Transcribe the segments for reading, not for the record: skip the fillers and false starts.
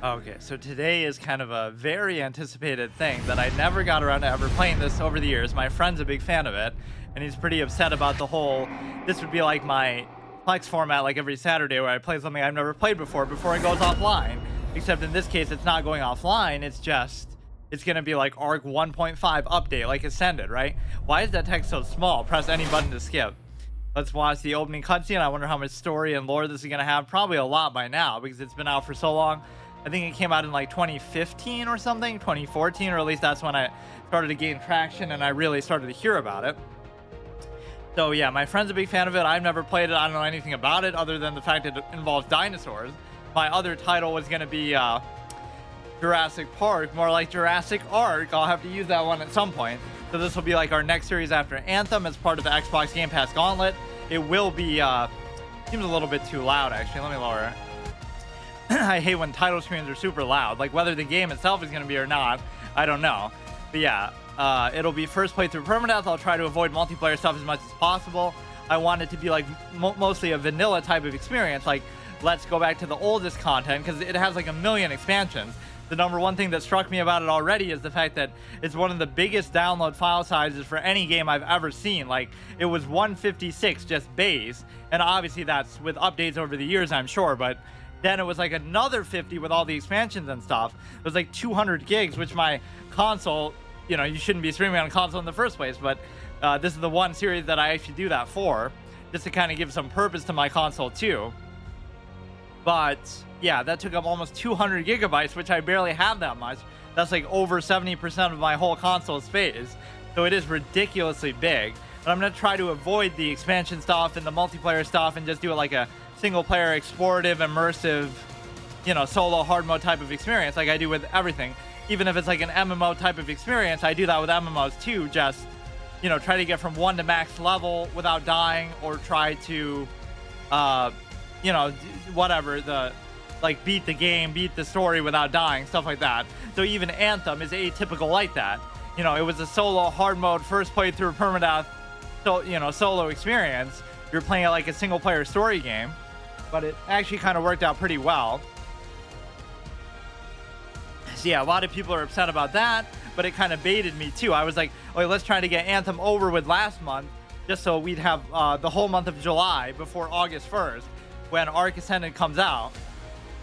Okay, so today is kind of a very anticipated thing that I never got around to ever playing this over the years. My friend's a big fan of it, and he's pretty upset about the whole, this would be like my flex format like every Saturday where I play something I've never played before it goes offline. Except in this case, it's not going offline, it's going to be like ARK 1.5 update, like Ascended, right? Why is that text so small? Press any button to skip. Let's watch the opening cutscene. I wonder how much story and lore this is going to have. Probably a lot by now because it's been out for so long. I think it came out in like 2015 or something, 2014, or at least that's when I started to gain traction and I really started to hear about it. So yeah, my friend's a big fan of it. I've never played it. I don't know anything about it other than the fact that it involves dinosaurs. My other title was going to be Jurassic Park, more like Jurassic ARK. I'll have to use that one at some point. So this will be like our next series after Anthem as part of the Xbox Game Pass Gauntlet. It will be, seems a little bit too loud actually. Let me lower it. I hate when title screens are super loud. Like whether the game itself is going to be or not, I don't know. But yeah, it'll be first playthrough permadeath. I'll try to avoid multiplayer stuff as much as possible. I want it to be like mostly a vanilla type of experience. Like let's go back to the oldest content because it has like a million expansions. The number one thing that struck me about it already is the fact that it's one of the biggest download file sizes for any game I've ever seen. Like it was 156 just base, and obviously that's with updates over the years, I'm sure, but then it was like another 50 with all the expansions and stuff. It was like 200 gigs, which my console, you know, you shouldn't be streaming on a console in the first place, but this is the one series that I actually do that for, just to kind of give some purpose to my console too. But yeah, that took up almost 200 gigabytes, which I barely have that much. That's like over 70% of my whole console space. So it is ridiculously big. But I'm going to try to avoid the expansion stuff and the multiplayer stuff and just do it like a single player explorative, immersive, you know, solo hard mode type of experience like I do with everything. Even if it's like an MMO type of experience, I do that with MMOs too. Just, you know, try to get from 1 to max level without dying, or try to, you know, whatever, like beat the game, beat the story without dying, stuff like that. So even Anthem is atypical like that. You know, it was a solo hard mode first playthrough permadeath, so, you know, solo experience. You're playing it like a single player story game, but it actually kind of worked out pretty well. So yeah, a lot of people are upset about that, but it kind of baited me too. I was like, okay, let's try to get Anthem over with last month, just so we'd have the whole month of July before August 1st, when ARK Ascended comes out,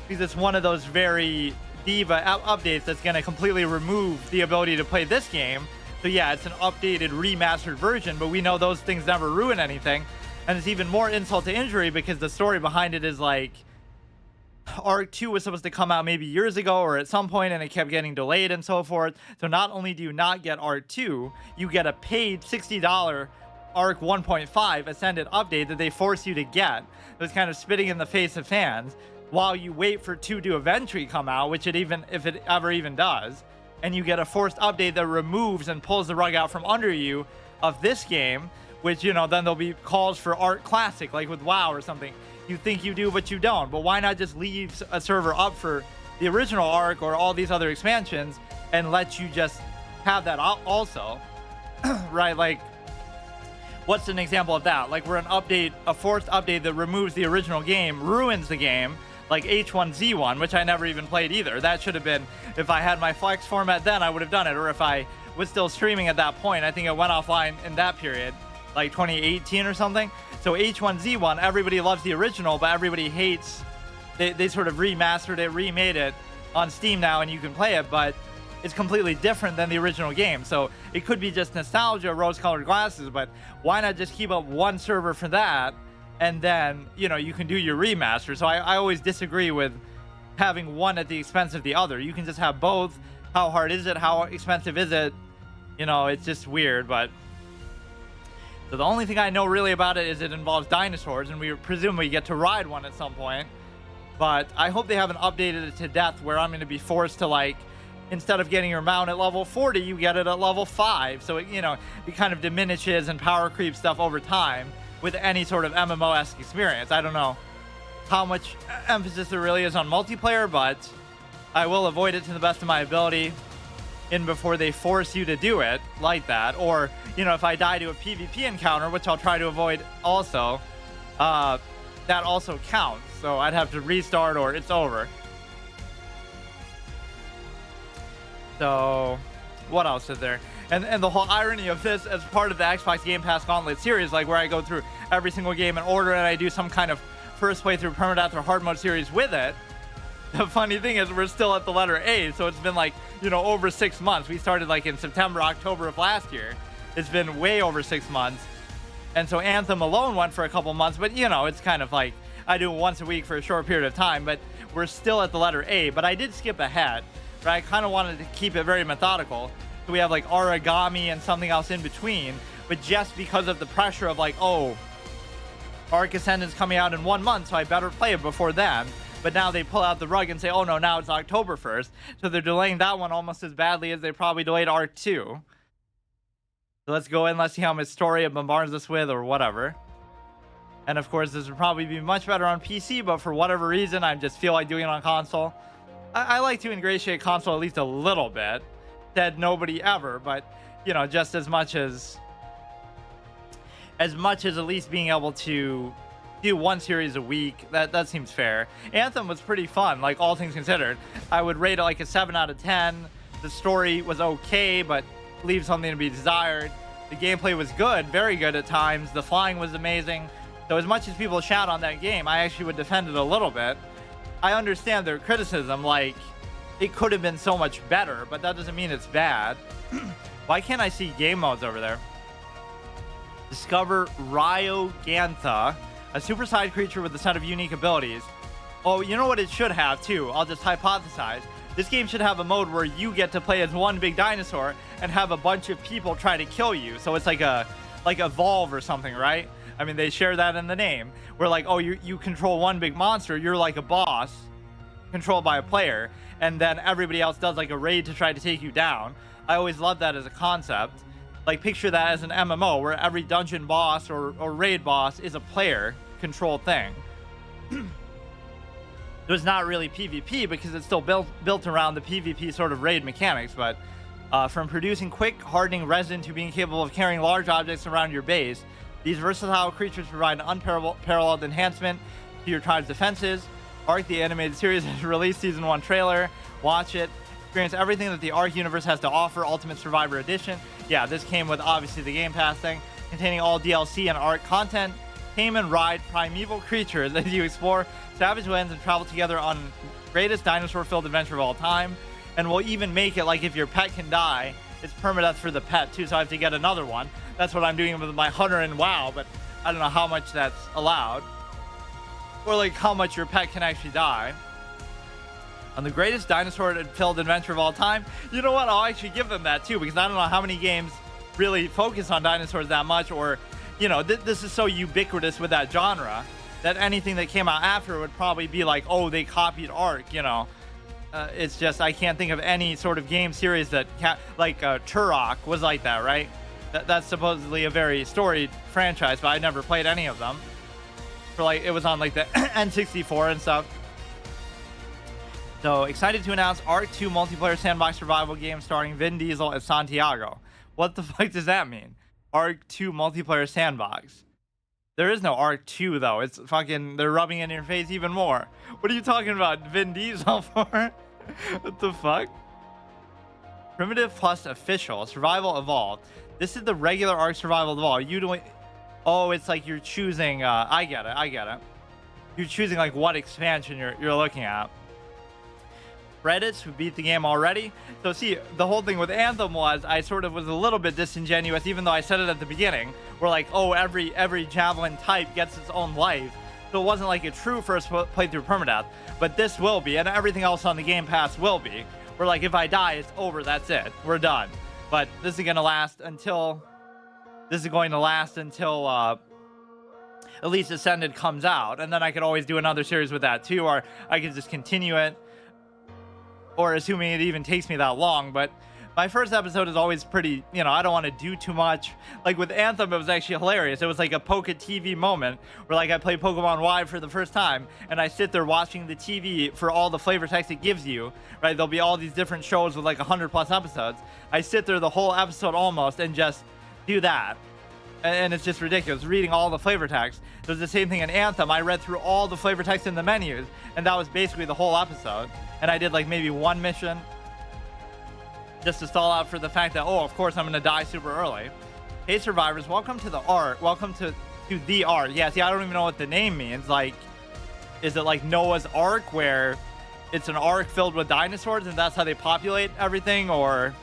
because it's one of those very diva updates that's going to completely remove the ability to play this game. So yeah, it's an updated, remastered version, but we know those things never ruin anything. And it's even more insult to injury because the story behind it is like ARK 2 was supposed to come out maybe years ago or at some point, and it kept getting delayed and so forth. So not only do you not get ARK 2, you get a paid $60 ARK 1.5 Ascended update that they force you to get. It's kind of spitting in the face of fans while you wait for 2 to eventually come out, which it even, if it ever even does, and you get a forced update that removes and pulls the rug out from under you of this game, which, you know, then there'll be calls for ARK Classic, like with WoW or something. You think you do, but you don't. But why not just leave a server up for the original ARK or all these other expansions and let you just have that also, right? Like, what's an example of that? Like where an update, a forced update that removes the original game, ruins the game, like H1Z1, which I never even played either. That should have been, if I had my flex format then, I would have done it. Or if I was still streaming at that point, I think it went offline in that period, like 2018 or something. So H1Z1, everybody loves the original, but everybody hates, they sort of remastered it, remade it on Steam now, and you can play it, but it's completely different than the original game. So it could be just nostalgia, rose-colored glasses, but why not just keep up one server for that, and then, you know, you can do your remaster. So I always disagree with having one at the expense of the other. You can just have both. How hard is it? How expensive is it? You know, it's just weird, but... So the only thing I know really about it is it involves dinosaurs, and we presume we get to ride one at some point. But I hope they haven't updated it to death where I'm going to be forced to, like, instead of getting your mount at level 40, you get it at level 5. So, it, you know, it kind of diminishes and power creep stuff over time with any sort of MMO-esque experience. I don't know how much emphasis there really is on multiplayer, but I will avoid it to the best of my ability in before they force you to do it like that. Or, you know, if I die to a PvP encounter, which I'll try to avoid also, that also counts. So I'd have to restart or it's over. So what else is there? And the whole irony of this as part of the Xbox Game Pass Gauntlet series, like where I go through every single game in order and I do some kind of first playthrough permadeath or hard mode series with it. The funny thing is we're still at the letter A, so it's been like, you know, over 6 months. We started like in September, October of last year. It's been way over 6 months. And so Anthem alone went for a couple months, but you know, it's kind of like I do it once a week for a short period of time, but we're still at the letter A. But I did skip ahead, but I kind of wanted to keep it very methodical. So we have like origami and something else in between, but just because of the pressure of like, oh, ARK Ascendant's coming out in 1 month, so I better play it before then. But now they pull out the rug and say, oh no, now it's October 1st. So they're delaying that one almost as badly as they probably delayed ARK 2. So let's go in, let's see how much story it bombards us with or whatever. And of course, this would probably be much better on PC, but for whatever reason, I just feel like doing it on console. I like to ingratiate console at least a little bit. Said nobody ever, but you know, just as much as at least being able to do one series a week, that seems fair. Anthem was pretty fun, like all things considered. I would rate it like a 7 out of 10. The story was okay, but leaves something to be desired. The gameplay was good, very good at times. The flying was amazing. So as much as people shout on that game, I actually would defend it a little bit. I understand their criticism, like it could have been so much better, but that doesn't mean it's bad. Why can't I see game modes over there? Discover Ryogantha, a super side creature with a set of unique abilities. Oh, you know what it should have too? I'll just hypothesize. This game should have a mode where you get to play as one big dinosaur and have a bunch of people try to kill you. So it's like Evolve or something, right? I mean, they share that in the name. Where like, oh, you control one big monster, you're like a boss controlled by a player, and then everybody else does like a raid to try to take you down. I always loved that as a concept. Like, picture that as an MMO where every dungeon boss or raid boss is a player controlled thing. It was not really PvP because it's still built around the PvP sort of raid mechanics, but from producing quick, hardening resin to being capable of carrying large objects around your base, these versatile creatures provide an unparalleled enhancement to your tribe's defenses. ARK, the animated series, has released Season 1 trailer. Watch it. Experience everything that the ARK universe has to offer. Ultimate Survivor Edition. Yeah, this came with, obviously, the Game Pass thing, containing all DLC and ARK content. Tame and ride primeval creatures as you explore savage lands and travel together on greatest dinosaur-filled adventure of all time. And we'll even make it like if your pet can die, it's permadeath for the pet, too, so I have to get another one. That's what I'm doing with my hunter and WoW, but I don't know how much that's allowed. Or like how much your pet can actually die. On the greatest dinosaur-filled adventure of all time, you know what? I'll actually give them that too, because I don't know how many games really focus on dinosaurs that much, or, you know, this is so ubiquitous with that genre that anything that came out after would probably be like, oh, they copied ARK, you know. It's just, I can't think of any sort of game series that, like Turok was like that, right? That's supposedly a very storied franchise, but I never played any of them. For like, it was on like the N64 and stuff. So excited to announce ARK 2 multiplayer sandbox survival game starring Vin Diesel as Santiago. What the fuck does that mean? ARK 2 multiplayer sandbox. There is no ARK 2 though. It's fucking, they're rubbing it in your face even more. What are you talking about Vin Diesel for? What the fuck? Primitive plus official survival evolved. This is the regular ARK survival evolved. You don't. Oh, it's like you're choosing. I get it. You're choosing like what expansion you're looking at. Reddits who beat the game already. So see, the whole thing with Anthem was I sort of was a little bit disingenuous, even though I said it at the beginning. We're like, oh, every javelin type gets its own life. So it wasn't like a true first playthrough permadeath, but this will be, and everything else on the Game Pass will be. We're like, if I die, it's over. That's it. We're done. But this is going to last until at least Ascended comes out, and then I could always do another series with that too, or I could just continue it, or assuming it even takes me that long. But my first episode is always pretty, you know, I don't want to do too much. Like with Anthem, it was actually hilarious. It was like a Poke TV moment where like I play Pokemon Y for the first time and I sit there watching the TV for all the flavor text it gives you, right? There'll be all these different shows with like 100+ episodes. I sit there the whole episode almost and just do that. And it's just ridiculous, reading all the flavor text. There's the same thing in Anthem. I read through all the flavor text in the menus, and that was basically the whole episode. And I did like maybe one mission. just to stall out for the fact that, oh, of course I'm gonna die super early. Hey survivors, welcome to the ARK. Welcome to the ARK. Yeah, see, I don't even know what the name means. Like, is it like Noah's Ark, where it's an ark filled with dinosaurs and that's how they populate everything? Or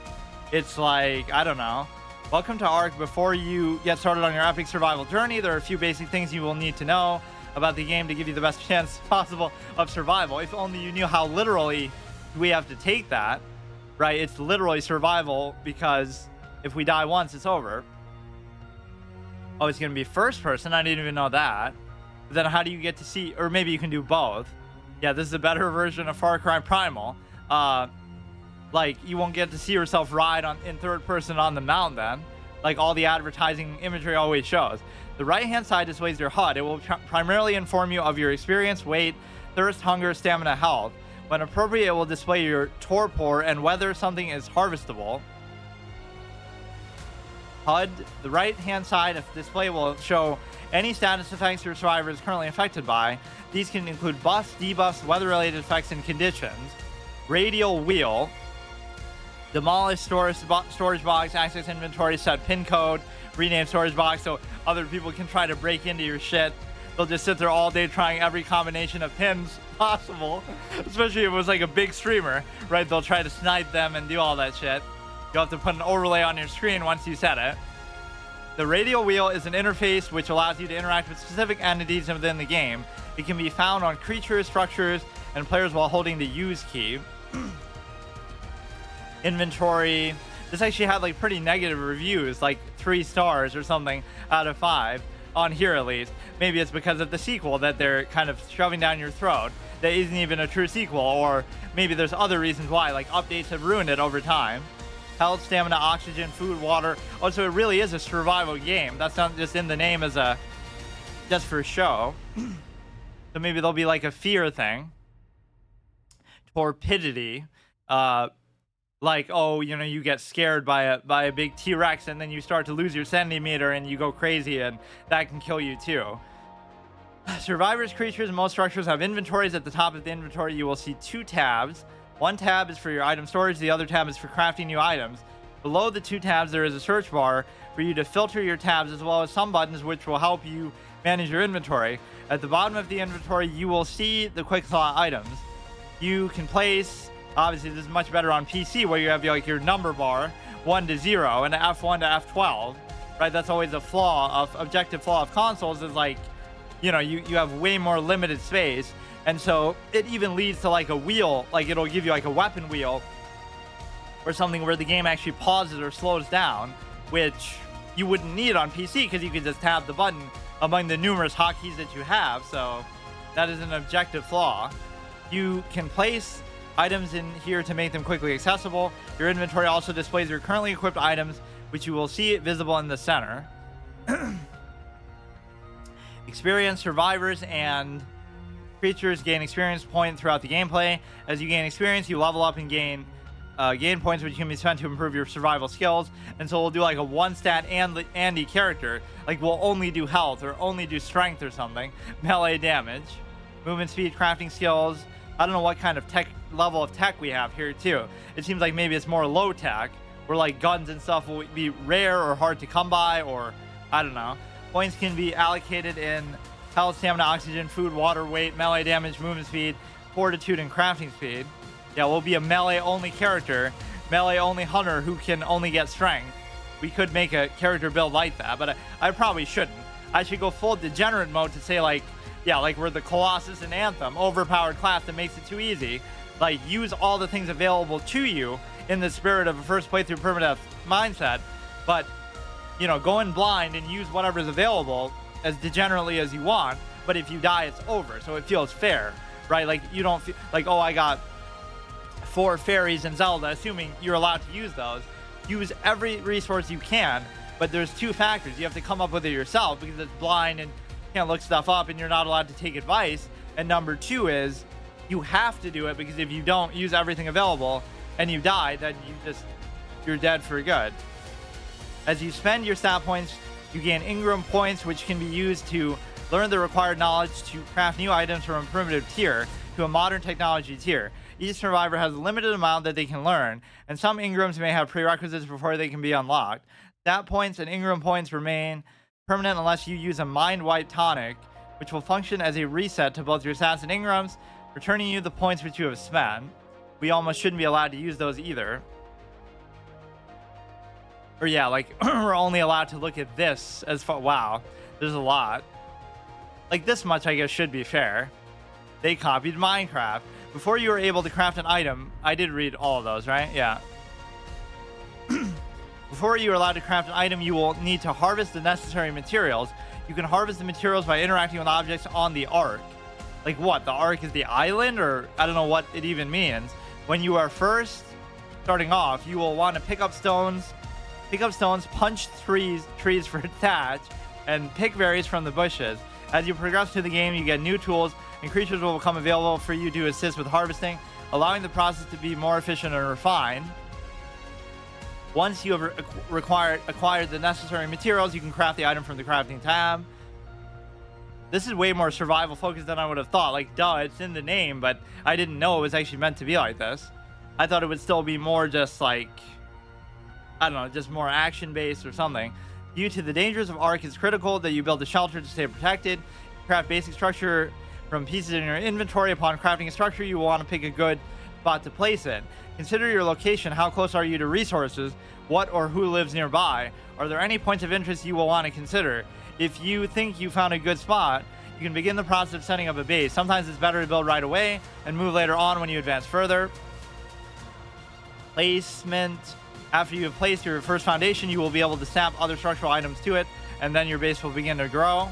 it's like, I don't know. Welcome to ARK. Before you get started on your epic survival journey, there are a few basic things you will need to know about the game to give you the best chance possible of survival. If only you knew how literally we have to take that, right? It's literally survival, because if we die once, it's over. Oh, it's gonna be first person. I didn't even know that. But then how do you get to see, or maybe you can do both. Yeah, this is a better version of Far Cry Primal. Like, you won't get to see yourself ride in third person on the mountain then, like all the advertising imagery always shows. The right hand side displays your HUD. It will primarily inform you of your experience, weight, thirst, hunger, stamina, health. When appropriate, it will display your torpor and whether something is harvestable. HUD, the right hand side of display will show any status effects your survivor is currently affected by. These can include buffs, debuffs, weather related effects, and conditions. Radial wheel, demolish storage box, access inventory, set pin code, rename storage box so other people can try to break into your shit. They'll just sit there all day trying every combination of pins possible, especially if it was like a big streamer, right? They'll try to snipe them and do all that shit. You'll have to put an overlay on your screen once you set it. The radial wheel is an interface which allows you to interact with specific entities within the game. It can be found on creatures, structures, and players while holding the use key. Inventory. This actually had like pretty negative reviews, like 3 stars or something out of 5 on here at least. Maybe it's because of the sequel that they're kind of shoving down your throat that isn't even a true sequel, or maybe there's other reasons why, like updates have ruined it over time. Health, stamina, oxygen, food, water. Oh, so it really is a survival game. That's not just in the name as a just for show. So maybe there'll be like a fear thing. Torpidity. Like, oh, you know, you get scared by a big T-Rex and then you start to lose your sanity meter and you go crazy, and that can kill you too. Survivors, creatures, and most structures have inventories. At the top of the inventory, you will see 2 tabs. One tab is for your item storage. The other tab is for crafting new items. Below the 2 tabs, there is a search bar for you to filter your tabs, as well as some buttons which will help you manage your inventory. At the bottom of the inventory, you will see the quick slot items. You can place, obviously this is much better on PC, where you have like your number bar 1 to 0 and F1 to F12, right? That's always a flaw of objective flaw of consoles, is like, you know, you have way more limited space. And so it even leads to like a wheel, like it'll give you like a weapon wheel or something where the game actually pauses or slows down, which you wouldn't need on PC because you could just tap the button among the numerous hotkeys that you have. So that is an objective flaw. You can place items in here to make them quickly accessible. Your inventory also displays your currently equipped items, which you will see visible in the center. Experience, survivors, and creatures gain experience point throughout the gameplay. As you gain experience, you level up and gain points, which can be spent to improve your survival skills. And so we'll do like a 1-stat Andy character, like we'll only do health or only do strength or something. Melee damage, movement speed, crafting skills. I don't know what kind of level of tech we have here too. It seems like maybe it's more low tech, where like guns and stuff will be rare or hard to come by, or I don't know. Points can be allocated in health, stamina, oxygen, food, water, weight, melee damage, movement speed, fortitude, and crafting speed. Yeah, we'll be a melee-only character, melee-only hunter who can only get strength. We could make a character build like that, but I probably shouldn't. I should go full degenerate mode to say like, yeah, like we're the Colossus in Anthem, overpowered class that makes it too easy. Like, use all the things available to you in the spirit of a first playthrough permadeath mindset, but, you know, go in blind and use whatever's available as degenerately as you want, but if you die, it's over, so it feels fair, right? Like, you don't feel like, oh, I got 4 fairies in Zelda, assuming you're allowed to use those. Use every resource you can, but there's 2 factors. You have to come up with it yourself because it's blind and you can't look stuff up and you're not allowed to take advice. And number 2 is you have to do it, because if you don't use everything available and you die, then you're dead for good. As you spend your stat points, you gain Ingram points, which can be used to learn the required knowledge to craft new items from a primitive tier. to a modern technology tier. Each survivor has a limited amount that they can learn, and some engrams may have prerequisites before they can be unlocked. Stat points and engram points remain permanent unless you use a mind wipe tonic, which will function as a reset to both your stats and engrams, returning you the points which you have spent. We almost shouldn't be allowed to use those either. Or yeah, like we're only allowed to look at this as far. Wow, there's a lot. Like this much, I guess, should be fair. They copied Minecraft. Before you were able to craft an item, I did read all of those, right? Yeah. Before you are allowed to craft an item, you will need to harvest the necessary materials. You can harvest the materials by interacting with objects on the ARK. Like what? The ARK is the island? Or I don't know what it even means. When you are first starting off, you will want to pick up stones, punch trees for thatch, and pick berries from the bushes. As you progress through the game, you get new tools, and creatures will become available for you to assist with harvesting, allowing the process to be more efficient and refined. Once you have acquired the necessary materials, you can craft the item from the crafting tab. This is way more survival focused than I would have thought. Like, duh, it's in the name, but I didn't know it was actually meant to be like this. I thought it would still be more just like, I don't know, just more action based or something. Due to the dangers of ARK, it's critical that you build a shelter to stay protected. Craft basic structure from pieces in your inventory. Upon crafting a structure, you will want to pick a good spot to place it. Consider your location. How close are you to resources? What or who lives nearby? Are there any points of interest you will want to consider? If you think you found a good spot, you can begin the process of setting up a base. Sometimes it's better to build right away and move later on when you advance further. Placement. After you have placed your first foundation, you will be able to snap other structural items to it, and then your base will begin to grow.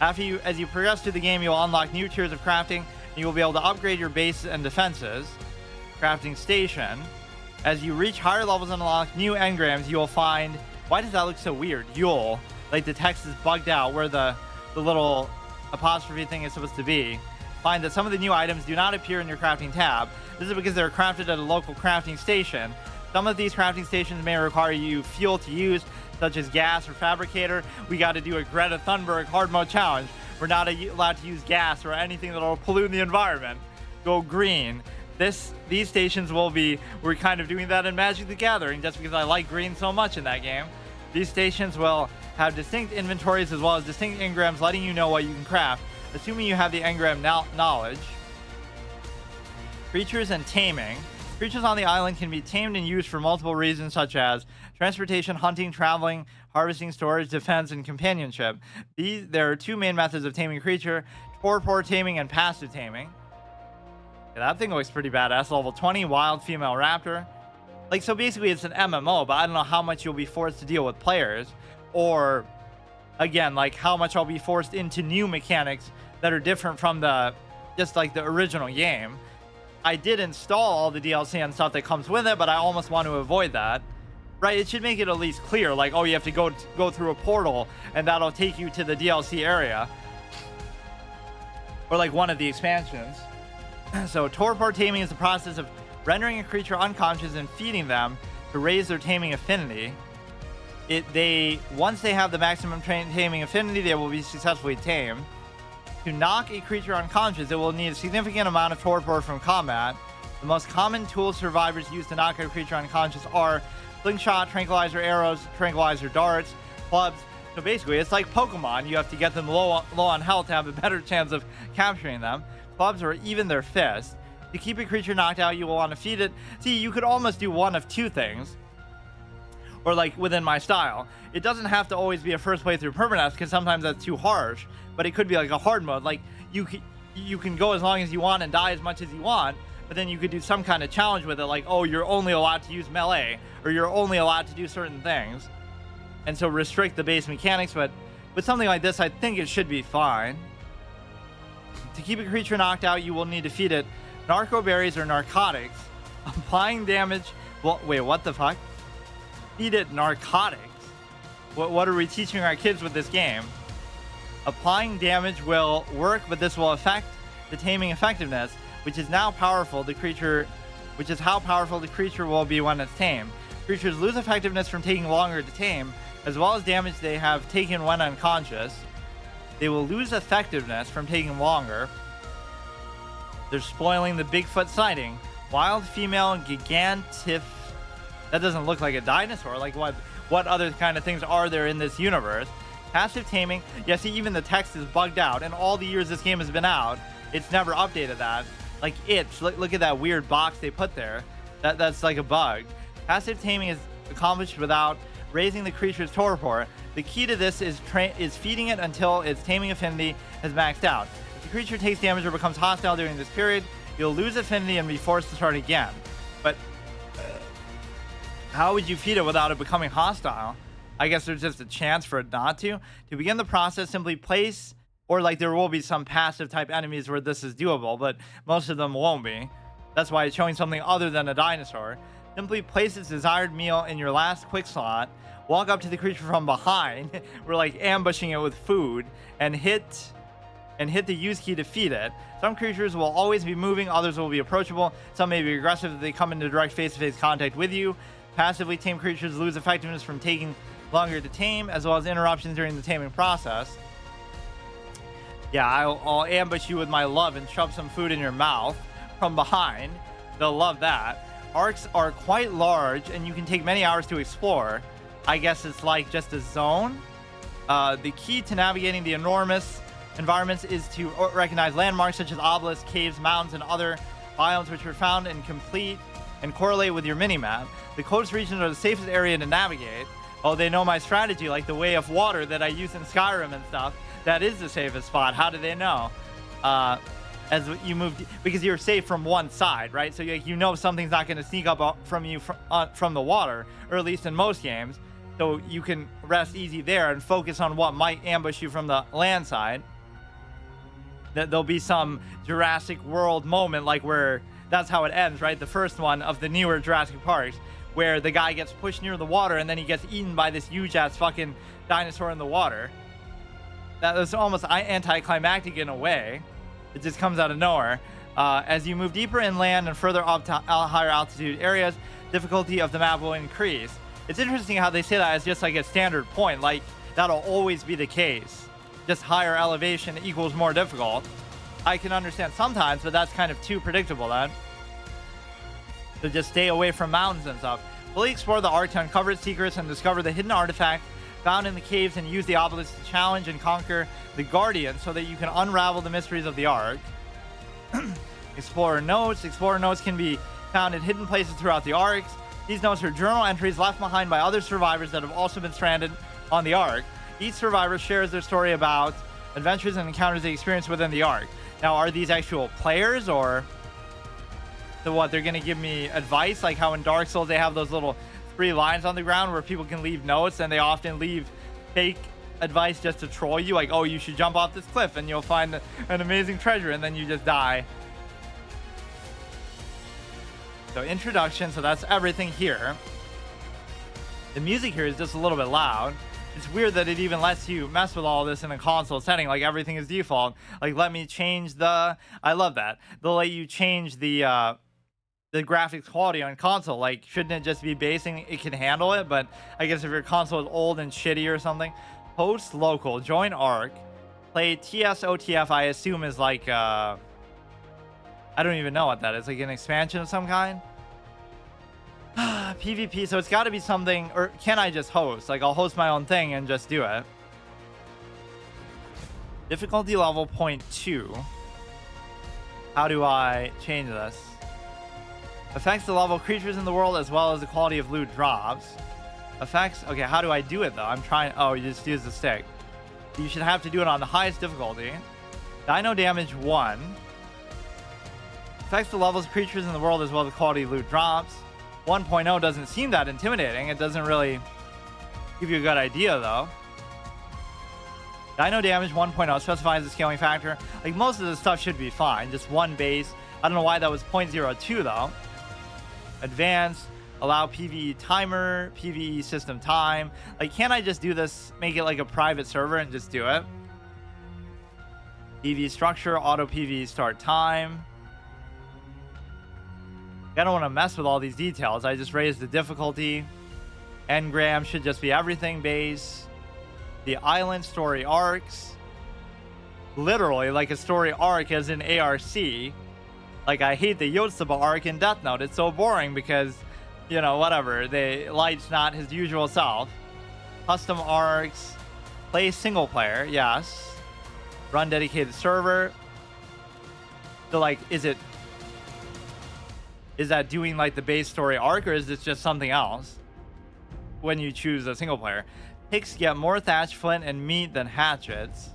As you progress through the game, you will unlock new tiers of crafting, and you will be able to upgrade your base and defenses. Crafting station. As you reach higher levels and unlock new engrams, you will find... Why does that look so weird? You'll... Like the text is bugged out where the little apostrophe thing is supposed to be. Find that some of the new items do not appear in your crafting tab. This is because they're crafted at a local crafting station. Some of these crafting stations may require you fuel to use, such as gas or fabricator. We got to do a Greta Thunberg hard mode challenge. We're not allowed to use gas or anything that will pollute the environment. Go green. These stations will be... We're kind of doing that in Magic the Gathering just because I like green so much in that game. These stations will have distinct inventories as well as distinct engrams letting you know what you can craft, assuming you have the engram knowledge. Creatures and taming. Creatures on the island can be tamed and used for multiple reasons, such as transportation, hunting, traveling, harvesting, storage, defense, and companionship. There are two main methods of taming a creature: torpor taming and passive taming. Yeah, that thing looks pretty badass. Level 20, wild female raptor. Like, so basically it's an MMO, but I don't know how much you'll be forced to deal with players, or again, like how much I'll be forced into new mechanics that are different from just like the original game. I did install all the DLC and stuff that comes with it, but I almost want to avoid that. Right? It should make it at least clear, like, oh, you have to go through a portal and that'll take you to the DLC area. Or like one of the expansions. So torpor taming is the process of rendering a creature unconscious and feeding them to raise their taming affinity. Once they have the maximum taming affinity, they will be successfully tamed. To knock a creature unconscious, it will need a significant amount of torpor from combat. The most common tools survivors use to knock a creature unconscious are slingshot, tranquilizer arrows, tranquilizer darts, clubs. So basically, it's like Pokemon. You have to get them low on health to have a better chance of capturing them. Clubs or even their fists. To keep a creature knocked out, you will want to feed it. See, you could almost do one of two things. Or like within my style. It doesn't have to always be a first playthrough permadeath, because sometimes that's too harsh. But it could be like a hard mode. Like you can go as long as you want and die as much as you want. But then you could do some kind of challenge with it, like, oh, you're only allowed to use melee, or you're only allowed to do certain things. And so restrict the base mechanics. But with something like this, I think it should be fine. To keep a creature knocked out, you will need to feed it narco berries or narcotics. Applying damage... Well, wait, what the fuck? Feed it narcotics? What are we teaching our kids with this game? Applying damage will work, but this will affect the taming effectiveness, which is how powerful the creature will be when it's tamed. Creatures lose effectiveness from taking longer to tame, as well as damage they have taken when unconscious. They will lose effectiveness from taking longer. They're spoiling the Bigfoot sighting. Wild female gigantif. That doesn't look like a dinosaur. Like what other kind of things are there in this universe? Passive taming. Yeah, see, even the text is bugged out. And all the years this game has been out, it's never updated that. Like look at that weird box they put there. That's like a bug. Passive taming is accomplished without raising the creature's torpor. The key to this is feeding it until its taming affinity has maxed out. If the creature takes damage or becomes hostile during this period, you'll lose affinity and be forced to start again. But how would you feed it without it becoming hostile? I guess there's just a chance for it not to. To begin the process, simply place, or like there will be some passive type enemies where this is doable, but most of them won't be. That's why it's showing something other than a dinosaur. Simply place its desired meal in your last quick slot. Walk up to the creature from behind. We're like ambushing it with food and hit the use key to feed it. Some creatures will always be moving, others will be approachable. Some may be aggressive if they come into direct face-to-face contact with you. Passively tamed creatures lose effectiveness from taking longer to tame, as well as interruptions during the taming process. Yeah, I'll ambush you with my love and shove some food in your mouth from behind. They'll love that. Arks are quite large, and you can take many hours to explore. I guess it's like just a zone. The key to navigating the enormous environments is to recognize landmarks such as obelisks, caves, mountains, and other biomes which are found and complete and correlate with your minimap. The coast regions are the safest area to navigate. Oh, they know my strategy, like the way of water that I use in Skyrim and stuff. That is the safest spot. How do they know? As you move, because you're safe from one side, right? So you know something's not going to sneak up from you from the water, or at least in most games. So you can rest easy there and focus on what might ambush you from the land side. That there'll be some Jurassic World moment, like where that's how it ends, right? The first one of the newer Jurassic Parks, where the guy gets pushed near the water and then he gets eaten by this huge ass fucking dinosaur in the water. That was almost anticlimactic in a way. It just comes out of nowhere. As you move deeper inland and further up to higher altitude areas, difficulty of the map will increase. It's interesting how they say that as just like a standard point, like that'll always be the case. Just higher elevation equals more difficult. I can understand sometimes, but that's kind of too predictable then. So just stay away from mountains and stuff. Fully explore the Ark to uncover its secrets and discover the hidden artifact found in the caves, and use the obelisk to challenge and conquer the Guardian so that you can unravel the mysteries of the Ark. Explorer notes. Explorer notes can be found in hidden places throughout the Arks. These notes are journal entries left behind by other survivors that have also been stranded on the Ark. Each survivor shares their story about adventures and encounters they experienced within the Ark. Now, are these actual players, or so what? They're going to give me advice, like how in Dark Souls they have those little 3 lines on the ground where people can leave notes, and they often leave fake advice just to troll you, like, oh, you should jump off this cliff and you'll find an amazing treasure, and then you just die. So introduction, so that's everything here. The music here is just a little bit loud. It's weird that it even lets you mess with all this in a console setting, like everything is default. Like, let me change I love that. They'll let you change the graphics quality on console. Like, shouldn't it just be basing? It can handle it, but I guess if your console is old and shitty or something. Host local, join ARK, play TSOTF, I assume is like, I don't even know what that is, like an expansion of some kind? PvP, so it's got to be something, or can I just host? Like, I'll host my own thing and just do it. Difficulty level 0.2. How do I change this? Affects the level of creatures in the world as well as the quality of loot drops. Affects, okay, how do I do it though? I'm trying, oh, you just use the stick. You should have to do it on the highest difficulty. Dino damage 1. Affects the levels of creatures in the world as well as the quality of loot drops. 1.0 doesn't seem that intimidating. It doesn't really give you a good idea though. Dino damage 1.0 specifies the scaling factor. Like, most of this stuff should be fine. Just one base. I don't know why that was 0.02 though. Advanced. Allow PvE timer. PvE system time. Like, can't I just do this? Make it like a private server and just do it? PvE structure. Auto PvE start time. I don't want to mess with all these details. I just raised the difficulty. Engram should just be everything base. The island story arcs. Literally like a story arc as in ARC. Like, I hate the Yotsuba arc in Death Note. It's so boring because, you know, whatever. Light's not his usual self. Custom arcs. Play single player, yes. Run dedicated server. So, like, is that doing, like, the base story arc, or is this just something else when you choose a single player? Picks get more thatch flint and meat than hatchets.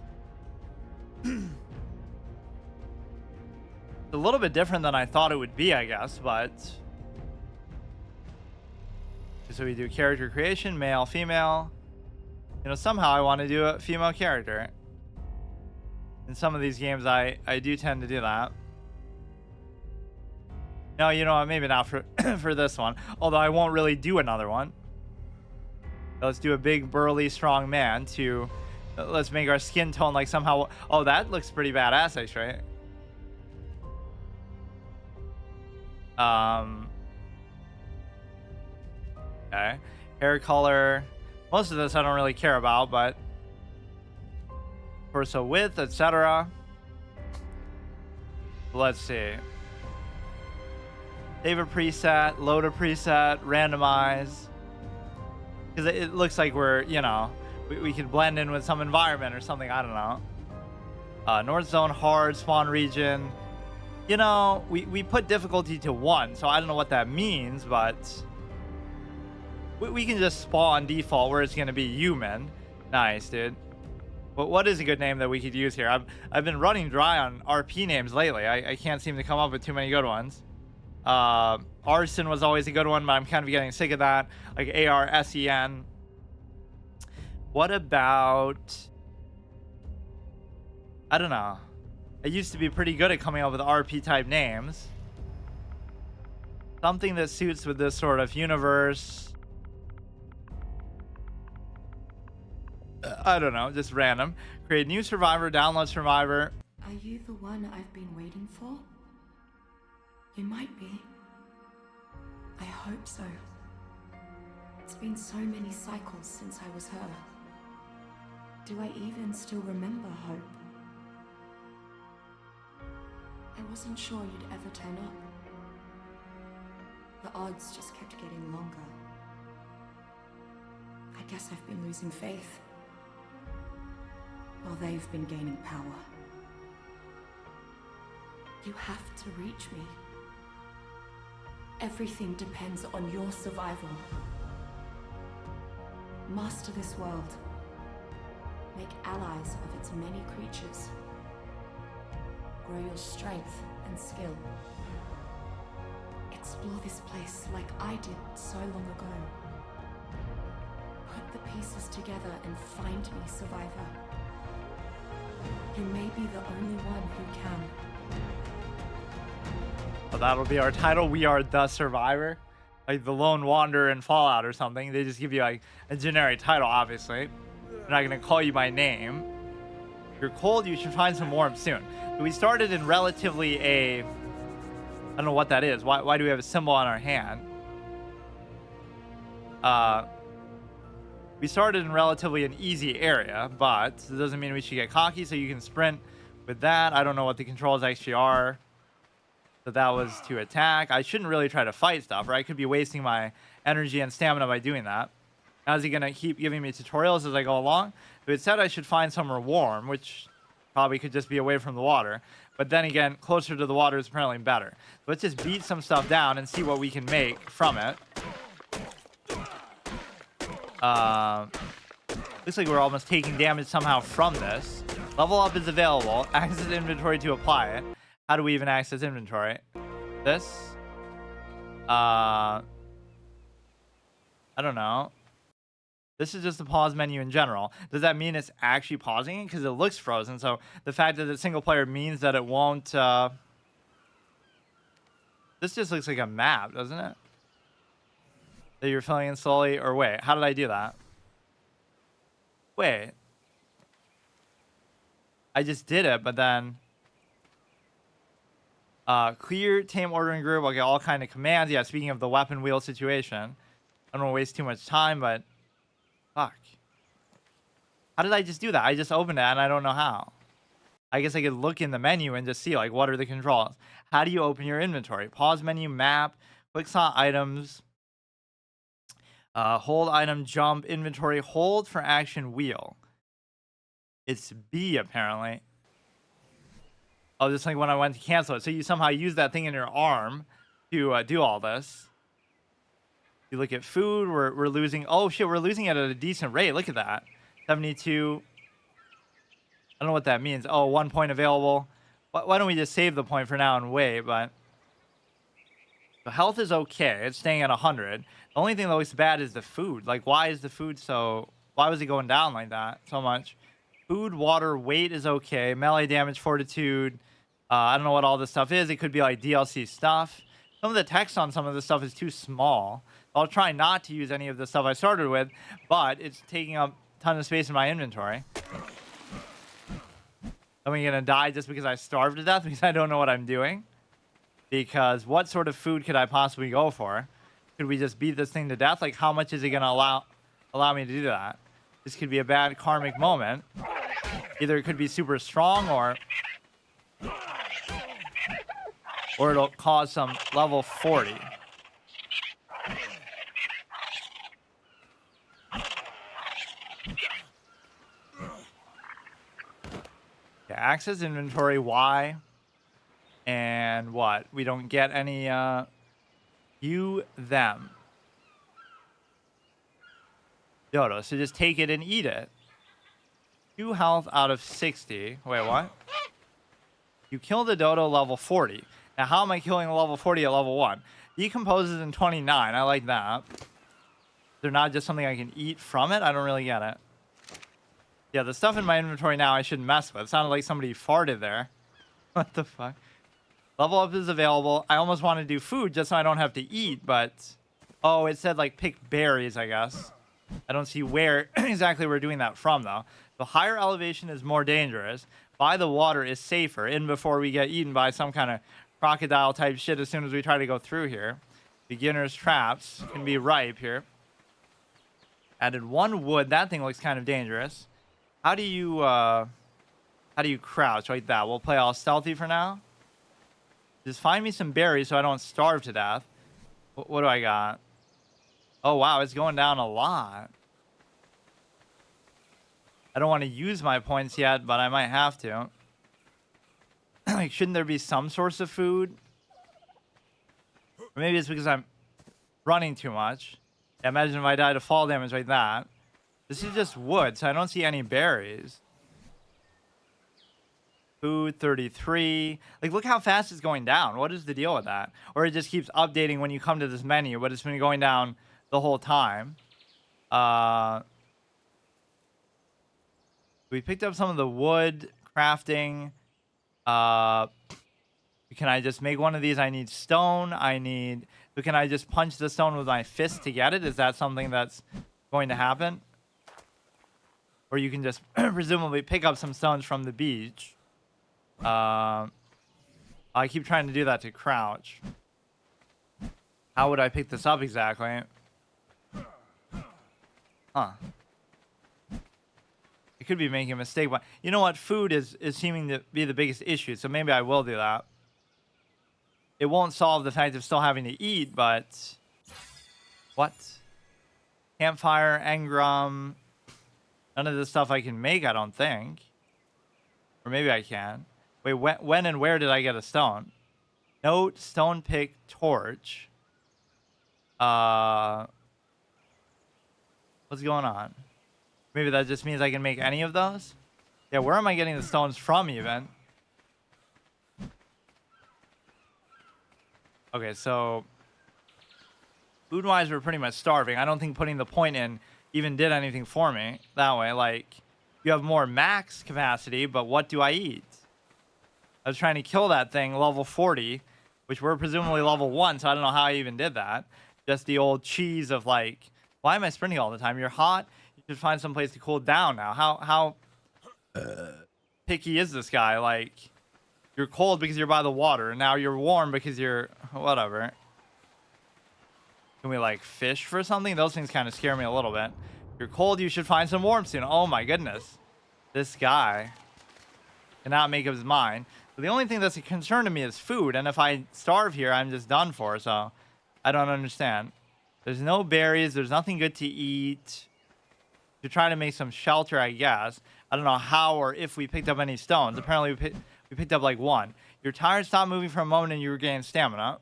A little bit different than I thought it would be, I guess, but... So we do character creation, male, female. You know, somehow I want to do a female character. In some of these games, I do tend to do that. No, you know what? Maybe not for for this one. Although I won't really do another one. Let's do a big, burly, strong man to... Let's make our skin tone like somehow... Oh, that looks pretty badass, actually. Okay. Hair color. Most of this I don't really care about, but... Torso width, etc. Let's see. Save a preset, load a preset, randomize. Because it looks like we're, you know, we could blend in with some environment or something. I don't know. North zone, hard, spawn region. You know, we put difficulty to 1, so I don't know what that means, but we can just spawn default where it's going to be human. Nice, dude. But what is a good name that we could use here? I've been running dry on RP names lately. I can't seem to come up with too many good ones. Arson was always a good one, but I'm kind of getting sick of that. Like ARSEN. What about... I don't know. I used to be pretty good at coming up with RP type names. Something that suits with this sort of universe. I don't know, just random. Create new survivor, download survivor. Are you the one I've been waiting for? You might be. I hope so. It's been so many cycles since I was her. Do I even still remember Hope? I wasn't sure you'd ever turn up. The odds just kept getting longer. I guess I've been losing faith, while they've been gaining power. You have to reach me. Everything depends on your survival. Master this world. Make allies of its many creatures. Grow your strength and skill. Explore this place like I did so long ago. Put the pieces together and find me, survivor. You may be the only one who can. Well, that'll be our title. We are the survivor. Like the lone wanderer in Fallout or something. They just give you like a generic title, obviously. They're not going to call you by name. If you're cold, you should find some warmth soon. We started in relatively a... I don't know what that is. Why do we have a symbol on our hand? We started in relatively an easy area, but it doesn't mean we should get cocky, so you can sprint with that. I don't know what the controls actually are. So that was to attack. I shouldn't really try to fight stuff, or I could be wasting my energy and stamina by doing that. Now, is he going to keep giving me tutorials as I go along? But it said I should find somewhere warm, which probably could just be away from the water. But then again, closer to the water is apparently better. So let's just beat some stuff down and see what we can make from it. Looks like we're almost taking damage somehow from this. Level up is available. Access inventory to apply it. How do we even access inventory? This? I don't know. This is just the pause menu in general. Does that mean it's actually pausing it? Because it looks frozen. So the fact that it's single player means that it won't... This just looks like a map, doesn't it? That you're filling in slowly. Or wait, how did I do that? Wait. I just did it, but then... clear, tame, ordering group. Okay, all kind of commands. Yeah, speaking of the weapon wheel situation. I don't want to waste too much time, but... Fuck. How did I just do that? I just opened it and I don't know how. I guess I could look in the menu and just see like what are the controls. How do you open your inventory? Pause menu, map, quick slot items, hold item, jump, inventory, hold for action, wheel. It's B apparently. Oh, just like when I went to cancel it. So you somehow use that thing in your arm to do all this. You look at food, we're losing. Oh shit, we're losing it at a decent rate. Look at that. 72. I don't know what that means. Oh, 1 point available. Why don't we just save the point for now and wait? But the health is okay. It's staying at 100. The only thing that looks bad is the food. Like, why is the food so... Why was it going down like that so much? Food, water, weight is okay. Melee damage, fortitude. I don't know what all this stuff is. It could be like DLC stuff. Some of the text on some of this stuff is too small. I'll try not to use any of the stuff I started with, but it's taking up a ton of space in my inventory. Am I gonna die just because I starved to death because I don't know what I'm doing? Because what sort of food could I possibly go for? Could we just beat this thing to death? Like, how much is it gonna allow me to do that? This could be a bad karmic moment. Either it could be super strong or it'll cause some level 40. Okay, access inventory, Y. And what? We don't get any, you, them. Dodo, so just take it and eat it. 2 health out of 60. Wait, what? You killed a dodo level 40. Now, how am I killing a level 40 at level 1? Decomposes in 29. I like that. They're not just something I can eat from it? I don't really get it. Yeah, the stuff in my inventory now I shouldn't mess with. It sounded like somebody farted there. What the fuck? Level up is available. I almost want to do food just so I don't have to eat, but... Oh, it said, like, pick berries, I guess. I don't see where exactly we're doing that from, though. The higher elevation is more dangerous. By the water is safer. In before we get eaten by some kind of crocodile-type shit as soon as we try to go through here. Beginner's traps can be ripe here. Added 1 wood. That thing looks kind of dangerous. How do you crouch like that? We'll play all stealthy for now. Just find me some berries so I don't starve to death. What do I got? Oh, wow. It's going down a lot. I don't want to use my points yet, but I might have to. Like, shouldn't there be some source of food? Or maybe it's because I'm running too much. Yeah, imagine if I died of fall damage like that. This is just wood, so I don't see any berries. Food, 33. Like, look how fast it's going down. What is the deal with that? Or it just keeps updating when you come to this menu, but it's been going down the whole time. We picked up some of the wood crafting. Can I just make one of these? I need stone. So can I just punch the stone with my fist to get it? Is that something that's going to happen? Or you can just presumably pick up some stones from the beach. I keep trying to do that to crouch. How would I pick this up exactly? Huh. I could be making a mistake, but you know what? Food is seeming to be the biggest issue, so maybe I will do that. It won't solve the fact of still having to eat, but... What? Campfire, engram... None of this stuff I can make, I don't think. Or maybe I can. Wait, when and where did I get a stone? Note, stone pick, torch. What's going on? Maybe that just means I can make any of those? Yeah, where am I getting the stones from, even? Okay, so... Food-wise, we're pretty much starving. I don't think putting the point in even did anything for me that way. Like, you have more max capacity, but what do I eat? I was trying to kill that thing, level 40, which we're presumably level 1, so I don't know how I even did that. Just the old cheese of, like, why am I sprinting all the time? You're hot. You should find some place to cool down now. How picky is this guy? Like, you're cold because you're by the water, and now you're warm because you're... whatever. Can we, like, fish for something? Those things kind of scare me a little bit. If you're cold, you should find some warmth soon. Oh, my goodness. This guy. cannot make up his mind. So the only thing that's a concern to me is food, and if I starve here, I'm just done for. So I don't understand. There's no berries. There's nothing good to eat. To try to make some shelter, I guess. I don't know how or if we picked up any stones. Apparently, we picked up like one. You're tired, stop moving for a moment, and you regain stamina.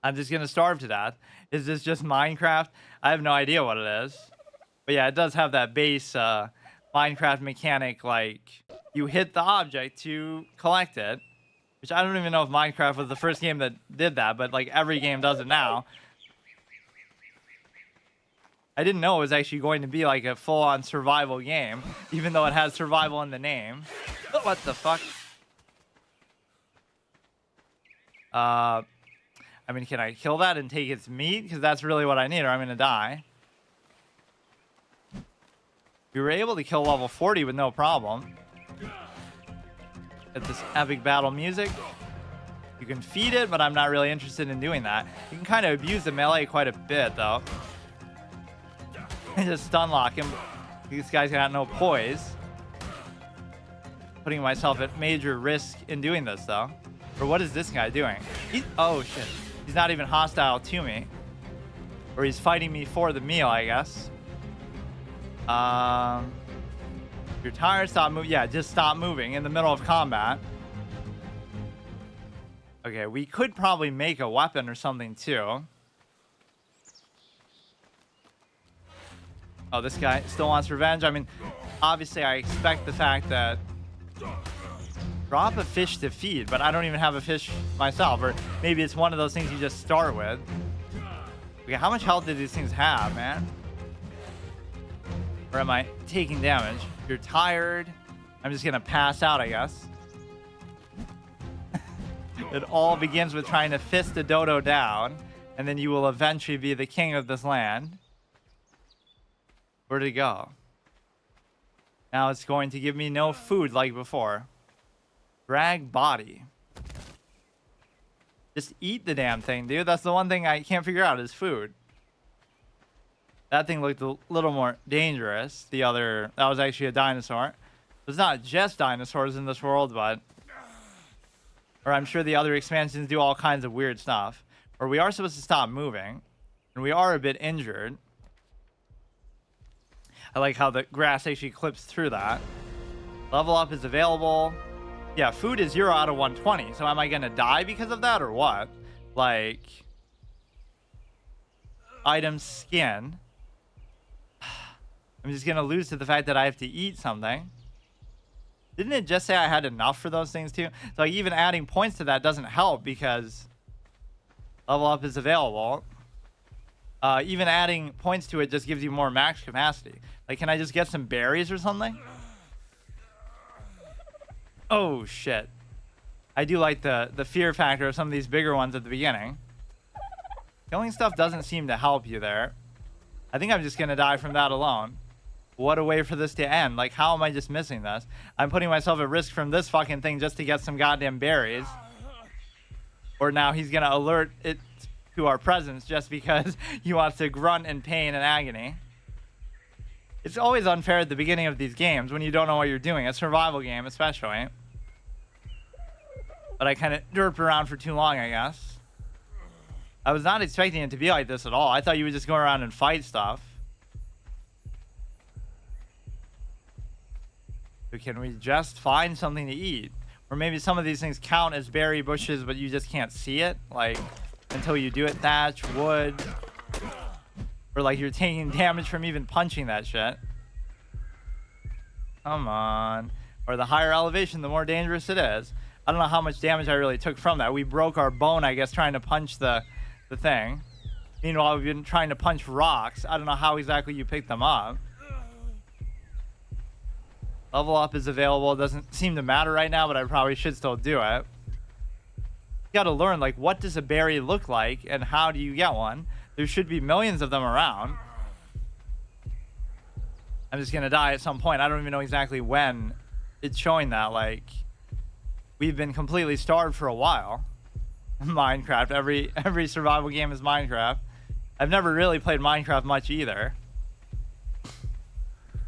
I'm just going to starve to death. Is this just Minecraft? I have no idea what it is. But yeah, it does have that base Minecraft mechanic, like you hit the object to collect it. Which I don't even know if Minecraft was the first game that did that, but like every game does it now. I didn't know it was actually going to be like a full-on survival game, even though it has survival in the name. What the fuck? I mean, can I kill that and take its meat? Because that's really what I need, or I'm going to die. We were able to kill level 40 with no problem. Get this epic battle music. You can feed it, but I'm not really interested in doing that. You can kind of abuse the melee quite a bit, though. Just stun lock him. This guy's got no poise. Putting myself at major risk in doing this, though. Or what is this guy doing? Oh, shit. He's not even hostile to me. Or he's fighting me for the meal, I guess. You're tired, stop moving. Yeah, just stop moving in the middle of combat. Okay, we could probably make a weapon or something, too. Oh, this guy still wants revenge. I mean, obviously, I expect the fact that drop a fish to feed, but I don't even have a fish myself. Or maybe it's one of those things you just start with. Okay, how much health do these things have, man? Or am I taking damage? You're tired. I'm just going to pass out, I guess. It all begins with trying to fist a dodo down, and then you will eventually be the king of this land. Where'd it go? Now it's going to give me no food like before. Drag body. Just eat the damn thing, dude. That's the one thing I can't figure out is food. That thing looked a little more dangerous. The other, that was actually a dinosaur. There's not just dinosaurs in this world, but... Or I'm sure the other expansions do all kinds of weird stuff. Or we are supposed to stop moving. And we are a bit injured. I like how the grass actually clips through that. Level up is available. Yeah, food is 0 out of 120. So am I going to die because of that or what? Like... Item skin. I'm just going to lose to the fact that I have to eat something. Didn't it just say I had enough for those things too? So like, even adding points to that doesn't help because level up is available. Even adding points to it just gives you more max capacity. Like, can I just get some berries or something? Oh, shit. I do like the fear factor of some of these bigger ones at the beginning. Killing stuff doesn't seem to help you there. I think I'm just going to die from that alone. What a way for this to end. Like, how am I just missing this? I'm putting myself at risk from this fucking thing just to get some goddamn berries. Or now he's going to alert it to our presence just because he wants to grunt in pain and agony. It's always unfair at the beginning of these games when you don't know what you're doing. A survival game, especially. But I kind of derped around for too long, I guess. I was not expecting it to be like this at all. I thought you would just go around and fight stuff. So can we just find something to eat? Or maybe some of these things count as berry bushes, but you just can't see it. Like, until you do it. Thatch, wood. Or like you're taking damage from even punching that shit. Come on. Or the higher elevation, the more dangerous it is. I don't know how much damage I really took from that. We broke our bone, I guess, trying to punch the thing. Meanwhile, we've been trying to punch rocks. I don't know how exactly you pick them up. Level up is available. It doesn't seem to matter right now, but I probably should still do it. You gotta learn, like, what does a berry look like and how do you get one? There should be millions of them around. I'm just gonna die at some point. I don't even know exactly when it's showing that. Like, we've been completely starved for a while. Minecraft. Every survival game is Minecraft. I've never really played Minecraft much either.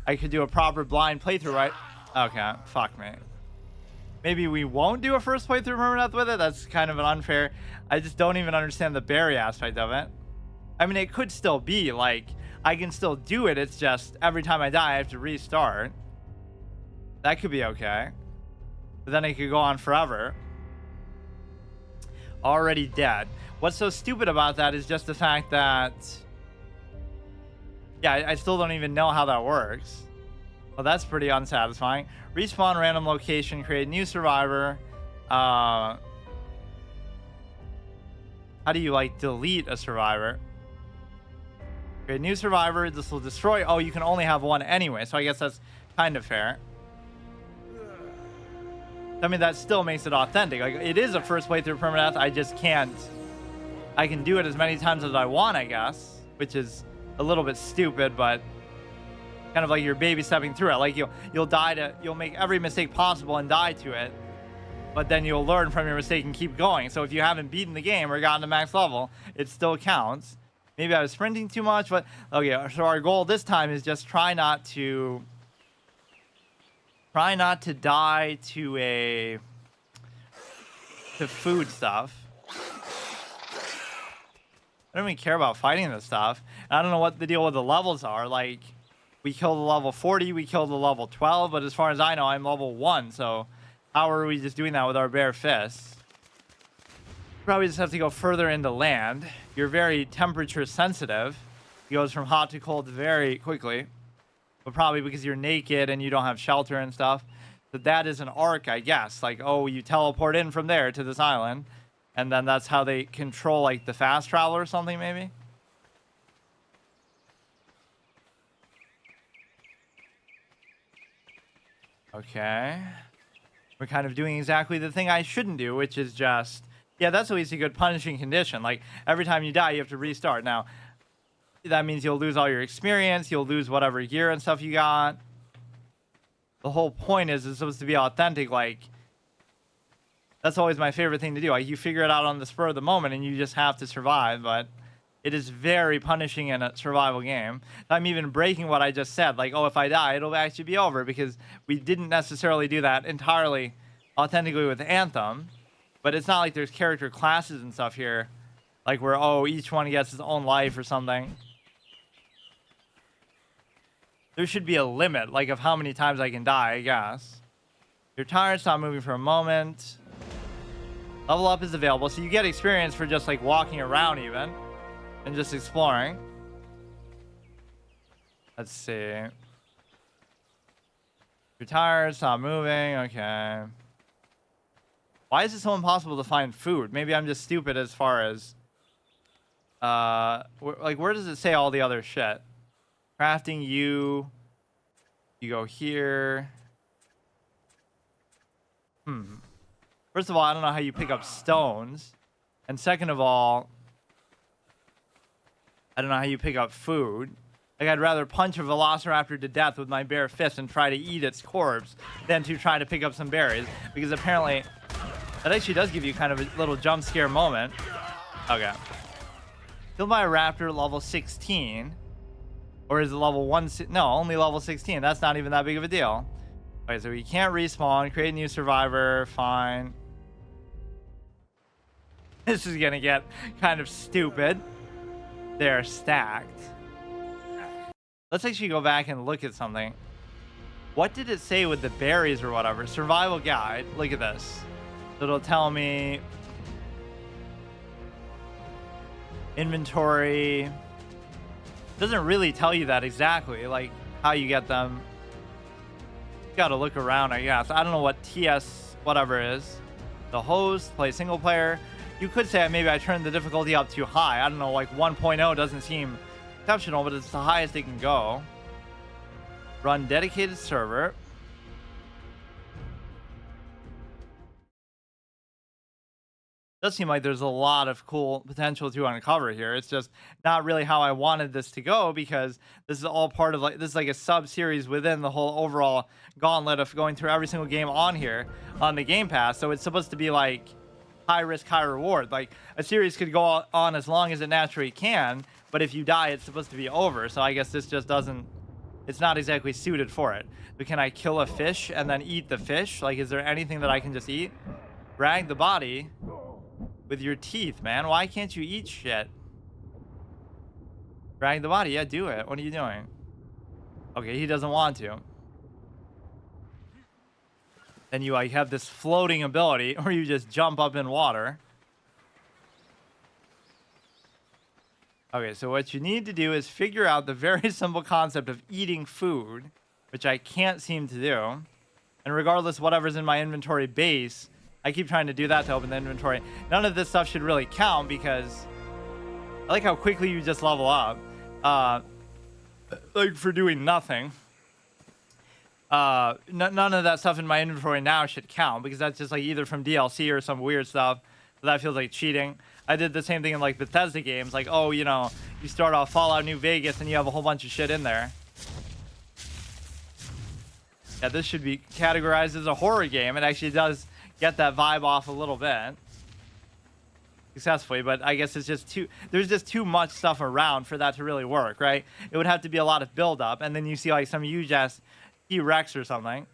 I could do a proper blind playthrough, right? Okay, fuck me. Maybe we won't do a first playthrough permadeath with it. That's kind of an unfair. I just don't even understand the berry aspect of it. I mean, it could still be like I can still do it. It's just every time I die, I have to restart. That could be okay. But then it could go on forever. Already dead. What's so stupid about that is just the fact that, yeah, I still don't even know how that works. Well, that's pretty unsatisfying. Respawn random location, create new survivor. How do you like delete a survivor? Create new survivor. This will destroy. Oh, you can only have one anyway, so I guess that's kind of fair. I mean, that still makes it authentic. Like, it is a first playthrough permadeath. I just can't. I can do it as many times as I want, I guess, which is a little bit stupid, but kind of like you're baby stepping through it. Like you'll make every mistake possible and die to it, but then you'll learn from your mistake and keep going. So if you haven't beaten the game or gotten to max level, it still counts. Maybe I was sprinting too much, but okay. So our goal this time is just try not to die to food stuff. I don't even care about fighting this stuff. I don't know what the deal with the levels are. Like, we killed the level 40, we killed the level 12, but as far as I know, I'm level 1, so how are we just doing that with our bare fists? Probably just have to go further into land. You're very temperature sensitive. It goes from hot to cold very quickly, but probably because you're naked and you don't have shelter and stuff. But that is an ARK, I guess. Like, oh, you teleport in from there to this island, and then that's how they control, like, the fast travel or something, maybe? Okay. We're kind of doing exactly the thing I shouldn't do, which is just... Yeah, that's always a good punishing condition. Like, every time you die, you have to restart. Now, that means you'll lose all your experience. You'll lose whatever gear and stuff you got. The whole point is it's supposed to be authentic. Like, that's always my favorite thing to do. Like, you figure it out on the spur of the moment, and you just have to survive. But it is very punishing in a survival game. I'm even breaking what I just said. Like, oh, if I die, it'll actually be over, because we didn't necessarily do that entirely authentically with Anthem. But it's not like there's character classes and stuff here, like where, oh, each one gets his own life or something. There should be a limit, like, of how many times I can die, I guess. You're tired, stop moving for a moment. Level up is available, so you get experience for just, like, walking around even, and just exploring. Let's see. You're tired, stop moving, okay. Why is it so impossible to find food? Maybe I'm just stupid as far as... like, where does it say all the other shit? Crafting, you go here. First of all, I don't know how you pick up stones. And second of all, I don't know how you pick up food. Like, I'd rather punch a velociraptor to death with my bare fist and try to eat its corpse than to try to pick up some berries. Because apparently... that actually does give you kind of a little jump scare moment. Okay. Killed by a raptor, level 16. Or is it level 1? No, only level 16. That's not even that big of a deal. Okay, so we can't respawn. Create a new survivor. Fine. This is going to get kind of stupid. They're stacked. Let's actually go back and look at something. What did it say with the berries or whatever? Survival guide. Look at this. It'll tell me inventory. It doesn't really tell you that exactly, like how you get them. You gotta look around, I guess. I don't know what TS whatever is. The host, play single player. You could say maybe I turned the difficulty up too high. I don't know, like 1.0 doesn't seem exceptional, but it's the highest it can go. Run dedicated server. Does seem like there's a lot of cool potential to uncover here. It's just not really how I wanted this to go, because this is all part of, like, this is like a sub-series within the whole overall gauntlet of going through every single game on here on the Game Pass. So it's supposed to be like high risk, high reward. Like, a series could go on as long as it naturally can, but if you die, it's supposed to be over. So I guess this just doesn't it's not exactly suited for it. But can I kill a fish and then eat the fish? Like, is there anything that I can just eat? Drag the body with your teeth, man. Why can't you eat shit? Drag the body. Yeah, do it. What are you doing? Okay, he doesn't want to. Then you like have this floating ability, or you just jump up in water. Okay, so what you need to do is figure out the very simple concept of eating food, which I can't seem to do. And regardless, whatever's in my inventory base, I keep trying to do that to open the inventory. None of this stuff should really count because I like how quickly you just level up. Like for doing nothing. None of that stuff in my inventory now should count because that's just like either from DLC or some weird stuff. So that feels like cheating. I did the same thing in like Bethesda games. Like, oh, you know, you start off Fallout New Vegas and you have a whole bunch of shit in there. Yeah, this should be categorized as a horror game. It actually does get that vibe off a little bit. Successfully, but I guess it's just there's just too much stuff around for that to really work, right? It would have to be a lot of build up, and then you see like some huge ass T-Rex or something.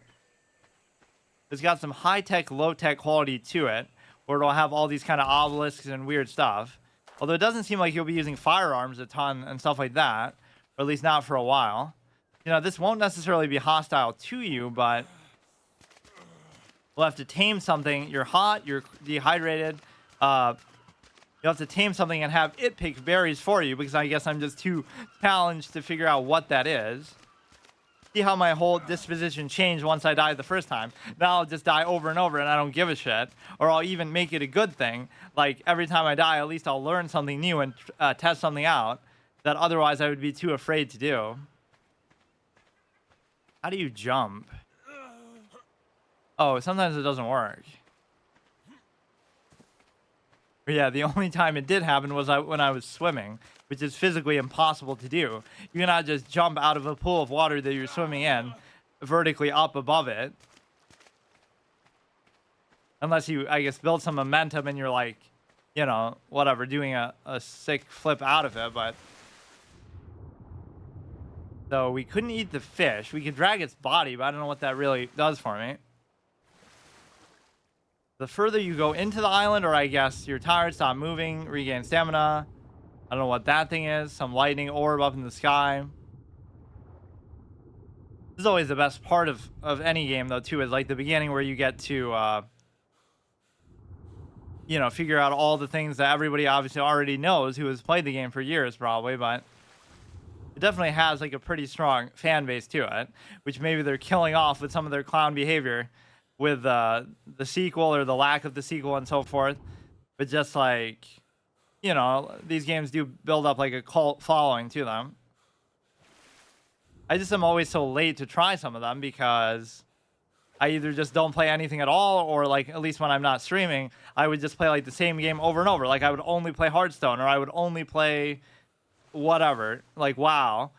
It's got some high-tech, low-tech quality to it, where it'll have all these kind of obelisks and weird stuff. Although it doesn't seem like you'll be using firearms a ton and stuff like that, or at least not for a while. You know, this won't necessarily be hostile to you, but we'll have to tame something. You're hot, you're dehydrated. You'll have to tame something and have it pick berries for you because I guess I'm just too challenged to figure out what that is. See how my whole disposition changed once I died the first time. Now I'll just die over and over and I don't give a shit. Or I'll even make it a good thing. Like every time I die, at least I'll learn something new and test something out that otherwise I would be too afraid to do. How do you jump? Oh, sometimes it doesn't work. Yeah, the only time it did happen was when I was swimming, which is physically impossible to do. You cannot just jump out of a pool of water that you're swimming in, vertically up above it. Unless you, I guess, build some momentum and you're like, you know, whatever, doing a sick flip out of it, but... So we couldn't eat the fish. We could drag its body, but I don't know what that really does for me. The further you go into the island, or I guess you're tired, stop moving, regain stamina. I don't know what that thing is. Some lightning orb up in the sky. This is always the best part of any game, though, too, is like the beginning where you get to, you know, figure out all the things that everybody obviously already knows who has played the game for years, probably, but it definitely has like a pretty strong fan base to it, which maybe they're killing off with some of their clown behavior with the sequel or the lack of the sequel and so forth. But just like, you know, these games do build up like a cult following to them. I just am always so late to try some of them because I either just don't play anything at all, or like at least when I'm not streaming, I would just play like the same game over and over. Like I would only play Hearthstone, or I would only play whatever, like WoW.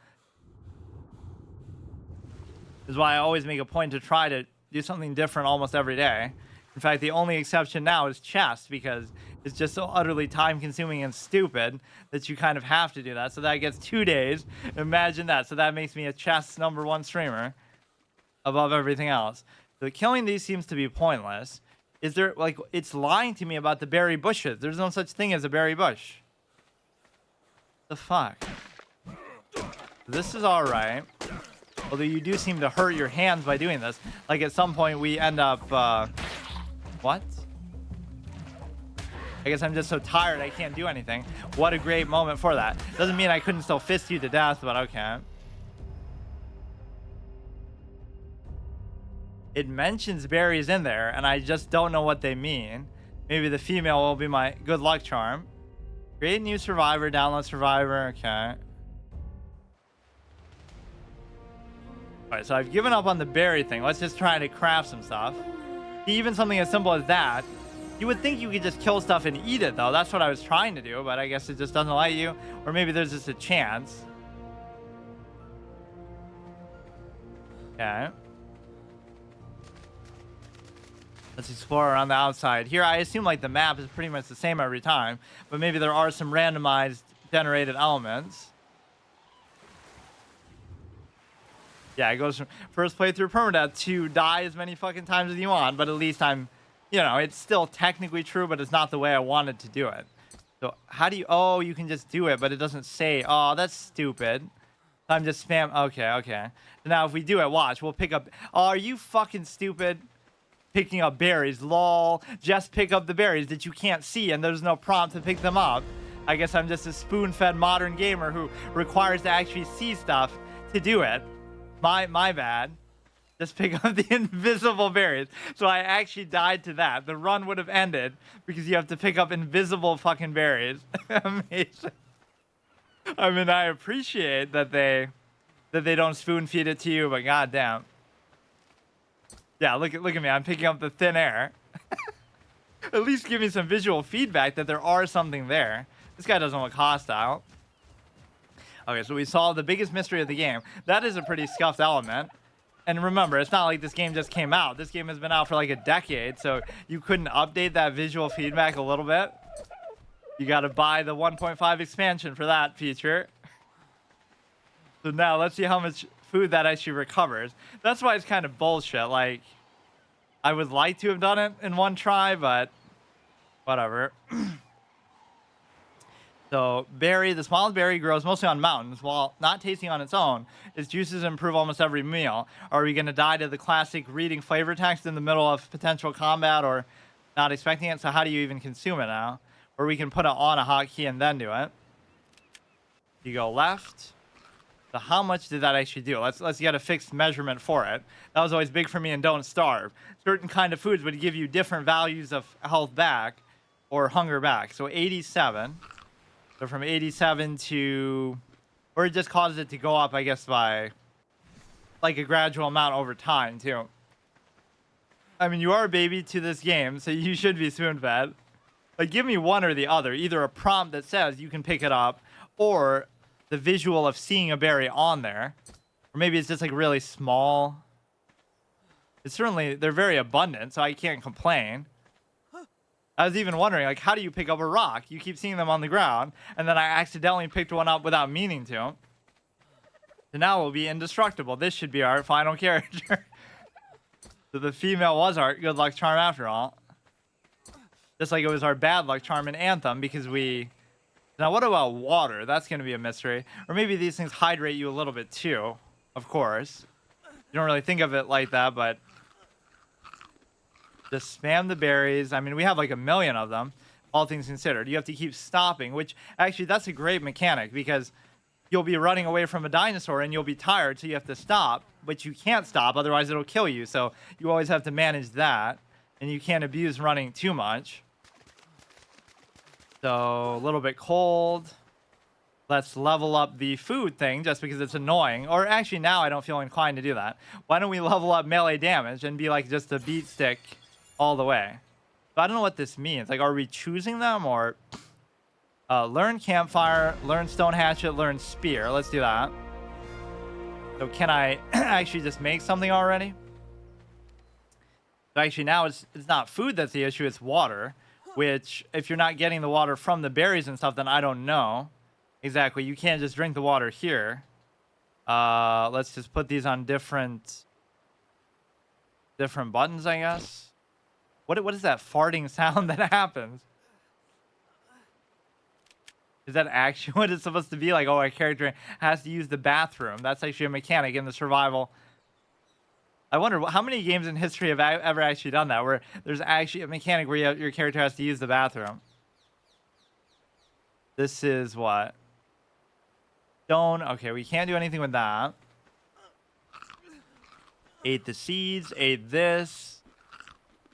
This is why I always make a point to try to do something different almost every day. In fact, the only exception now is chess, because it's just so utterly time consuming and stupid that you kind of have to do that. So that gets 2 days. Imagine that. So that makes me a chess #1 streamer above everything else. So killing these seems to be pointless. Is there, like, it's lying to me about the berry bushes. There's no such thing as a berry bush. The fuck? This is alright. Although you do seem to hurt your hands by doing this. Like at some point we end up, what? I guess I'm just so tired I can't do anything. What a great moment for that. Doesn't mean I couldn't still fist you to death, but okay. It mentions berries in there, and I just don't know what they mean. Maybe the female will be my good luck charm. Create new survivor, download survivor, okay. Alright, so I've given up on the berry thing. Let's just try to craft some stuff. Even something as simple as that. You would think you could just kill stuff and eat it, though. That's what I was trying to do, but I guess it just doesn't let you. Or maybe there's just a chance. Okay. Let's explore around the outside. Here, I assume like the map is pretty much the same every time, but maybe there are some randomized generated elements. Yeah, it goes from first playthrough permadeath to die as many fucking times as you want, but at least I'm, you know, it's still technically true, but it's not the way I wanted to do it. So how do you, oh, you can just do it, but it doesn't say, oh, that's stupid. I'm just spam, okay. So now if we do it, watch, we'll pick up, oh, are you fucking stupid? Picking up berries, lol. Just pick up the berries that you can't see and there's no prompt to pick them up. I guess I'm just a spoon-fed modern gamer who requires to actually see stuff to do it. My bad. Just pick up the invisible berries. So I actually died to that. The run would have ended because you have to pick up invisible fucking berries. Amazing. I mean, I appreciate that they don't spoon feed it to you, but goddamn. Yeah, look at me. I'm picking up the thin air. At least give me some visual feedback that there are something there. This guy doesn't look hostile. Okay, so we solved the biggest mystery of the game. That is a pretty scuffed element. And remember, it's not like this game just came out. This game has been out for like a decade, so you couldn't update that visual feedback a little bit. You gotta buy the 1.5 expansion for that feature. So now let's see how much food that actually recovers. That's why it's kind of bullshit. Like, I would like to have done it in one try, but whatever. So berry, the smallest berry grows mostly on mountains. While not tasting on its own, its juices improve almost every meal. Are we going to die to the classic reading flavor text in the middle of potential combat or not expecting it? So how do you even consume it now? Or we can put it on a hotkey and then do it. You go left. So how much did that actually do? Let's get a fixed measurement for it. That was always big for me in Don't Starve. Certain kind of foods would give you different values of health back or hunger back. So 87. So from 87 to, or it just causes it to go up, I guess, by like a gradual amount over time, too. I mean, you are a baby to this game, so you should be spoon-fed. Like, give me one or the other. Either a prompt that says you can pick it up, or the visual of seeing a berry on there. Or maybe it's just, like, really small. It's certainly, they're very abundant, so I can't complain. I was even wondering, like, how do you pick up a rock? You keep seeing them on the ground, and then I accidentally picked one up without meaning to. So now we'll be indestructible. This should be our final character. So the female was our good luck charm after all. Just like it was our bad luck charm in Anthem, because we... Now, what about water? That's going to be a mystery. Or maybe these things hydrate you a little bit, too. Of course. You don't really think of it like that, but... Just spam the berries. I mean, we have like 1 million of them, all things considered. You have to keep stopping, which actually that's a great mechanic because you'll be running away from a dinosaur and you'll be tired, so you have to stop, but you can't stop, otherwise it'll kill you. So you always have to manage that, and you can't abuse running too much. So a little bit cold. Let's level up the food thing just because it's annoying. Or actually now I don't feel inclined to do that. Why don't we level up melee damage and be like just a beat stick all the way? But I don't know what this means. Like, are we choosing them or learn campfire, learn stone hatchet, learn spear? Let's do that. So can I actually just make something already? So actually now it's not food that's the issue, it's water, which if you're not getting the water from the berries and stuff, then I don't know exactly. You can't just drink the water here. Let's just put these on different buttons, I guess. What is that farting sound that happens? Is that actually what it's supposed to be? Like, oh, our character has to use the bathroom. That's actually a mechanic in the survival. I wonder how many games in history have ever actually done that, where there's actually a mechanic where your character has to use the bathroom. This is what? Stone. Okay, we can't do anything with that. Ate the seeds, ate this.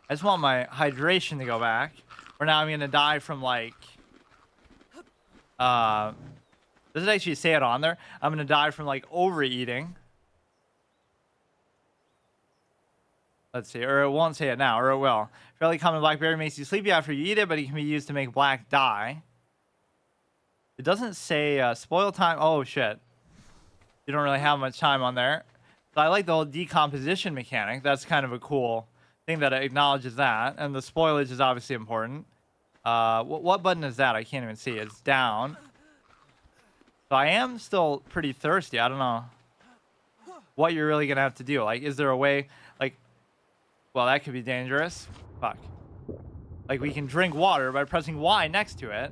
I just want my hydration to go back. Or now I'm going to die from, like... does it actually say it on there? I'm going to die from, like, overeating. Let's see. Or it won't say it now. Or it will. Fairly common blackberry makes you sleepy after you eat it, but it can be used to make black dye. It doesn't say spoil time. Oh, shit. You don't really have much time on there. So I like the whole decomposition mechanic. That's kind of a cool thing that acknowledges that. And the spoilage is obviously important. What button is that? I can't even see. It's down. So I am still pretty thirsty. I don't know. what you're really gonna have to do. Like, is there a way, like, well, that could be dangerous. Fuck. Like, we can drink water by pressing Y next to it.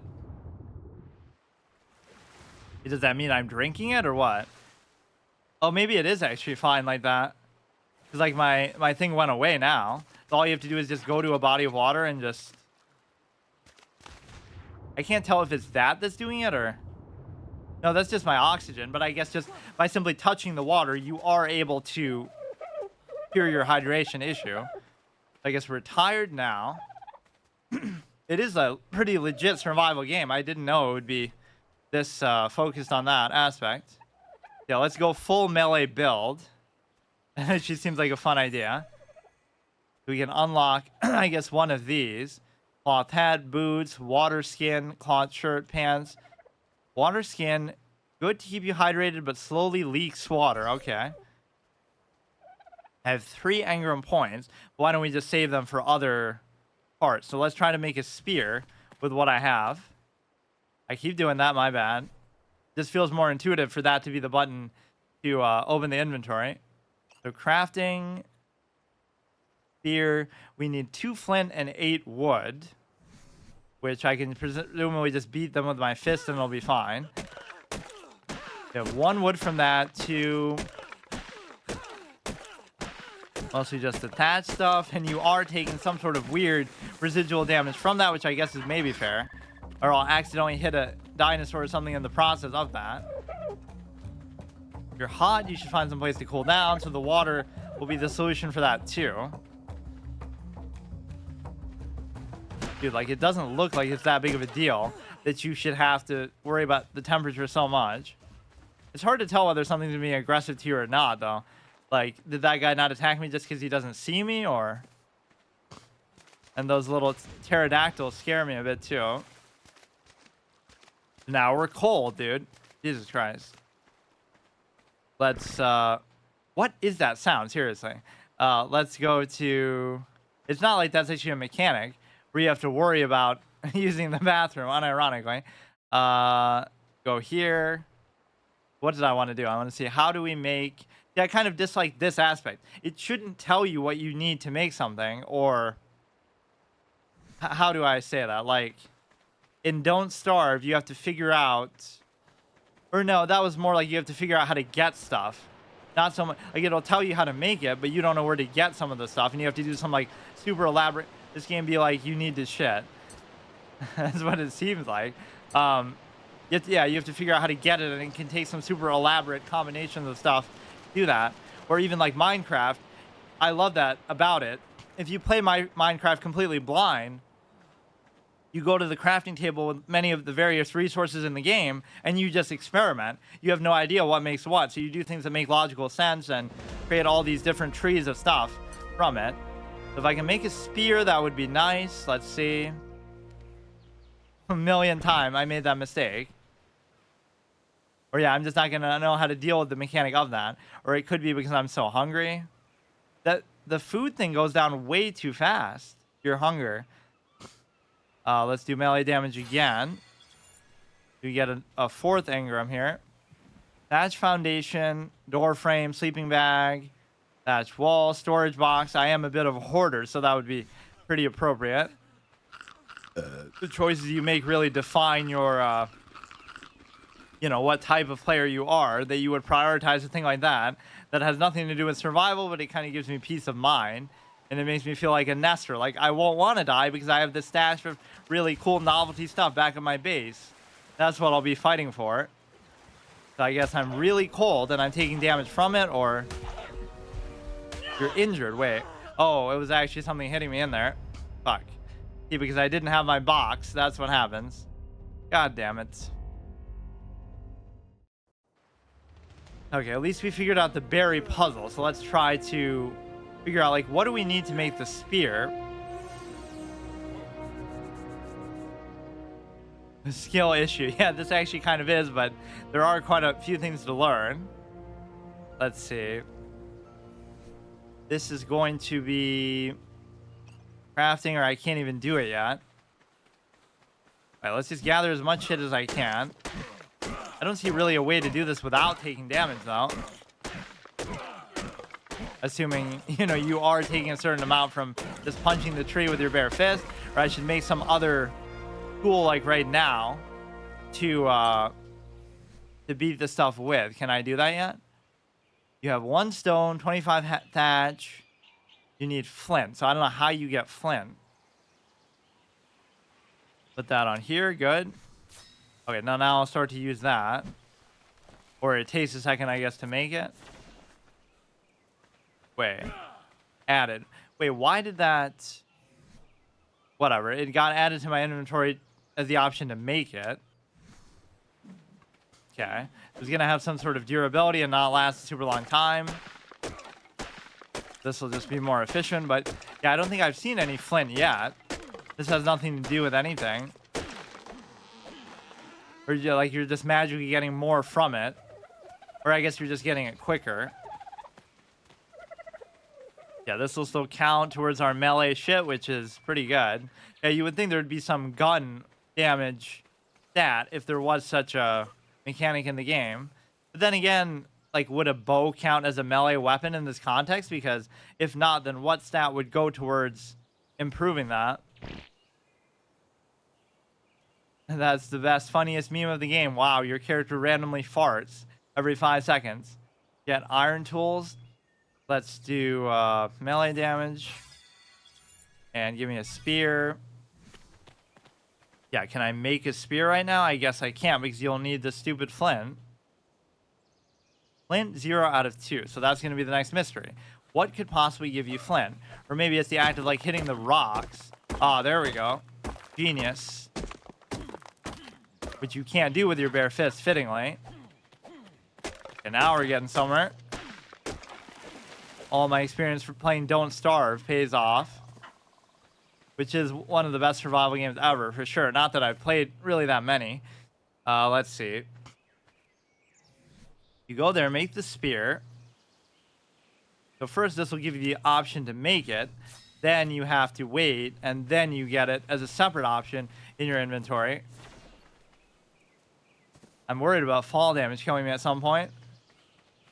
Does that mean I'm drinking it or what? Oh, maybe it is actually fine like that. Because, like, my thing went away now. So all you have to do is just go to a body of water and just... I can't tell if it's that's doing it or... No, that's just my oxygen. But I guess just by simply touching the water, you are able to cure your hydration issue. I guess we're tired now. It is a pretty legit survival game. I didn't know it would be this focused on that aspect. Yeah, let's go full melee build. It just seems like a fun idea. We can unlock, I guess, one of these. Cloth hat, boots, water skin, cloth shirt, pants. Water skin, good to keep you hydrated, but slowly leaks water. Okay. I have 3 engram points. Why don't we just save them for other parts? So let's try to make a spear with what I have. I keep doing that, my bad. This feels more intuitive for that to be the button to open the inventory. So crafting, spear. We need 2 flint and 8 wood, which I can presumably just beat them with my fist and it'll be fine. We have 1 wood from that, 2... Mostly just attach stuff, and you are taking some sort of weird residual damage from that, which I guess is maybe fair. Or I'll accidentally hit a dinosaur or something in the process of that. If you're hot, you should find some place to cool down, so the water will be the solution for that too. Dude, like, it doesn't look like it's that big of a deal that you should have to worry about the temperature so much. It's hard to tell whether something's being aggressive to you or not, though. Like, did that guy not attack me just because he doesn't see me, or... And those little pterodactyls scare me a bit, too. Now we're cold, dude. Jesus Christ. Let's, What is that sound? Seriously. Let's go to... It's not like that's actually a mechanic where you have to worry about using the bathroom, unironically. Go here. What did I want to do? I want to see, how do we make... Yeah, I kind of dislike this aspect. It shouldn't tell you what you need to make something, or... How do I say that? Like, in Don't Starve, you have to figure out... Or no, that was more like you have to figure out how to get stuff. Not so much... Like, it'll tell you how to make it, but you don't know where to get some of the stuff, and you have to do some, like, super elaborate... This game be like, you need this shit. That's what it seems like. You have to figure out how to get it, and it can take some super elaborate combinations of stuff to do that. Or even like Minecraft, I love that about it. If you play Minecraft completely blind, you go to the crafting table with many of the various resources in the game, and you just experiment. You have no idea what makes what, so you do things that make logical sense and create all these different trees of stuff from it. If I can make a spear, that would be nice. Let's see. A million times I made that mistake. Or yeah, I'm just not going to know how to deal with the mechanic of that. Or it could be because I'm so hungry. That the food thing goes down way too fast. Your hunger. Let's do melee damage again. We get a 4th engram here. Thatch foundation, door frame, sleeping bag, thatch wall, storage box. I am a bit of a hoarder, so that would be pretty appropriate. The choices you make really define your... you know, what type of player you are, that you would prioritize a thing like that has nothing to do with survival, but it kind of gives me peace of mind, and it makes me feel like a nester. Like, I won't want to die because I have this stash of really cool novelty stuff back at my base. That's what I'll be fighting for. So I guess I'm really cold and I'm taking damage from it, or... You're injured. Wait. Oh, it was actually something hitting me in there. Fuck. See, because I didn't have my box, that's what happens. God damn it. Okay, at least we figured out the berry puzzle. So let's try to figure out, like, what do we need to make the spear? A skill issue. Yeah, this actually kind of is, but there are quite a few things to learn. Let's see. This is going to be crafting, or I can't even do it yet. All right, let's just gather as much shit as I can. I don't see really a way to do this without taking damage, though. assuming, you know, you are taking a certain amount from just punching the tree with your bare fist, or I should make some other tool like right now to beat the stuff with. Can I do that yet? You have 1 stone, 25 thatch. You need flint. So I don't know how you get flint. Put that on here. Good. Okay, now I'll start to use that. Or it takes a second, I guess, to make it. Wait. Added. Wait, why did that... Whatever. It got added to my inventory as the option to make it. Okay. It's going to have some sort of durability and not last a super long time. This will just be more efficient, but yeah, I don't think I've seen any flint yet. This has nothing to do with anything. Or you're just magically getting more from it. Or I guess you're just getting it quicker. Yeah, this will still count towards our melee shit, which is pretty good. Yeah, you would think there would be some gun damage stat if there was such a mechanic in the game. But then again, like, would a bow count as a melee weapon in this context? Because if not, then what stat would go towards improving that? And that's the best, funniest meme of the game. Wow, your character randomly farts every 5 seconds. Get iron tools. Let's do melee damage. And give me a spear. Yeah, can I make a spear right now? I guess I can't because you'll need the stupid flint. Flint 0 out of 2. So that's going to be the next mystery. What could possibly give you flint? Or maybe it's the act of like hitting the rocks. Ah, there we go. Genius. Which you can't do with your bare fist, fittingly. And now we're getting somewhere. All my experience for playing Don't Starve pays off. Which is one of the best survival games ever, for sure. Not that I've played really that many. Let's see. You go there, make the spear. So first, this will give you the option to make it. Then you have to wait, and then you get it as a separate option in your inventory. I'm worried about fall damage killing me at some point.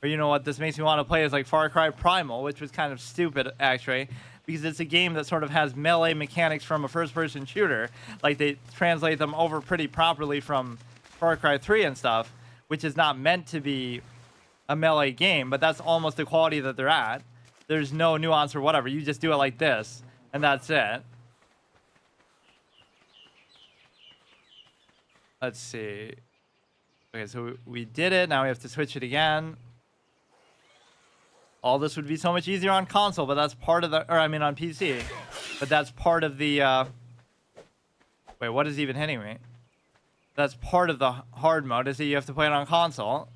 Or you know what this makes me want to play is like Far Cry Primal, which was kind of stupid, actually. Because it's a game that sort of has melee mechanics from a first-person shooter. Like, they translate them over pretty properly from Far Cry 3 and stuff. Which is not meant to be a melee game, but that's almost the quality that they're at. There's no nuance or whatever. You just do it like this, and that's it. Let's see. Okay, so we did it. Now we have to switch it again. All this would be so much easier on console, but that's part of the... Or, I mean, on PC. But that's part of the... Wait, what is even hitting me? That's part of the hard mode, is that you have to play it on console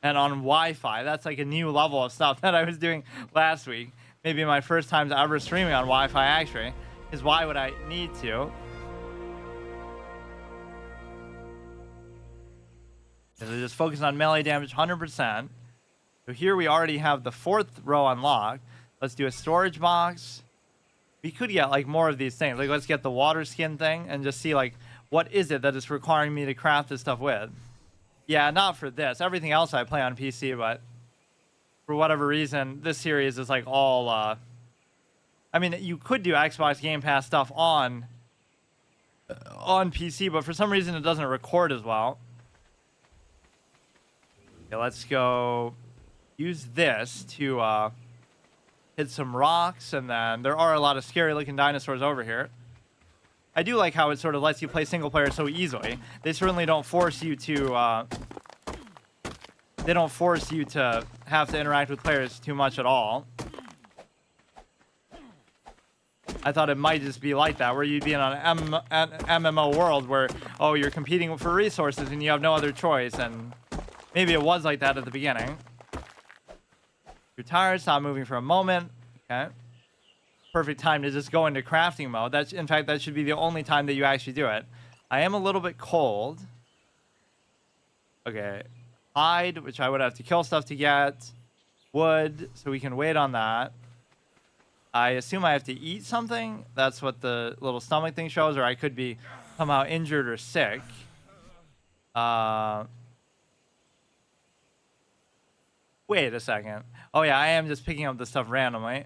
and on Wi-Fi. That's like a new level of stuff that I was doing last week. Maybe my first time ever streaming on Wi-Fi, actually. Is why would I need to? So just focus on melee damage 100%. So here we already have the 4th row unlocked. Let's do a storage box. We could get like more of these things. Like, let's get the water skin thing and just see like... What is it that it's requiring me to craft this stuff with? Yeah, not for this. Everything else I play on PC, but for whatever reason, this series is like all... I mean, you could do Xbox Game Pass stuff on PC, but for some reason it doesn't record as well. Okay, let's go use this to hit some rocks, and then there are a lot of scary-looking dinosaurs over here. I do like how it sort of lets you play single player so easily. They certainly don't force you to... they don't force you to have to interact with players too much at all. I thought it might just be like that, where you'd be in an MMO world where, oh, you're competing for resources and you have no other choice, and maybe it was like that at the beginning. You're tired, stop moving for a moment. Okay. Perfect time to just go into crafting mode. That's, in fact, that should be the only time that you actually do it. I am a little bit cold. Okay. Hide, which I would have to kill stuff to get. Wood, so we can wait on that. I assume I have to eat something. That's what the little stomach thing shows, or I could be somehow injured or sick. Wait a second. Oh yeah, I am just picking up the stuff randomly.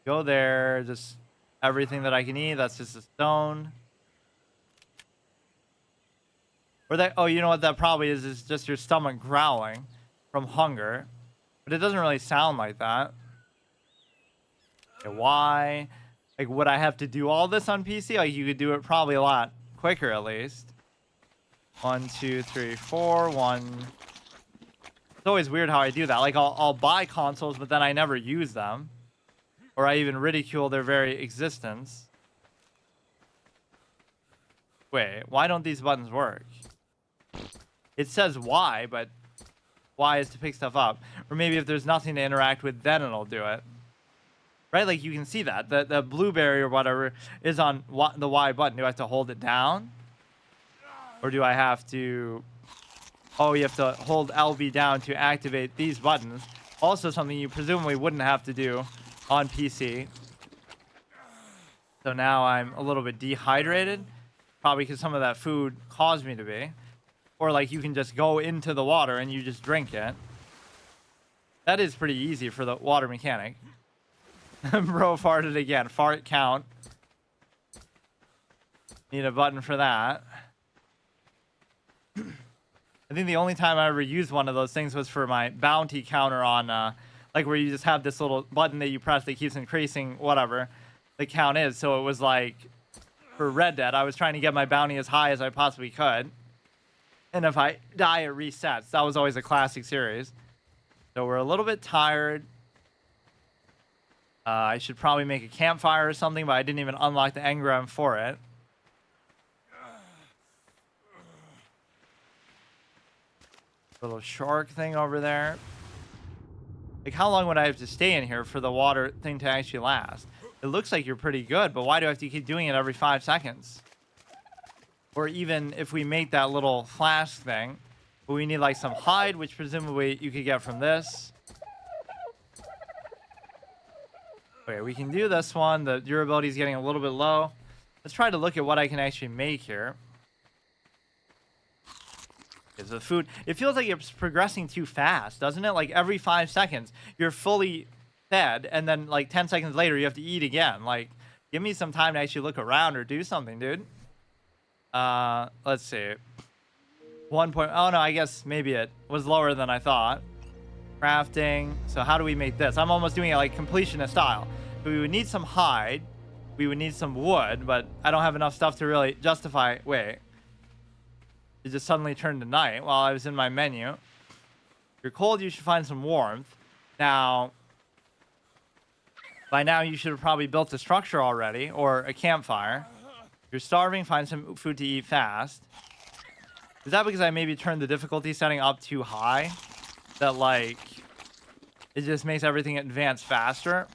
Go there, just everything that I can eat. That's just a stone. Or that, oh, you know what that probably is just your stomach growling from hunger. But it doesn't really sound like that. Okay, why? Like, would I have to do all this on PC? Like, you could do it probably a lot quicker at least. 1, 2, 3, 4, 1. It's always weird how I do that. Like, I'll buy consoles, but then I never use them. Or I even ridicule their very existence. Wait, why don't these buttons work? It says Y, but Y is to pick stuff up. Or maybe if there's nothing to interact with, then it'll do it. Right? Like, you can see that. The blueberry or whatever is on the Y button. Do I have to hold it down? Or do I have to... Oh, you have to hold LB down to activate these buttons. Also something you presumably wouldn't have to do on PC. So now I'm a little bit dehydrated. Probably because some of that food caused me to be. Or like you can just go into the water and you just drink it. That is pretty easy for the water mechanic. Bro farted again. Fart count. Need a button for that. I think the only time I ever used one of those things was for my bounty counter on, like where you just have this little button that you press that keeps increasing whatever the count is. So it was like, for Red Dead, I was trying to get my bounty as high as I possibly could. And if I die, it resets. That was always a classic series. So we're a little bit tired. I should probably make a campfire or something, but I didn't even unlock the engram for it. Little shark thing over there. Like, how long would I have to stay in here for the water thing to actually last? It looks like you're pretty good, but why do I have to keep doing it every 5 seconds? Or even if we make that little flask thing, but we need like some hide, which presumably you could get from this. Okay, we can do this one. The durability is getting a little bit low. Let's try to look at what I can actually make here. Is the food, it feels like it's progressing too fast, doesn't it? Like every 5 seconds you're fully fed, and then like 10 seconds later you have to eat again. Like, give me some time to actually look around or do something, dude. Let's see. 1 point, oh no, I guess maybe it was lower than I thought. Crafting. So how do we make this? I'm almost doing it like completionist style. So we would need some hide, we would need some wood, but I don't have enough stuff to really justify. Wait, it just suddenly turned to night while I was in my menu. If you're cold, you should find some warmth. Now, by now you should have probably built a structure already, or a campfire. If you're starving, find some food to eat fast. Is that because I maybe turned the difficulty setting up too high? That like, it just makes everything advance faster?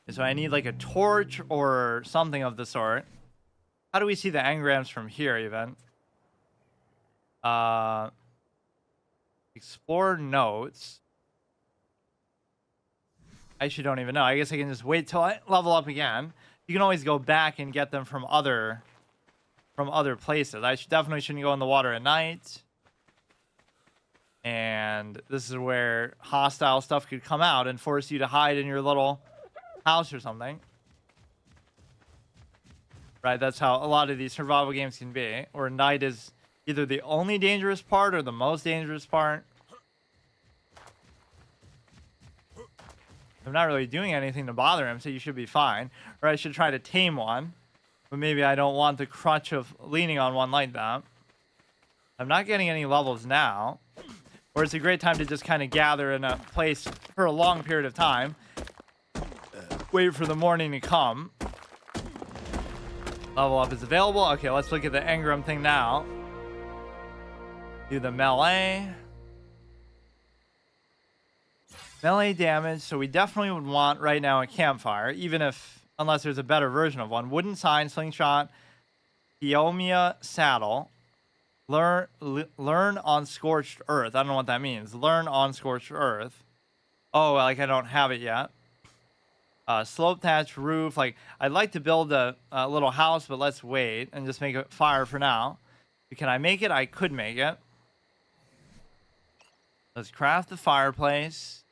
So I need like a torch or something of the sort. How do we see the engrams from here even? Explore notes. I actually don't even know. I guess I can just wait till I level up again. You can always go back and get them from other places. I definitely shouldn't go in the water at night. And this is where hostile stuff could come out and force you to hide in your little house or something. Right, that's how a lot of these survival games can be. Or night is either the only dangerous part or the most dangerous part. I'm not really doing anything to bother him, so you should be fine. Or I should try to tame one. But maybe I don't want the crutch of leaning on one like that. I'm not getting any levels now. Or it's a great time to just kind of gather in a place for a long period of time. Wait for the morning to come. Level up is available. Okay, let's look at the engram thing now. Do the melee. Melee damage. So we definitely would want right now a campfire, even if, unless there's a better version of one. Wooden sign, slingshot, Piomia saddle. Learn on scorched earth. I don't know what that means. Learn on scorched earth. Oh, like I don't have it yet. Slope thatch roof. Like, I'd like to build a little house, but let's wait and just make a fire for now. Can I make it? I could make it. Let's craft the fireplace.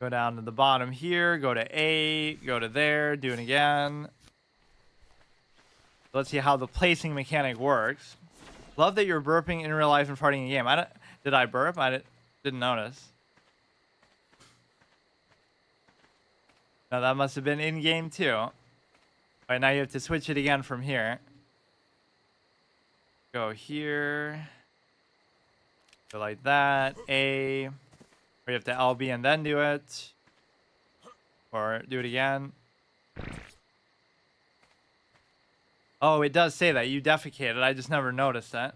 Go down to the bottom here. Go to A. Go to there. Do it again. Let's see how the placing mechanic works. Love that you're burping in real life and farting in game. Did I burp? Didn't notice. No, that must have been in game too. All right, now you have to switch it again from here. Go here. Go like that. A. Or you have to LB and then do it. Or do it again. Oh, it does say that. You defecated. I just never noticed that.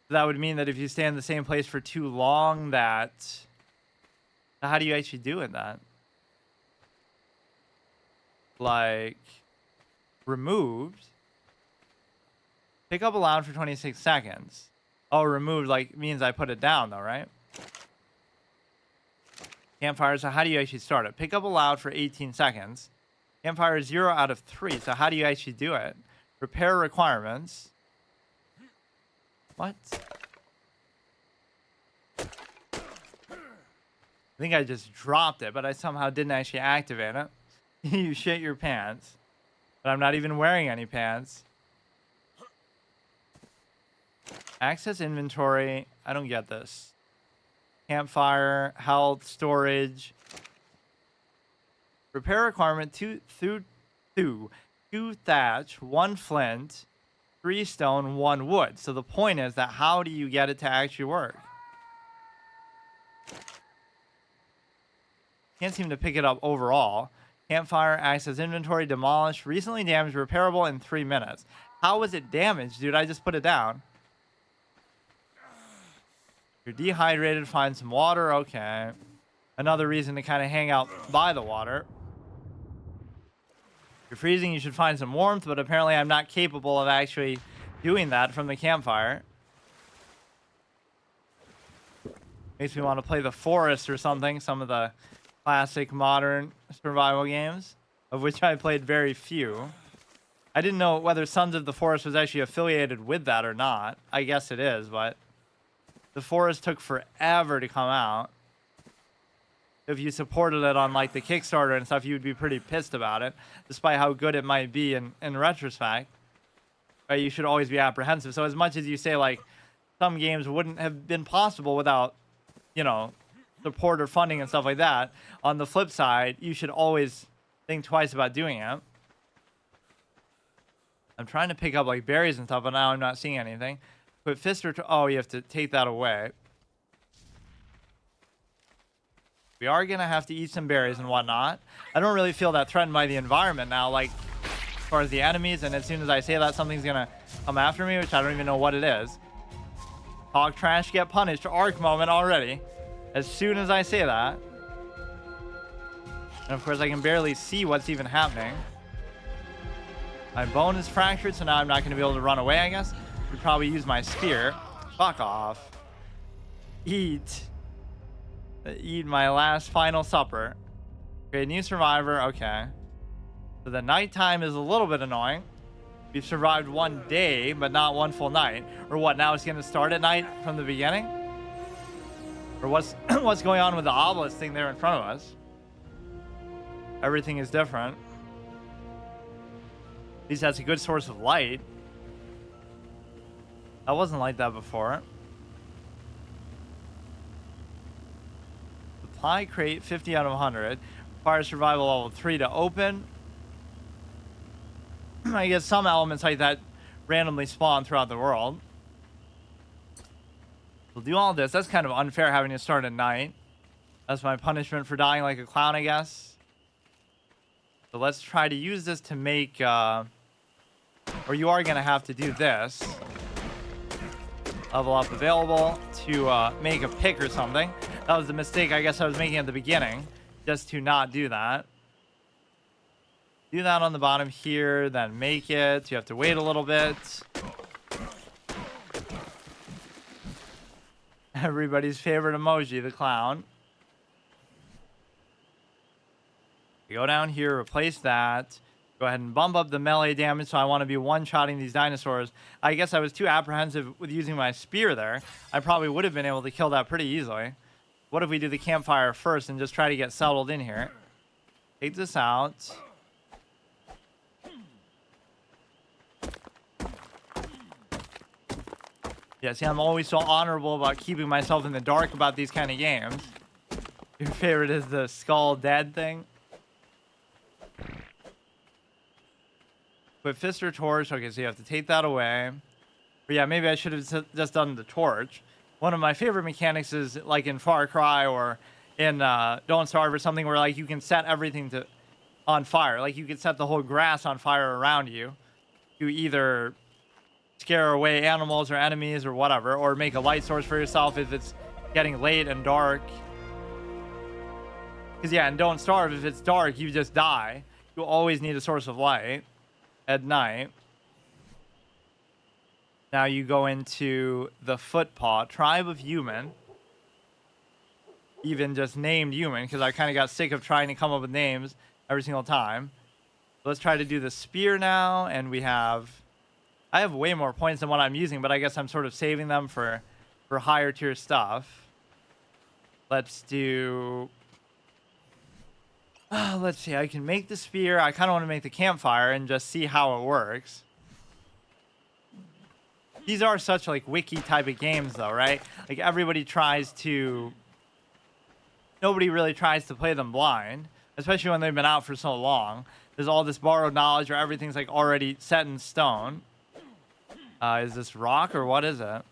So that would mean that if you stay in the same place for too long, that... How do you actually do it then? Like... Removed. Pick up allowed for 26 seconds. Oh, removed like means I put it down though, right? Campfire, so how do you actually start it? Pick up allowed for 18 seconds. Campfire is 0 out of 3, so how do you actually do it? Repair requirements. What? I think I just dropped it, but I somehow didn't actually activate it. You shit your pants. But I'm not even wearing any pants. Access inventory. I don't get this. Campfire, health, storage. Repair requirement, 2 thatch, 1 flint, 3 stone, 1 wood. So the point is that how do you get it to actually work? Can't seem to pick it up overall. Campfire, access inventory, demolished, recently damaged, repairable in 3 minutes. How was it damaged, dude? I just put it down. You're dehydrated, find some water. Okay. Another reason to kind of hang out by the water. You're freezing, you should find some warmth, but apparently I'm not capable of actually doing that from the campfire. Makes me want to play the forest or something, some of the classic modern survival games, of which I played very few. I didn't know whether Sons of the Forest was actually affiliated with that or not. I guess it is, but the Forest took forever to come out. If you supported it on like the Kickstarter and stuff, you would be pretty pissed about it, despite how good it might be in retrospect. Right? You should always be apprehensive. So as much as you say like some games wouldn't have been possible without, you know, support or funding and stuff like that, on the flip side, you should always think twice about doing it. I'm trying to pick up like berries and stuff, but now I'm not seeing anything. Put fist or oh, you have to take that away. We are gonna have to eat some berries and whatnot. I don't really feel that threatened by the environment now, like as far as the enemies, and as soon as I say that, something's gonna come after me, which I don't even know what it is. Talk trash, get punished. ARK moment already. As soon as I say that. And of course I can barely see what's even happening. My bone is fractured, so now I'm not gonna be able to run away, I guess. Would probably use my spear. Fuck off. Eat my last final supper. Okay, new survivor. Okay. So the nighttime is a little bit annoying. We've survived 1 day, but not 1 full night. Or what, now it's gonna start at night from the beginning? Or what's going on with the obelisk thing there in front of us? Everything is different. At least that's a good source of light. That wasn't like that before. Supply crate, 50 out of 100. Requires survival level 3 to open. I guess some elements like that randomly spawn throughout the world. We'll do all this. That's kind of unfair having to start at night. That's my punishment for dying like a clown, I guess. So let's try to use this to make... or you are going to have to do this. Level up available to make a pick or something. That was the mistake I guess I was making at the beginning. Just to not do that. Do that on the bottom here, then make it. You have to wait a little bit. Everybody's favorite emoji, the clown. You go down here, replace that. Go ahead and bump up the melee damage, so I want to be one-shotting these dinosaurs. I guess I was too apprehensive with using my spear there. I probably would have been able to kill that pretty easily. What if we do the campfire first and just try to get settled in here? Take this out. Yeah, see, I'm always so honorable about keeping myself in the dark about these kind of games. Your favorite is the skull dead thing? Put fist or torch. Okay, so you have to take that away. But yeah, maybe I should have just done the torch. One of my favorite mechanics is like in Far Cry or in Don't Starve or something where like you can set everything on fire. Like you can set the whole grass on fire around you. You either scare away animals or enemies or whatever, or make a light source for yourself if it's getting late and dark. Because yeah, and Don't Starve, if it's dark, you just die. You always need a source of light at night. Now you go into the Footpaw, Tribe of Human. Even just named Human, because I kind of got sick of trying to come up with names every single time. Let's try to do the spear now, and I have way more points than what I'm using, but I guess I'm sort of saving them for higher tier stuff. Let's do... let's see, I can make the spear. I kind of want to make the campfire and just see how it works. These are such like wiki type of games though, right? Like everybody tries to... Nobody really tries to play them blind, especially when they've been out for so long. There's all this borrowed knowledge where everything's like already set in stone. Is this rock or what is it?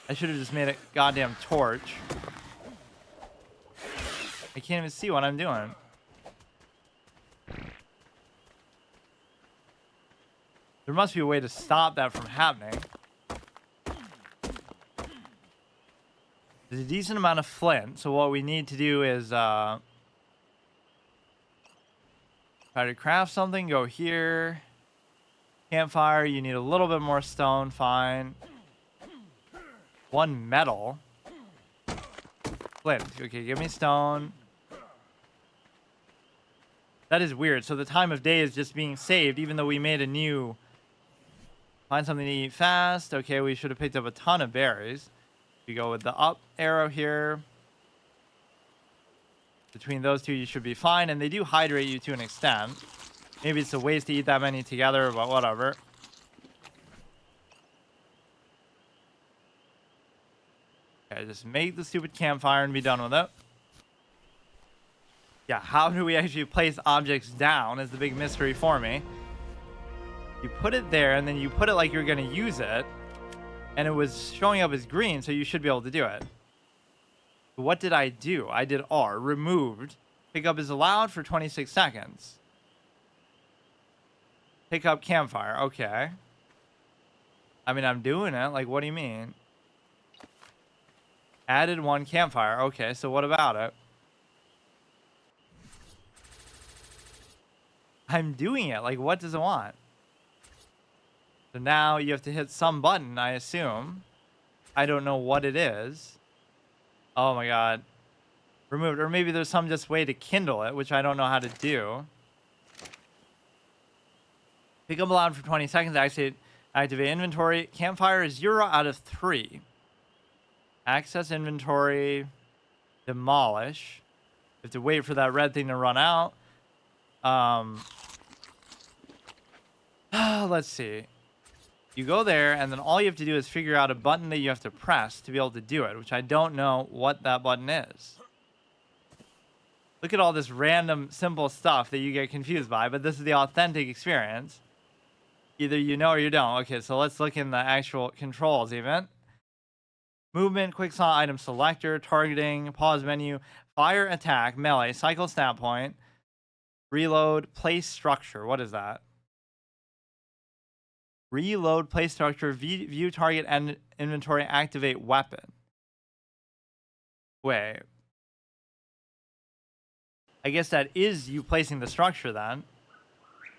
I should have just made a goddamn torch. I can't even see what I'm doing. There must be a way to stop that from happening. There's a decent amount of flint, so what we need to do is try to craft something. Go here. Campfire, you need a little bit more stone, fine. One metal. Flint. Okay, give me stone. That is weird. So the time of day is just being saved, even though we made a new... Find something to eat fast. Okay, we should have picked up a ton of berries. You go with the up arrow here. Between those two, you should be fine. And they do hydrate you to an extent. Maybe it's a waste to eat that many together, but whatever. Okay, just make the stupid campfire and be done with it. Yeah, how do we actually place objects down is the big mystery for me. You put it there, and then you put it like you're going to use it. And it was showing up as green, so you should be able to do it. But what did I do? I did R. Removed. Pickup is allowed for 26 seconds. Pick up campfire. Okay. I mean, I'm doing it. Like, what do you mean? Added one campfire. Okay, so what about it? I'm doing it. Like, what does it want? So now you have to hit some button, I assume. I don't know what it is. Oh my god. Removed. Or maybe there's some just way to kindle it, which I don't know how to do. Pick up allowed for 20 seconds. Activate inventory. Campfire is 0 out of 3. Access inventory. Demolish. You have to wait for that red thing to run out. Let's see. You go there, and then all you have to do is figure out a button that you have to press to be able to do it, which I don't know what that button is. Look at all this random, simple stuff that you get confused by, but this is the authentic experience. Either you know or you don't. Okay, so let's look in the actual controls even. Movement, quick saw, item selector, targeting, pause menu, fire, attack, melee, cycle, snap point, reload, place structure. What is that? Reload, place structure, view target and inventory, activate weapon. Wait. I guess that is you placing the structure then.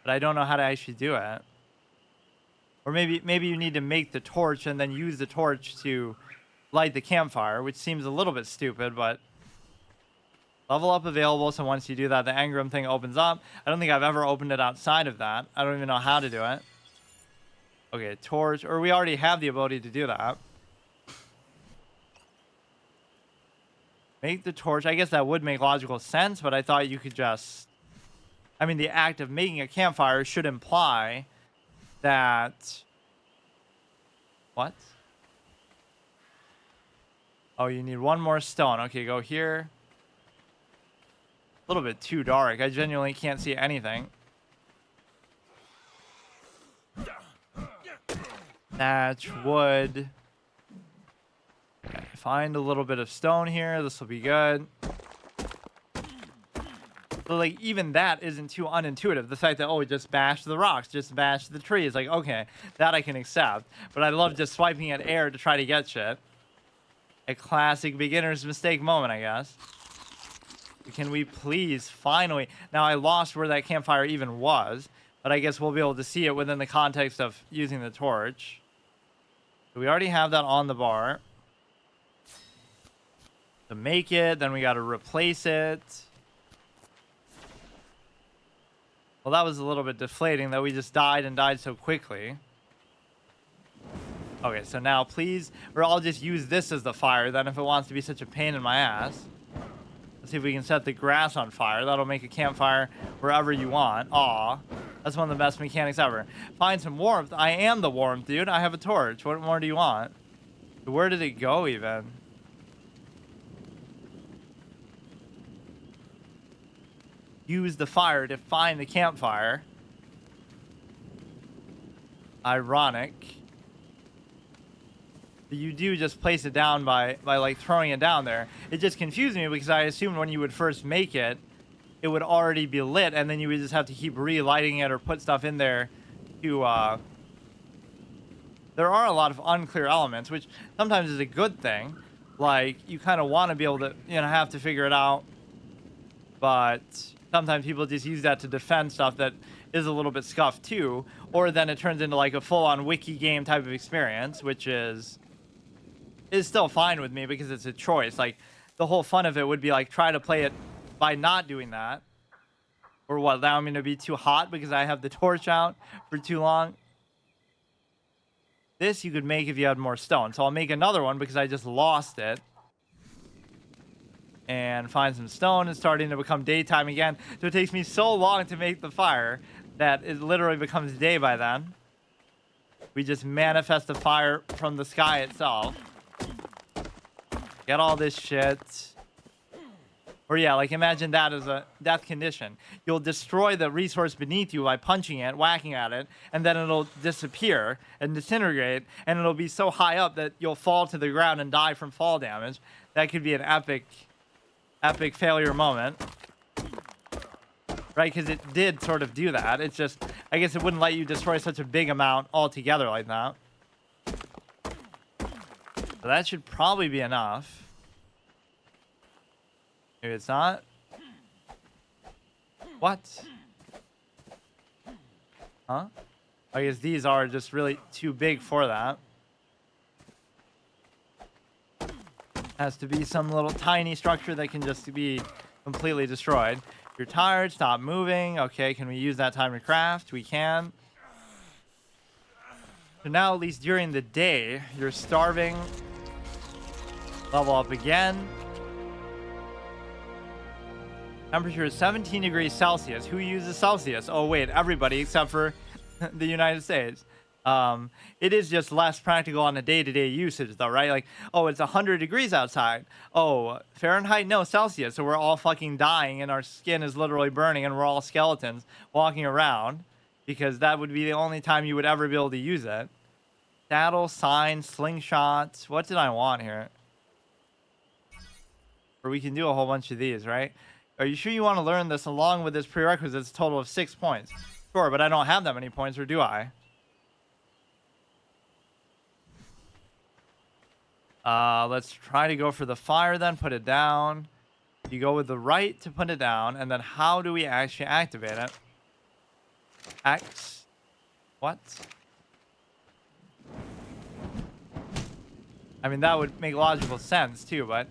But I don't know how to actually do it. Or maybe you need to make the torch and then use the torch to light the campfire, which seems a little bit stupid, but Level up available, so once you do that, the engram thing opens up. I don't think I've ever opened it outside of that. I don't even know how to do it. Okay, torch, or we already have the ability to do that. Make the torch. I guess that would make logical sense, but I thought you could just... I mean, the act of making a campfire should imply that... What? Oh, you need one more stone. Okay, go here. A little bit too dark. I genuinely can't see anything. Thatch, wood. Okay, find a little bit of stone here. This will be good. But like, even that isn't too unintuitive. The fact that, oh, just bash the rocks, just bash the trees. Like, okay, that I can accept. But I love just swiping at air to try to get shit. A classic beginner's mistake moment, I guess. Can we please finally... Now, I lost where that campfire even was, but I guess we'll be able to see it within the context of using the torch. So we already have that on the bar. To make it, then we got to replace it. Well, that was a little bit deflating that we just died and died so quickly. Okay, so now please... Or I'll just use this as the fire then if it wants to be such a pain in my ass. Let's see if we can set the grass on fire. That'll make a campfire wherever you want. Aw, that's one of the best mechanics ever. Find some warmth. I am the warmth, dude. I have a torch. What more do you want? Where did it go, even? Use the fire to find the campfire. Ironic. You do just place it down by like throwing it down there. It just confused me because I assumed when you would first make it, it would already be lit, and then you would just have to keep relighting it or put stuff in there to... There are a lot of unclear elements, which sometimes is a good thing. Like, you kind of want to be able to, have to figure it out. But sometimes people just use that to defend stuff that is a little bit scuffed too. Or then it turns into like a full-on wiki game type of experience, which is still fine with me because it's a choice. Like, the whole fun of it would be like try to play it by not doing that. Or what, allow me to be too hot because I have the torch out for too long. This you could make if you had more stone. So I'll make another one because I just lost it. And find some stone. It's starting to become daytime again. So it takes me so long to make the fire that it literally becomes day by then. We just manifest the fire from the sky itself. Get all this shit. Or yeah, like imagine that as a death condition. You'll destroy the resource beneath you by punching it, whacking at it, and then it'll disappear and disintegrate, and it'll be so high up that you'll fall to the ground and die from fall damage. That could be an epic failure moment. Right, because it did sort of do that. It's just, I guess it wouldn't let you destroy such a big amount altogether like that. So that should probably be enough. Maybe it's not. What? Huh? I guess these are just really too big for that. Has to be some little tiny structure that can just be completely destroyed. If you're tired, stop moving. Okay, can we use that time to craft? We can. So now, at least during the day, you're starving. Level up again. Temperature is 17 degrees Celsius. Who uses Celsius? Oh, wait, everybody except for the United States. It is just less practical on a day-to-day usage, though, right? Like, oh, it's 100 degrees outside. Oh, Fahrenheit? No, Celsius. So we're all fucking dying, and our skin is literally burning, and we're all skeletons walking around, because that would be the only time you would ever be able to use it. Saddle, sign, slingshots. What did I want here? Or we can do a whole bunch of these, right? Are you sure you want to learn this along with this prerequisite? It's a total of 6 points. Sure, but I don't have that many points, or do I? Let's try to go for the fire then. Put it down. You go with the right to put it down. And then how do we actually activate it? X. What? I mean, that would make logical sense too, but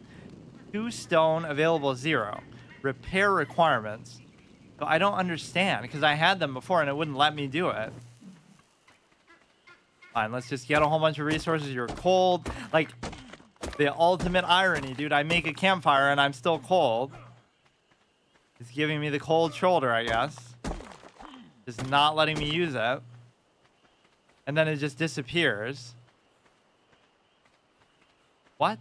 2 stone, available 0. Repair requirements. So I don't understand because I had them before and it wouldn't let me do it. Fine, let's just get a whole bunch of resources. You're cold. Like, the ultimate irony, dude. I make a campfire and I'm still cold. It's giving me the cold shoulder, I guess. Just not letting me use it. And then it just disappears. What?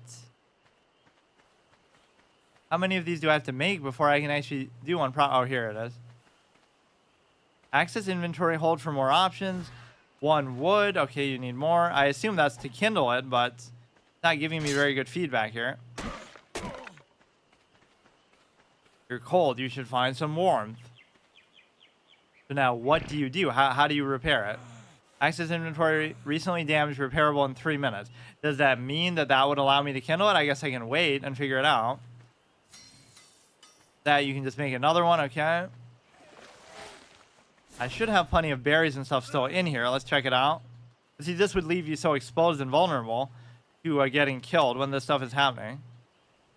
How many of these do I have to make before I can actually do one? Oh, here it is. Access inventory, hold for more options. 1 wood. Okay, you need more. I assume that's to kindle it, but it's not giving me very good feedback here. You're cold. You should find some warmth. So now, what do you do? How do you repair it? Access inventory, recently damaged, repairable in 3 minutes. Does that mean that that would allow me to kindle it? I guess I can wait and figure it out. That you can just make another one, okay? I should have plenty of berries and stuff still in here. Let's check it out. See, this would leave you so exposed and vulnerable to getting killed when this stuff is happening.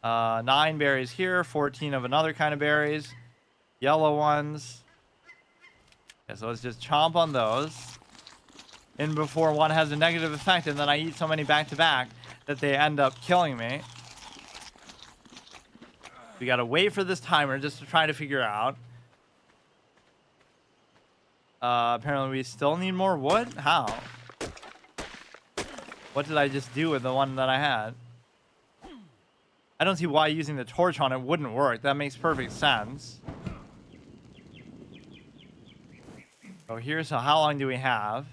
9 berries here, 14 of another kind of berries. Yellow ones. Okay, so let's just chomp on those. And before one has a negative effect, and then I eat so many back to back that they end up killing me. We gotta wait for this timer just to try to figure out. Apparently we still need more wood? How? What did I just do with the one that I had? I don't see why using the torch on it wouldn't work. That makes perfect sense. So here, so how long do we have?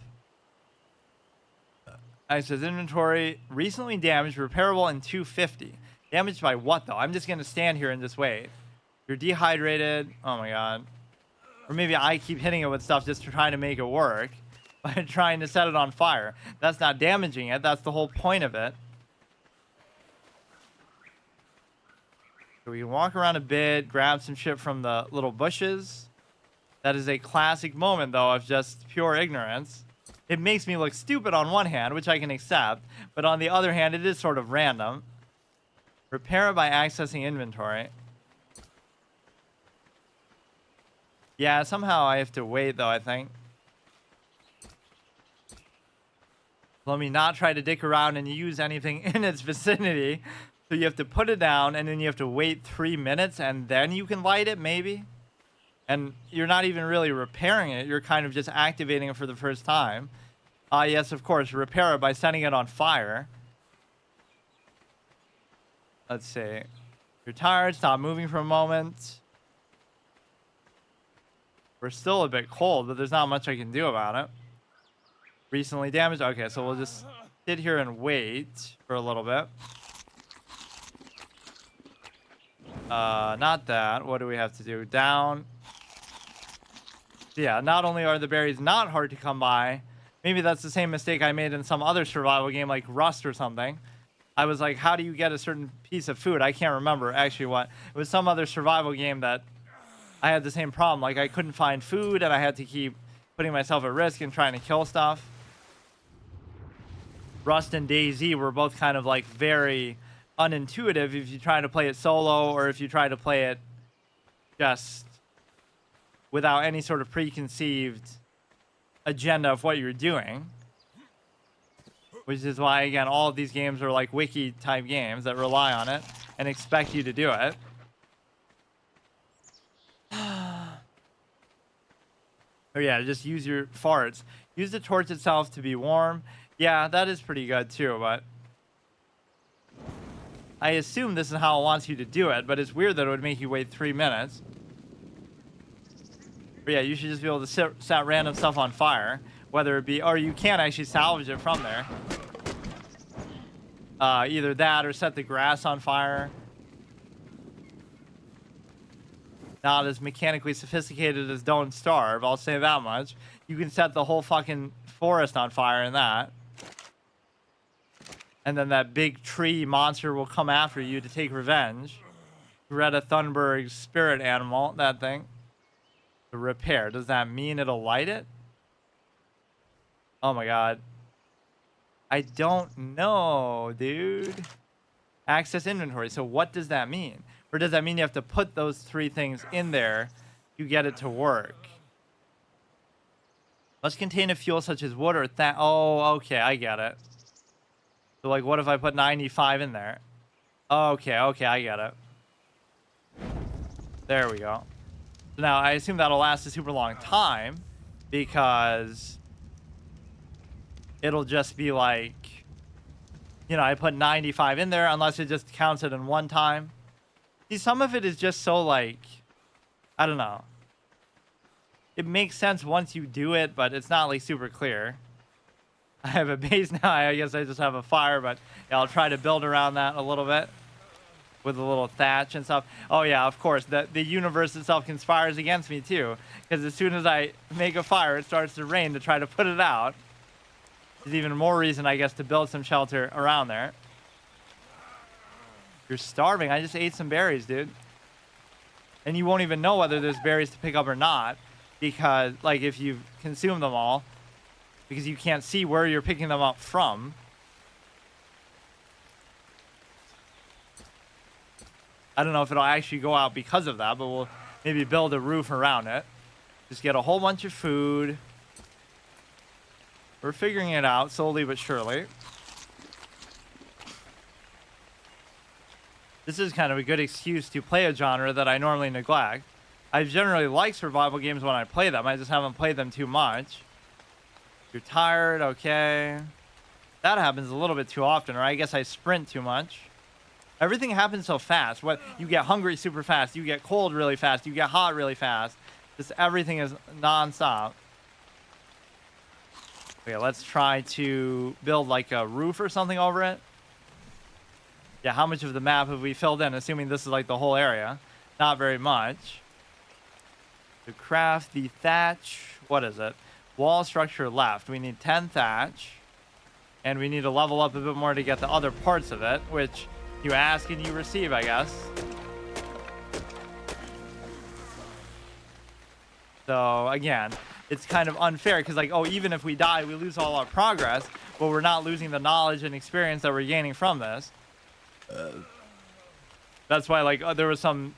It says inventory, recently damaged, repairable in 250. Damaged by what, though? I'm just going to stand here and just wait. You're dehydrated. Oh, my God. Or maybe I keep hitting it with stuff just to try to make it work by trying to set it on fire. That's not damaging it. That's the whole point of it. So we can walk around a bit, grab some shit from the little bushes. That is a classic moment, though, of just pure ignorance. It makes me look stupid on one hand, which I can accept. But on the other hand, it is sort of random. Repair it by accessing inventory. Yeah, somehow I have to wait, though, I think. Let me not try to dick around and use anything in its vicinity. So you have to put it down, and then you have to wait 3 minutes, and then you can light it, maybe? And you're not even really repairing it. You're kind of just activating it for the first time. Yes, of course, repair it by setting it on fire. Let's see. You're tired, stop moving for a moment. We're still a bit cold, but there's not much I can do about it. Recently damaged. Okay, so we'll just sit here and wait for a little bit. Not that. What do we have to do? Down. Yeah, not only are the berries not hard to come by, maybe that's the same mistake I made in some other survival game like Rust or something. I was like, how do you get a certain piece of food? I can't remember actually what. It was some other survival game that I had the same problem. Like, I couldn't find food, and I had to keep putting myself at risk and trying to kill stuff. Rust and DayZ were both kind of like very unintuitive if you try to play it solo or if you try to play it just without any sort of preconceived agenda of what you're doing. Which is why, again, all of these games are like wiki type games that rely on it and expect you to do it. Or yeah, just use your farts. Use the torch itself to be warm. Yeah, that is pretty good too, but I assume this is how it wants you to do it, but it's weird that it would make you wait 3 minutes. But yeah, you should just be able to set random stuff on fire, whether it be, or you can actually salvage it from there. Either that or set the grass on fire. Not as mechanically sophisticated as Don't Starve, I'll say that much. You can set the whole fucking forest on fire in that. And then that big tree monster will come after you to take revenge. Greta Thunberg's spirit animal, that thing. The repair, does that mean it'll light it? Oh my god. I don't know, dude. Access inventory, so what does that mean? Or does that mean you have to put those 3 things in there to get it to work? Must contain a fuel such as wood or that. Oh, okay, I get it. So, like, what if I put 95 in there? Okay, I get it. There we go. So now, I assume that'll last a super long time because it'll just be like, you know, I put 95 in there unless it just counts it in one time. See, some of it is just so, like, I don't know. It makes sense once you do it, but it's not, like, super clear. I have a base now. I guess I just have a fire, but yeah, I'll try to build around that a little bit with a little thatch and stuff. Oh, yeah, of course. The universe itself conspires against me, too, because as soon as I make a fire, it starts to rain to try to put it out. There's even more reason, I guess, to build some shelter around there. You're starving. I just ate some berries, dude. And you won't even know whether there's berries to pick up or not because, like, if you've consumed them all, because you can't see where you're picking them up from. I don't know if it'll actually go out because of that, but we'll maybe build a roof around it. Just get a whole bunch of food. We're figuring it out slowly but surely. This is kind of a good excuse to play a genre that I normally neglect. I generally like survival games when I play them. I just haven't played them too much. You're tired, okay. That happens a little bit too often, or I guess I sprint too much. Everything happens so fast. What you get hungry super fast, you get cold really fast, you get hot really fast. Just everything is non-stop. Okay, let's try to build like a roof or something over it. Yeah, how much of the map have we filled in? Assuming this is like the whole area. Not very much. To craft the thatch, what is it? Wall structure left. We need 10 thatch. And we need to level up a bit more to get the other parts of it, which you ask and you receive, I guess. So, again, it's kind of unfair because, like, oh, even if we die, we lose all our progress, but we're not losing the knowledge and experience that we're gaining from this. That's why, like, there was some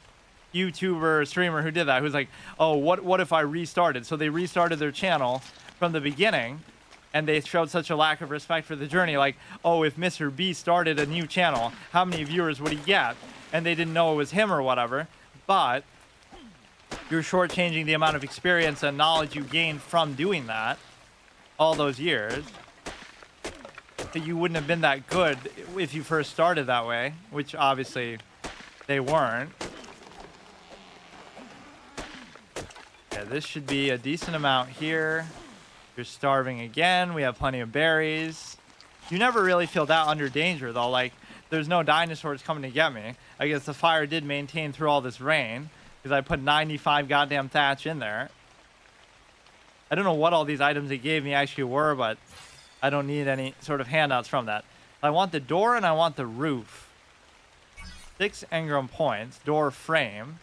YouTuber or streamer who did that, who's like, oh, what if I restarted? So they restarted their channel from the beginning, and they showed such a lack of respect for the journey. Like, oh, if Mr. B started a new channel, how many viewers would he get? And they didn't know it was him or whatever. But you're shortchanging the amount of experience and knowledge you gained from doing that all those years. That you wouldn't have been that good if you first started that way, which obviously they weren't. Yeah, this should be a decent amount here. You're starving again. We have plenty of berries. You never really feel that under danger, though. Like, there's no dinosaurs coming to get me. I guess the fire did maintain through all this rain because I put 95 goddamn thatch in there. I don't know what all these items it gave me actually were, but I don't need any sort of handouts from that. I want the door and I want the roof. 6 engram points. Door frame.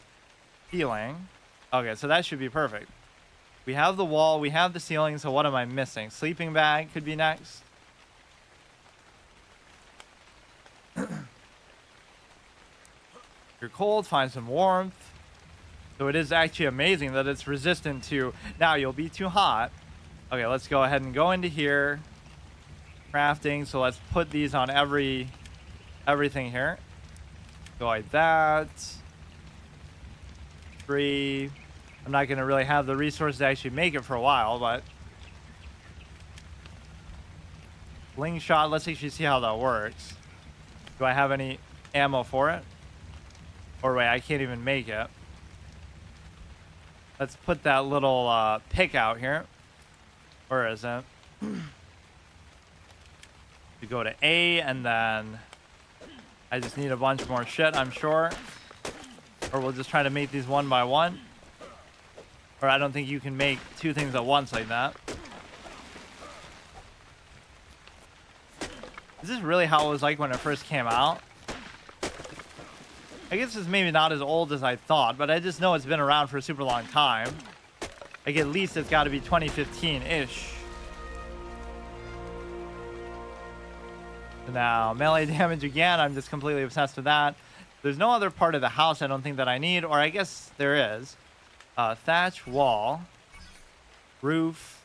Ceiling. Okay, so that should be perfect. We have the wall. We have the ceiling. So what am I missing? Sleeping bag could be next. You're cold. Find some warmth. So it is actually amazing that it's resistant to... Now you'll be too hot. Okay, let's go ahead and go into here. Crafting, so let's put these on everything here. Go like that. 3. I'm not going to really have the resources to actually make it for a while, but slingshot, let's actually see how that works. Do I have any ammo for it? Or wait, I can't even make it. Let's put that little pick out here. Where is it? We go to A, and then I just need a bunch more shit, I'm sure. Or we'll just try to make these one by one. Or I don't think you can make 2 things at once like that. Is this really how it was like when it first came out? I guess it's maybe not as old as I thought, but I just know it's been around for a super long time. Like, at least it's got to be 2015-ish. Now, melee damage again. I'm just completely obsessed with that. There's no other part of the house I don't think that I need, or I guess there is. Thatch, wall, roof,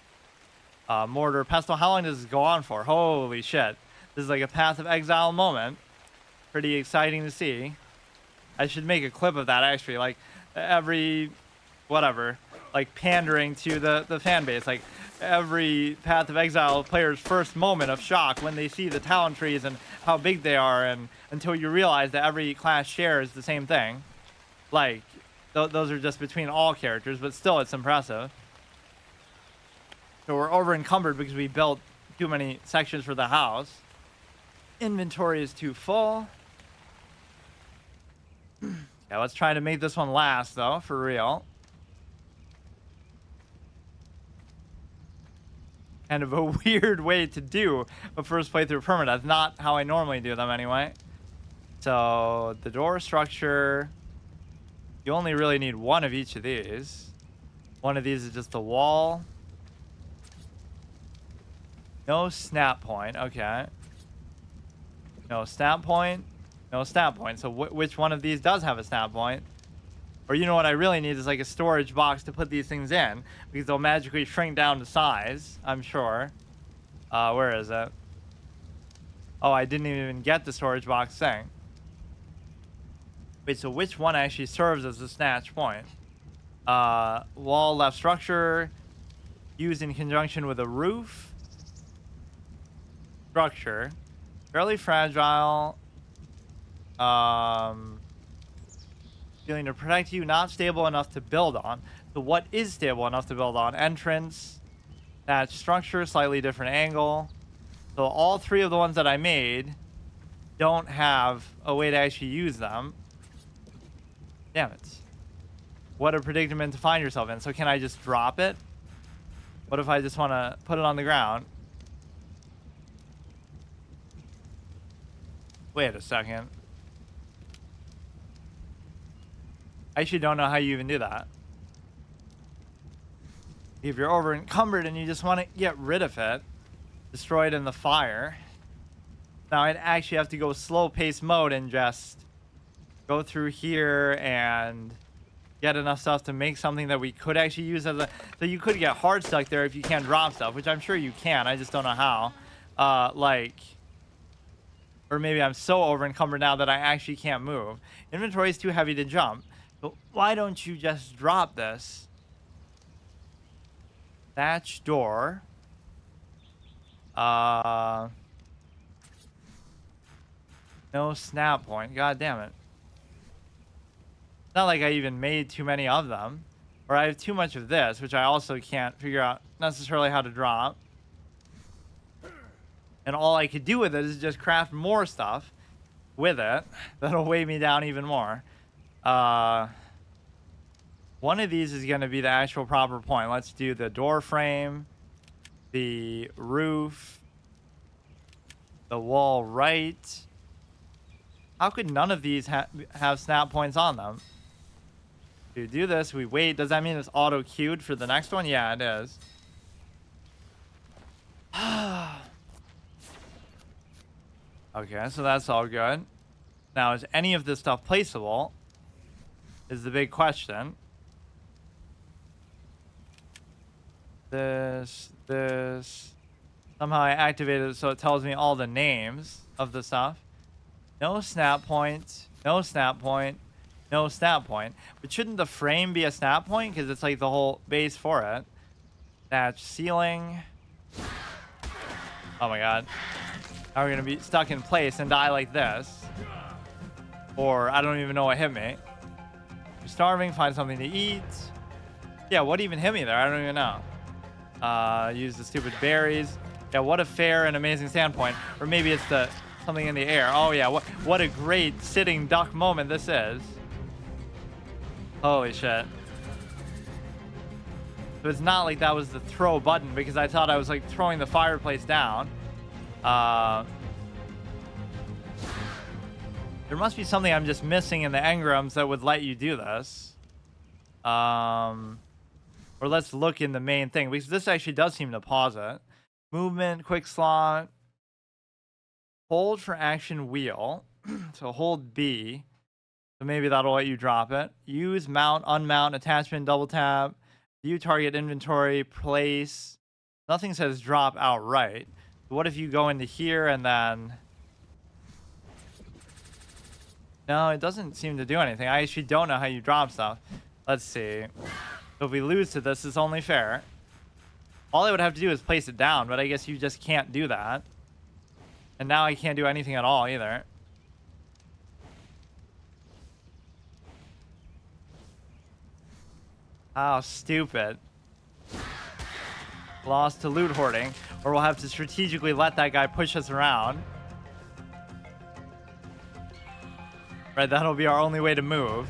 mortar, pestle. How long does this go on for? Holy shit. This is like a Path of Exile moment. Pretty exciting to see. I should make a clip of that, actually. Like, every... whatever. Like, pandering to the fan base. Like, every Path of Exile player's first moment of shock when they see the talent trees and how big they are, and until you realize that every class shares the same thing. Like, those are just between all characters, but still, it's impressive. So we're over encumbered because we built too many sections for the house. Inventory is too full. Yeah, let's try to make this one last, though, for real. Kind of a weird way to do a first playthrough permadeath. Not how I normally do them, anyway. So, the door structure... You only really need one of each of these. One of these is just the wall. No snap point. Okay. No snap point. No snap point. So which one of these does have a snap point? Or you know what I really need is like a storage box to put these things in, because they'll magically shrink down to size, I'm sure. Where is it? Oh, I didn't even get the storage box thing. Wait, so which one actually serves as a snatch point? Wall left structure, used in conjunction with a roof. Structure, fairly fragile. Feeling to protect you, not stable enough to build on. So what is stable enough to build on? Entrance, that structure, slightly different angle. So all three of the ones that I made don't have a way to actually use them. Damn it. What a predicament to find yourself in. So can I just drop it? What if I just want to put it on the ground? Wait a second. I actually don't know how you even do that. If you're over encumbered and you just want to get rid of it, destroy it in the fire. Now I'd actually have to go slow pace mode and just go through here and get enough stuff to make something that we could actually use as a... So you could get hard stuck there if you can't drop stuff, which I'm sure you can. I just don't know how. Like... Or maybe I'm so over encumbered now that I actually can't move. Inventory is too heavy to jump. So why don't you just drop this? Thatch door. No snap point. God damn it. It's not like I even made too many of them. Or I have too much of this, which I also can't figure out necessarily how to drop. And all I could do with it is just craft more stuff with it. That'll weigh me down even more. One of these is going to be the actual proper point. Let's do the door frame, the roof, the wall right. How could none of these have snap points on them? To do this, we wait. Does that mean it's auto-queued for the next one? Yeah, it is. Okay, so that's all good. Now, is any of this stuff placeable? Is the big question. This. Somehow I activated it so it tells me all the names of the stuff. No snap point. No snap point. No snap point. But shouldn't the frame be a snap point? Because it's like the whole base for it. Thatch ceiling. Oh my god. Now we're going to be stuck in place and die like this. Or I don't even know what hit me. You're starving, find something to eat. Yeah, what even hit me there? I don't even know. Use the stupid berries. Yeah, what a fair and amazing standpoint. Or maybe it's the something in the air. Oh yeah, what a great sitting duck moment this is. Holy shit. So it's not like that was the throw button, because I thought I was like throwing the fireplace down. There must be something I'm just missing in the engrams that would let you do this. Or let's look in the main thing, because this actually does seem to pause it. Movement, quick slot. Hold for action wheel. So hold B. So maybe that'll let you drop it. Use, mount, unmount, attachment, double tap, view target inventory, place. Nothing says drop outright. What if you go into here and then... No, it doesn't seem to do anything. I actually don't know how you drop stuff. Let's see. So if we lose to this, it's only fair. All I would have to do is place it down, but I guess you just can't do that. And now I can't do anything at all either. How stupid. Lost to loot hoarding, or we'll have to strategically let that guy push us around. Right, that'll be our only way to move.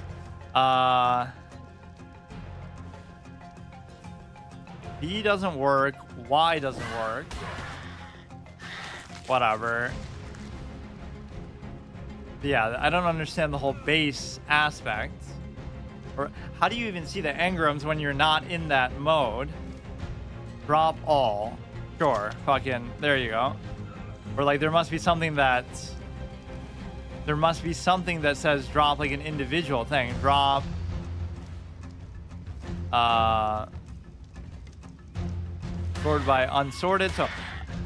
B doesn't work. Y doesn't work. Whatever. But yeah, I don't understand the whole base aspect. Or how do you even see the engrams when you're not in that mode? Drop all. Sure. Fucking, there you go. Or like there must be something that... There must be something that says drop like an individual thing. Drop. Sorted by unsorted. So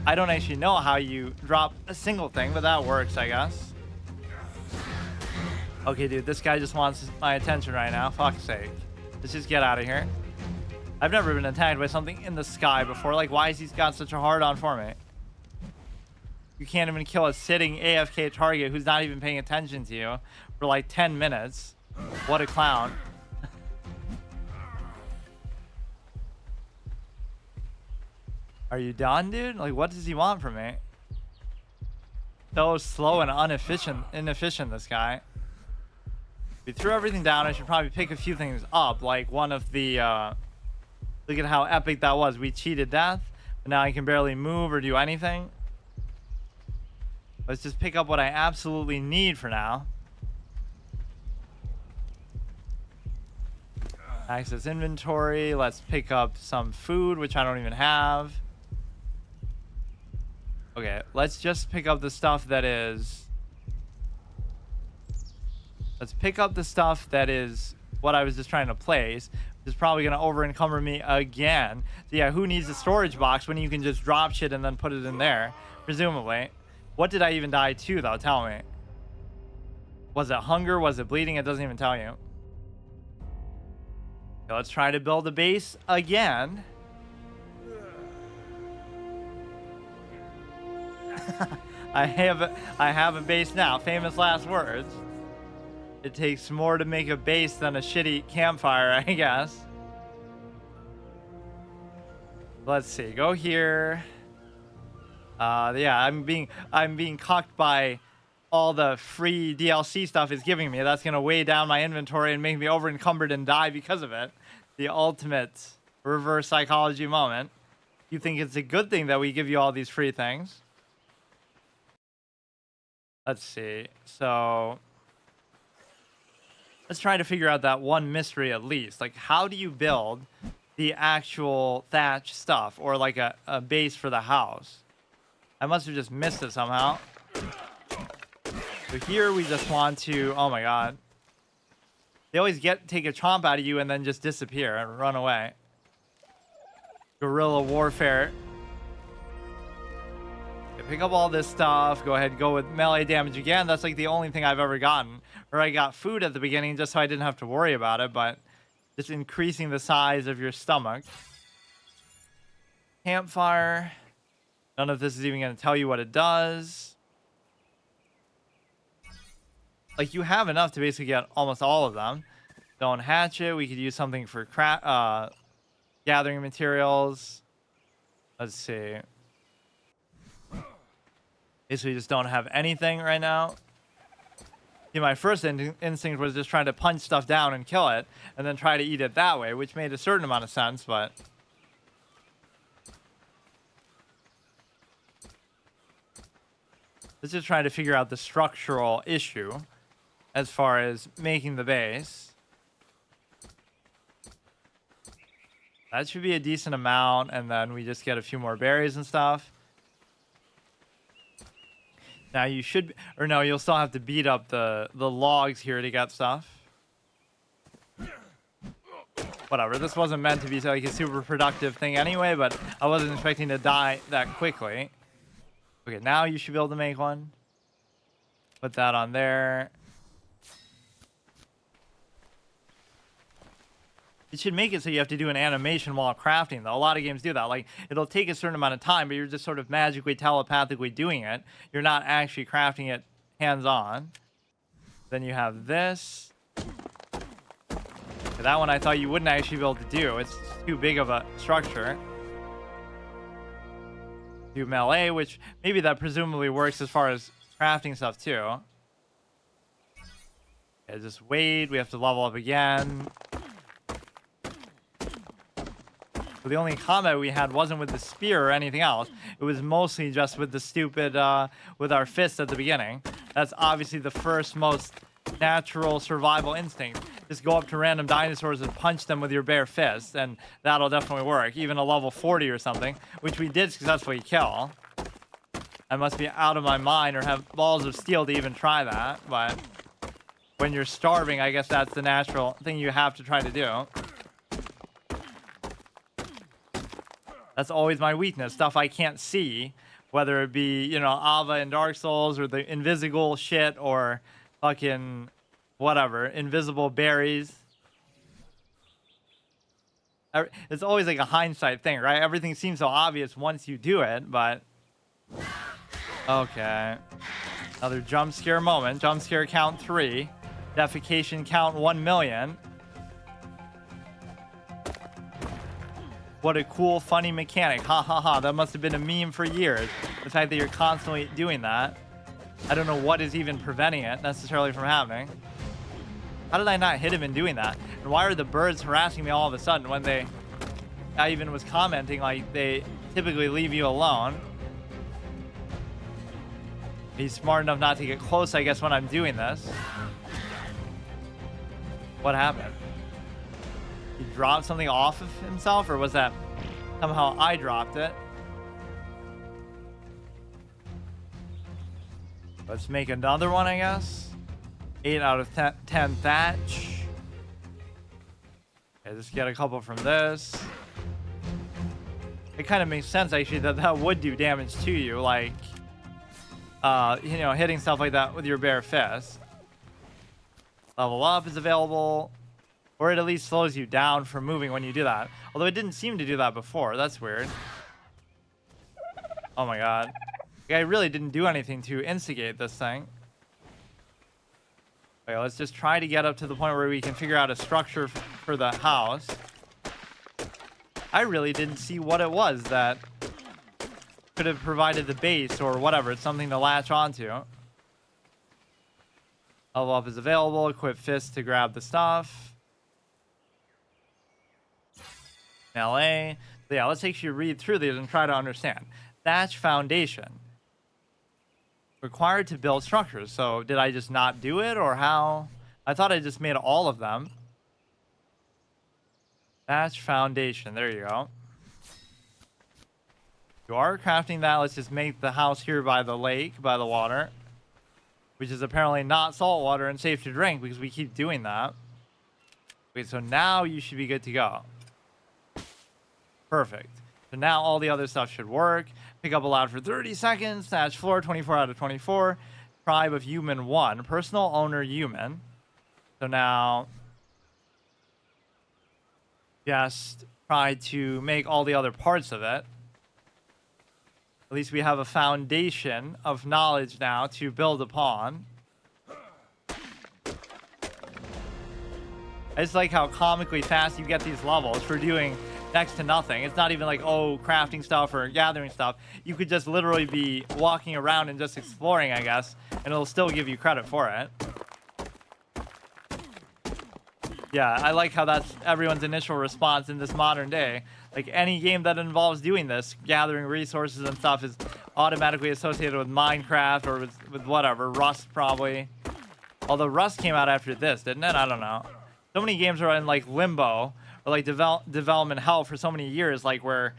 I don't actually know how you drop a single thing, but that works, I guess. Okay, dude, this guy just wants my attention right now. Fuck's sake. Let's just get out of here. I've never been attacked by something in the sky before. Like, why has he got such a hard on for me? You can't even kill a sitting AFK target who's not even paying attention to you for like 10 minutes. What a clown. Are you done, dude? Like, what does he want from me? So slow and inefficient, this guy. We threw everything down. I should probably pick a few things up. Like one of the, look at how epic that was. We cheated death, but now I can barely move or do anything. Let's just pick up what I absolutely need for now. Access inventory. Let's pick up some food, which I don't even have. Okay, let's just pick up the stuff that is... Let's pick up the stuff that is what I was just trying to place. Which is probably going to over-encumber me again. So yeah, who needs a storage box when you can just drop shit and then put it in there? Presumably. What did I even die to, though? Tell me. Was it hunger? Was it bleeding? It doesn't even tell you. Okay, let's try to build a base again. I have a base now. Famous last words. It takes more to make a base than a shitty campfire, I guess. Let's see. Go here. Yeah, I'm being cucked by all the free DLC stuff it's giving me. That's gonna weigh down my inventory and make me over encumbered and die because of it. The ultimate reverse psychology moment. You think it's a good thing that we give you all these free things? Let's see. So let's try to figure out that one mystery at least. Like, how do you build the actual thatch stuff or like a base for the house? I must have just missed it somehow. So here we just want to... Oh my god. They always take a chomp out of you and then just disappear and run away. Guerrilla warfare. Okay, pick up all this stuff. Go ahead and go with melee damage again. That's like the only thing I've ever gotten. Or I got food at the beginning just so I didn't have to worry about it. But just increasing the size of your stomach. Campfire. None of this is even going to tell you what it does. Like, you have enough to basically get almost all of them. Stone hatchet. We could use something for gathering materials. Let's see. Basically, just don't have anything right now. See, my first instinct was just trying to punch stuff down and kill it, and then try to eat it that way, which made a certain amount of sense, but... Let's just try to figure out the structural issue as far as making the base. That should be a decent amount, and then we just get a few more berries and stuff. Now you should, or no, you'll still have to beat up the logs here to get stuff. Whatever, this wasn't meant to be like a super productive thing anyway, but I wasn't expecting to die that quickly. Okay, now you should be able to make one. Put that on there. It should make it so you have to do an animation while crafting, though. A lot of games do that. Like, it'll take a certain amount of time, but you're just sort of magically, telepathically doing it. You're not actually crafting it hands-on. Then you have this. Okay, that one I thought you wouldn't actually be able to do. It's too big of a structure. Do melee, which maybe that presumably works as far as crafting stuff, too. Okay, just wait. We have to level up again. The only combat we had wasn't with the spear or anything else. It was mostly just with the stupid, with our fist at the beginning. That's obviously the first most natural survival instinct. Just go up to random dinosaurs and punch them with your bare fist, and that'll definitely work. Even a level 40 or something, which we did successfully kill. I must be out of my mind or have balls of steel to even try that, but when you're starving, I guess that's the natural thing you have to try to do. That's always my weakness, stuff I can't see, whether it be, you know, Ava in Dark Souls or the invisible shit or fucking whatever, invisible berries. It's always like a hindsight thing, right? Everything seems so obvious once you do it, but... Okay. Another jump scare moment. Jump scare count 3. Defecation count 1,000,000. What a cool, funny mechanic. Ha ha ha. That must have been a meme for years. The fact that you're constantly doing that. I don't know what is even preventing it necessarily from happening. How did I not hit him in doing that? And why are the birds harassing me all of a sudden when I even was commenting like they typically leave you alone? He's smart enough not to get close, I guess, when I'm doing this. What happened? He dropped something off of himself, or was that somehow I dropped it? Let's make another one, I guess. 8 out of 10 thatch. Okay, let's get a couple from this. It kind of makes sense, actually, that that would do damage to you, like, you know, hitting stuff like that with your bare fist. Level up is available. Or it at least slows you down from moving when you do that. Although it didn't seem to do that before. That's weird. Oh my god. The guy really didn't do anything to instigate this thing. Okay, let's just try to get up to the point where we can figure out a structure for the house. I really didn't see what it was that could have provided the base or whatever. It's something to latch onto. Level up is available. Equip fist to grab the stuff. LA. So yeah, let's actually read through these and try to understand. Thatch foundation. Required to build structures. So did I just not do it, or how? I thought I just made all of them. Thatch foundation. There you go. You are crafting that. Let's just make the house here by the lake, by the water, which is apparently not salt water and safe to drink because we keep doing that. Wait, so now you should be good to go. Perfect. So now all the other stuff should work. Pick up allowed for 30 seconds. Thatch floor, 24 out of 24. Tribe of human 1. Personal owner human. So now just try to make all the other parts of it. At least we have a foundation of knowledge now to build upon. I just like how comically fast you get these levels for doing next to nothing. It's not even like, oh, crafting stuff or gathering stuff. You could just literally be walking around and just exploring, I guess, and it'll still give you credit for it. Yeah, I like how that's everyone's initial response in this modern day. Like, any game that involves doing this, gathering resources and stuff, is automatically associated with Minecraft or with whatever, Rust probably. Although Rust came out after this, didn't it? I don't know. So many games are in like limbo or like development hell for so many years, like where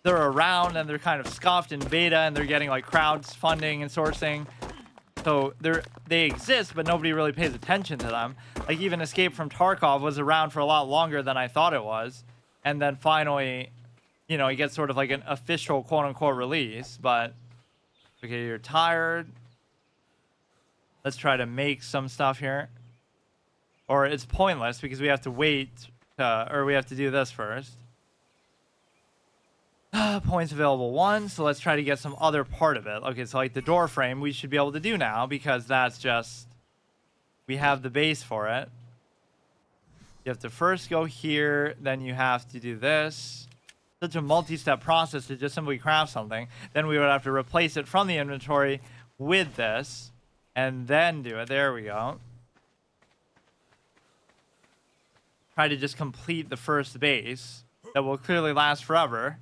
they're around and they're kind of scuffed in beta and they're getting like crowds funding and sourcing. So they exist, but nobody really pays attention to them. Like even Escape from Tarkov was around for a lot longer than I thought it was. And then finally, you know, it gets sort of like an official quote unquote release. But okay, you're tired. Let's try to make some stuff here. Or it's pointless because we have to wait, or we have to do this first. Points available 1, so let's try to get some other part of it. Okay, so like the door frame we should be able to do now because that's just, we have the base for it. You have to first go here, then you have to do this. Such a multi-step process to just simply craft something. Then we would have to replace it from the inventory with this, and then do it. There we go. Try to just complete the first base that will clearly last forever.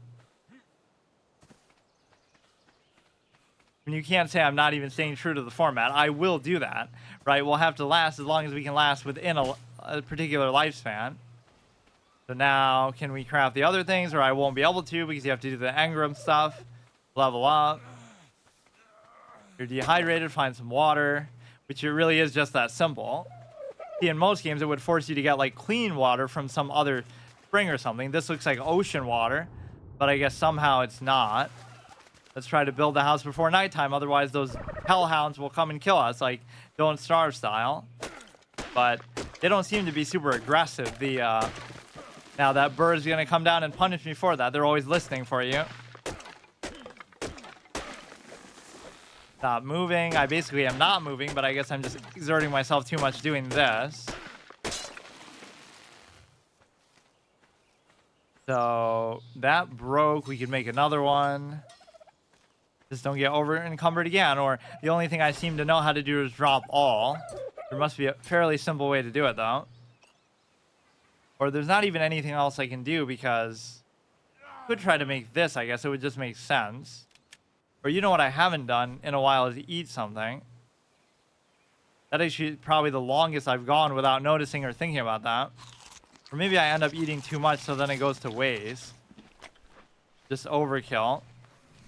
And you can't say I'm not even staying true to the format. I will do that, right? We'll have to last as long as we can last within a particular lifespan. So now, can we craft the other things, or I won't be able to because you have to do the engram stuff. Level up. You're dehydrated, find some water, which it really is just that simple. See, in most games, it would force you to get like clean water from some other spring or something. This looks like ocean water, but I guess somehow it's not. Let's try to build the house before nighttime. Otherwise, those hellhounds will come and kill us, like Don't Starve style. But they don't seem to be super aggressive. Now that bird's gonna come down and punish me for that. They're always listening for you. Stop moving. I basically am not moving, but I guess I'm just exerting myself too much doing this. So that broke. We could make another one. Just don't get over encumbered again. Or the only thing I seem to know how to do is drop all. There must be a fairly simple way to do it though. Or there's not even anything else I can do because I could try to make this. I guess it would just make sense. Or you know what I haven't done in a while is eat something. That actually probably the longest I've gone without noticing or thinking about that. Or maybe I end up eating too much so then it goes to waste. Just overkill.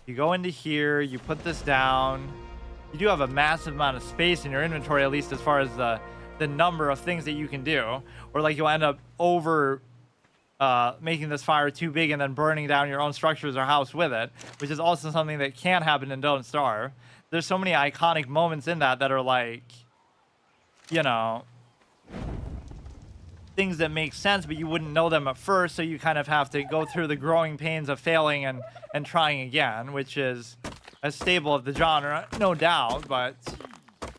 You go into here, you put this down. You do have a massive amount of space in your inventory, at least as far as the number of things that you can do. Or like you'll end up over making this fire too big and then burning down your own structures or house with it, which is also something that can happen in Don't Starve. There's so many iconic moments in that are like, you know, things that make sense, but you wouldn't know them at first, so you kind of have to go through the growing pains of failing and trying again, which is a staple of the genre, no doubt, but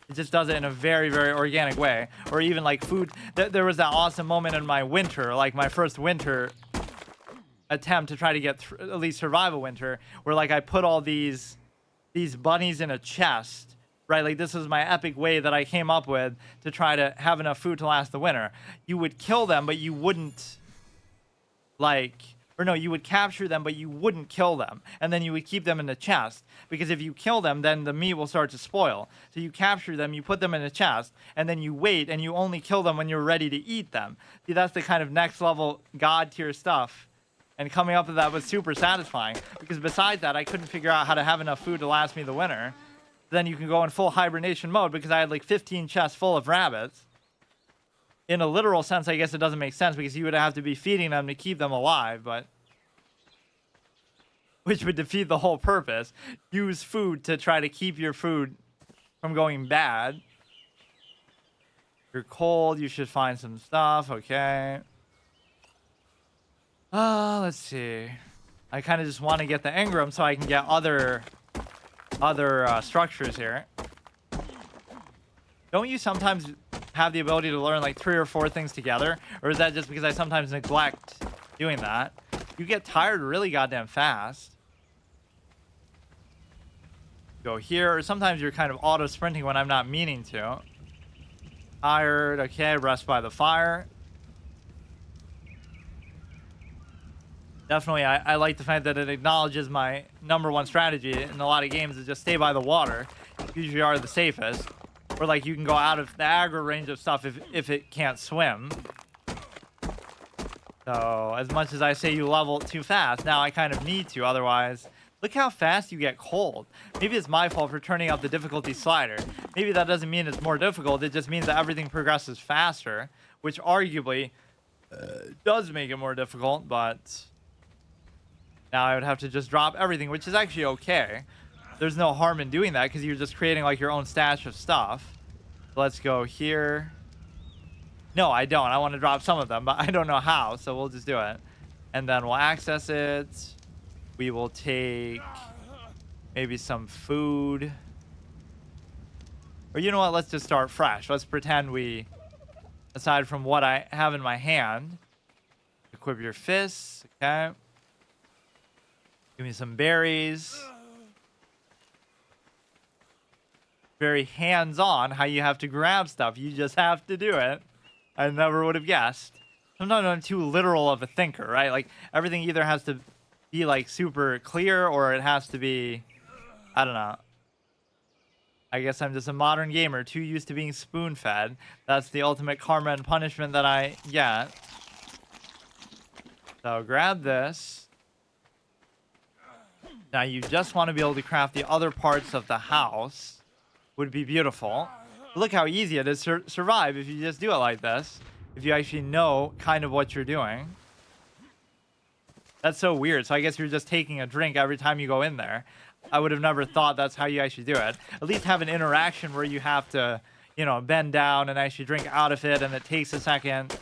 it just does it in a very, very organic way. Or even like food. There was that awesome moment in my winter, like my first winter attempt to try to get at least survive a winter, where like I put all these bunnies in a chest, right? Like this was my epic way that I came up with to try to have enough food to last the winter. You would kill them, but you wouldn't you would capture them, but you wouldn't kill them. And then you would keep them in the chest. Because if you kill them, then the meat will start to spoil. So you capture them, you put them in a chest, and then you wait, and you only kill them when you're ready to eat them. See, that's the kind of next level god tier stuff. And coming up with that was super satisfying. Because besides that, I couldn't figure out how to have enough food to last me the winter. Then you can go in full hibernation mode because I had like 15 chests full of rabbits. In a literal sense, I guess it doesn't make sense because you would have to be feeding them to keep them alive, but which would defeat the whole purpose. Use food to try to keep your food from going bad. You're cold, you should find some stuff, okay. Let's see. I kind of just want to get the engram so I can get other structures here. Don't you sometimes have the ability to learn like 3 or 4 things together? Or is that just because I sometimes neglect doing that? You get tired really goddamn fast. Go here, or sometimes you're kind of auto sprinting when I'm not meaning to. Tired, okay, rest by the fire. Definitely, I like the fact that it acknowledges my #1 strategy in a lot of games is just stay by the water. Usually are the safest. Or like you can go out of the aggro range of stuff if it can't swim. So as much as I say you level too fast, now I kind of need to, otherwise look how fast you get cold. Maybe it's my fault for turning up the difficulty slider. Maybe that doesn't mean it's more difficult, it just means that everything progresses faster, which arguably does make it more difficult, but now I would have to just drop everything, which is actually okay. There's no harm in doing that because you're just creating like your own stash of stuff. Let's go here. No, I don't. I want to drop some of them, but I don't know how, so we'll just do it. And then we'll access it. We will take maybe some food. Or you know what? Let's just start fresh. Let's pretend we, aside from what I have in my hand, equip your fists. Okay. Give me some berries. Very hands-on how you have to grab stuff. You just have to do it. I never would have guessed. Sometimes I'm too literal of a thinker, right? Like everything either has to be like super clear or it has to be, I don't know. I guess I'm just a modern gamer, too used to being spoon-fed. That's the ultimate karma and punishment that I get. So grab this. Now you just want to be able to craft the other parts of the house. Would be beautiful. Look how easy it is to survive if you just do it like this. If you actually know kind of what you're doing. That's so weird. So I guess you're just taking a drink every time you go in there. I would have never thought that's how you actually do it. At least have an interaction where you have to, you know, bend down and actually drink out of it and it takes a second.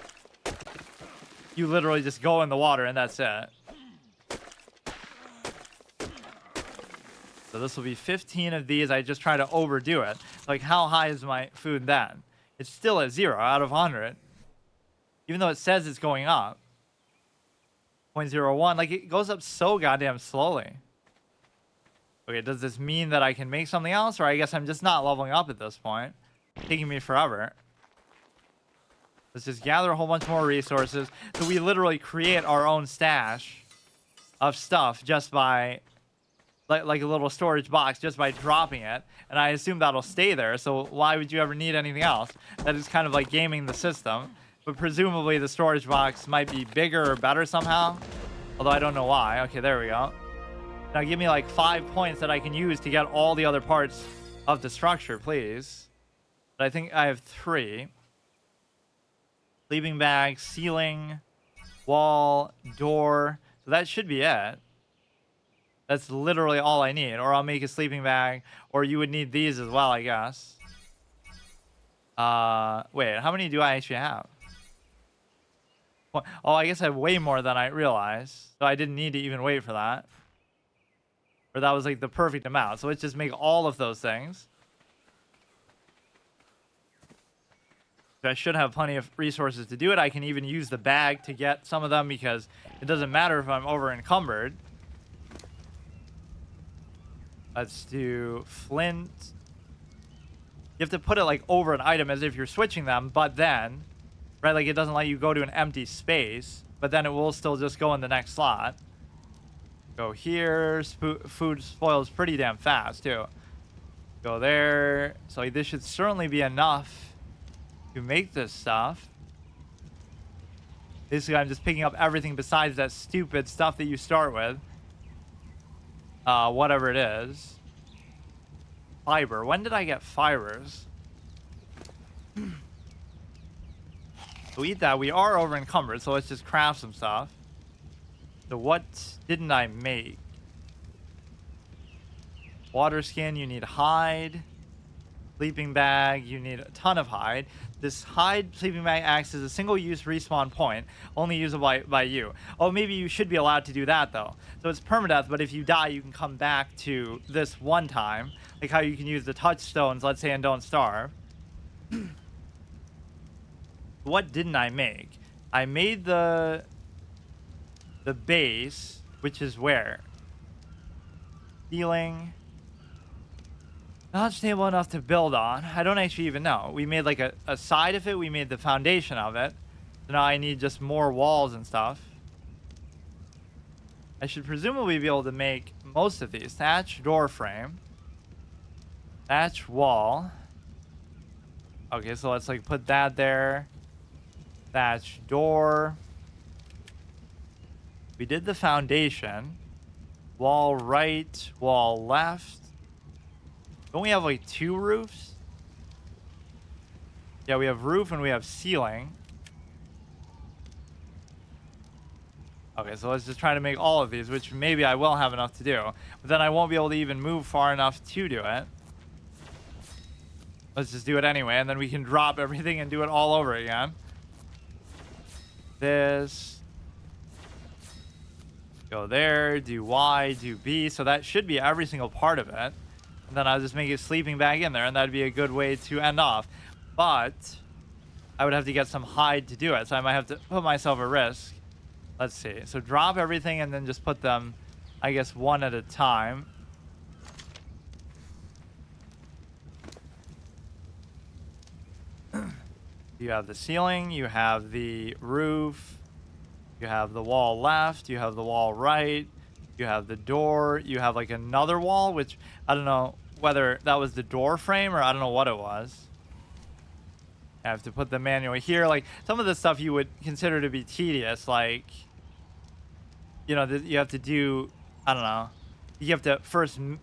You literally just go in the water and that's it. So this will be 15 of these. I just try to overdo it. Like, how high is my food then? It's still at 0 out of 100. Even though it says it's going up. 0.01. Like, it goes up so goddamn slowly. Okay, does this mean that I can make something else? Or I guess I'm just not leveling up at this point. It's taking me forever. Let's just gather a whole bunch more resources. So we literally create our own stash of stuff just by... Like a little storage box just by dropping it, and I assume that'll stay there, so why would you ever need anything else? That is kind of like gaming the system, but presumably the storage box might be bigger or better somehow, although I don't know why. Okay, there we go. Now give me like 5 points that I can use to get all the other parts of the structure, please. But I think I have 3. Sleeping bag, ceiling, wall, door, so that should be it. That's literally all I need. Or I'll make a sleeping bag. Or you would need these as well, I guess. Wait, how many do I actually have? Oh, I guess I have way more than I realized. So I didn't need to even wait for that. Or that was like the perfect amount. So let's just make all of those things. So I should have plenty of resources to do it. I can even use the bag to get some of them because it doesn't matter if I'm over encumbered. Let's do flint. You have to put it like over an item as if you're switching them, but then, right, like it doesn't let you go to an empty space, but then it will still just go in the next slot. Go here. Food spoils pretty damn fast too. Go there. So this should certainly be enough to make this stuff. Basically, I'm just picking up everything besides that stupid stuff that you start with. Whatever it is. Fiber. When did I get fibers? So eat that. We are over encumbered, so let's just craft some stuff. So what didn't I make? Water skin, you need hide. Sleeping bag, you need a ton of hide. This hide sleeping bag acts as a single-use respawn point, only usable by you. Oh, maybe you should be allowed to do that, though. So it's permadeath, but if you die, you can come back to this one time. Like how you can use the touchstones, let's say, and don't starve. What didn't I make? I made the base, which is where? Healing. Not stable enough to build on. I don't actually even know. We made like a side of it. We made the foundation of it. So now I need just more walls and stuff. I should presumably be able to make most of these. Thatch door frame. Thatch wall. Okay, so let's like put that there. Thatch door. We did the foundation. Wall right, wall left. Don't we have like 2 roofs? Yeah, we have roof and we have ceiling. Okay, so let's just try to make all of these, which maybe I will have enough to do. But then I won't be able to even move far enough to do it. Let's just do it anyway, and then we can drop everything and do it all over again. This. Go there, do Y, do B. So that should be every single part of it. And then I'll just make it sleeping bag in there, and that'd be a good way to end off. But I would have to get some hide to do it, so I might have to put myself at risk. Let's see. So drop everything and then just put them, I guess, one at a time. You have the ceiling, you have the roof, you have the wall left, you have the wall right, you have the door, you have like another wall, which I don't know whether that was the door frame or I don't know what it was. I have to put the manual here. Like some of the stuff you would consider to be tedious, like, you know, you have to do, I don't know, you have to first, you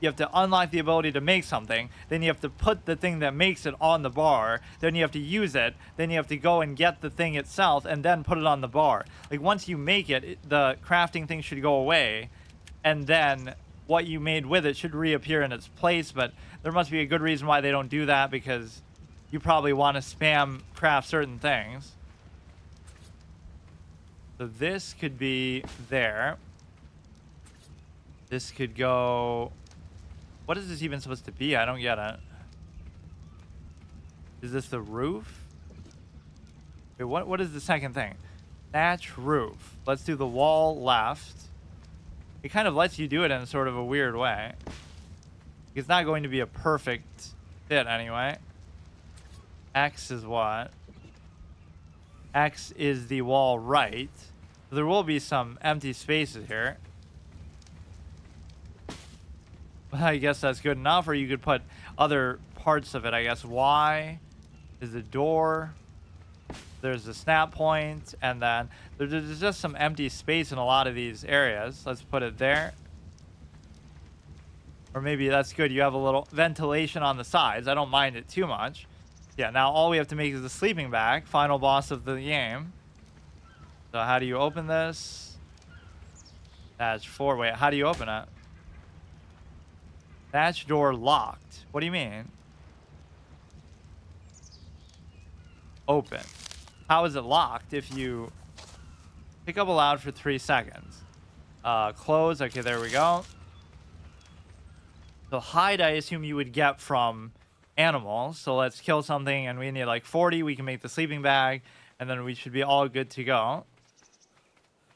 have to unlock the ability to make something, then you have to put the thing that makes it on the bar, then you have to use it, then you have to go and get the thing itself and then put it on the bar. Like once you make it, the crafting thing should go away, and then what you made with it should reappear in its place. But there must be a good reason why they don't do that, because you probably want to spam craft certain things. So this could be there. This could go... What is this even supposed to be? I don't get it. Is this the roof? Wait, what is the second thing? Thatch roof. Let's do the wall left. It kind of lets you do it in sort of a weird way. It's not going to be a perfect fit anyway. X is what? X is the wall right. So there will be some empty spaces here. I guess that's good enough, or you could put other parts of it. I guess Y is the door. There's the snap point, and then there's just some empty space in a lot of these areas. Let's put it there. Or maybe that's good. You have a little ventilation on the sides. I don't mind it too much. Yeah, now all we have to make is the sleeping bag, final boss of the game. So how do you open this? That's 4. Wait, how do you open it? Thatch door locked. What do you mean? Open. How is it locked if you pick up aloud for 3 seconds? Close. Okay, there we go. So hide, I assume you would get from animals. So let's kill something, and we need like 40. We can make the sleeping bag, and then we should be all good to go.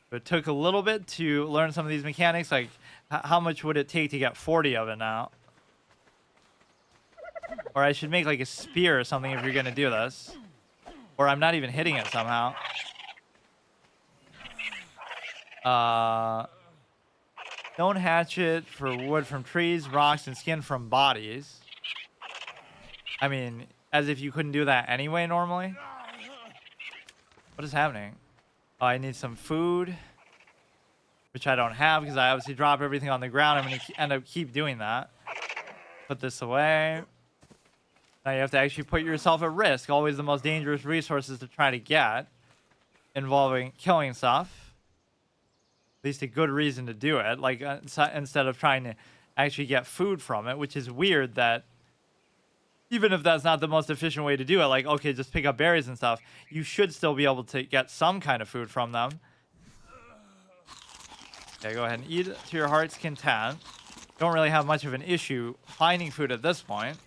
But it took a little bit to learn some of these mechanics. Like, how much would it take to get 40 of it now? Or I should make like a spear or something if you're going to do this. Or I'm not even hitting it somehow. Stone hatchet for wood from trees, rocks, and skin from bodies. I mean, as if you couldn't do that anyway normally. What is happening? Oh, I need some food, which I don't have because I obviously drop everything on the ground. I'm going to end up keep doing that. Put this away. Now you have to actually put yourself at risk. Always the most dangerous resources to try to get, involving killing stuff. At least a good reason to do it. Like instead of trying to actually get food from it, which is weird that even if that's not the most efficient way to do it, like, okay, just pick up berries and stuff, you should still be able to get some kind of food from them. Okay, go ahead and eat it to your heart's content. Don't really have much of an issue finding food at this point.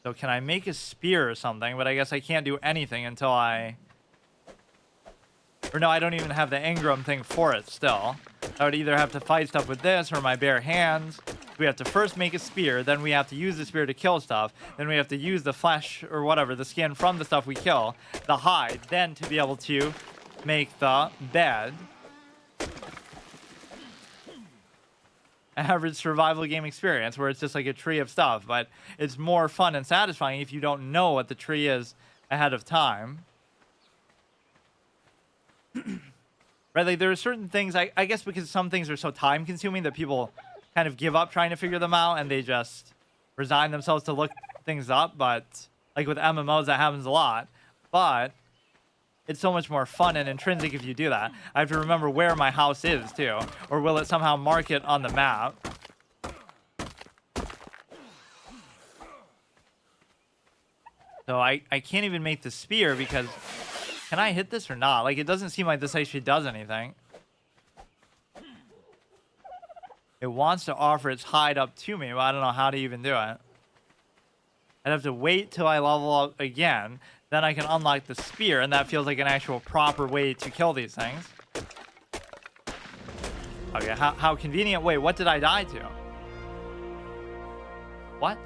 So can I make a spear or something? But I guess I can't do anything until I... Or no, I don't even have the engram thing for it still. I would either have to fight stuff with this or my bare hands. We have to first make a spear, then we have to use the spear to kill stuff, then we have to use the flesh or whatever, the skin from the stuff we kill, the hide, then to be able to make the bed. Average survival game experience where it's just like a tree of stuff, but it's more fun and satisfying if you don't know what the tree is ahead of time. Right? Like there are certain things, I guess because some things are so time consuming that people kind of give up trying to figure them out and they just resign themselves to look things up. But like with MMOs, that happens a lot. But it's so much more fun and intrinsic if you do that. I have to remember where my house is too, or will it somehow mark it on the map? So I can't even make the spear because can I hit this or not? Like it doesn't seem like this actually does anything. It wants to offer its hide up to me, but I don't know how to even do it. I'd have to wait till I level up again. Then I can unlock the spear, and that feels like an actual proper way to kill these things. Okay, how convenient. Wait, what did I die to? What?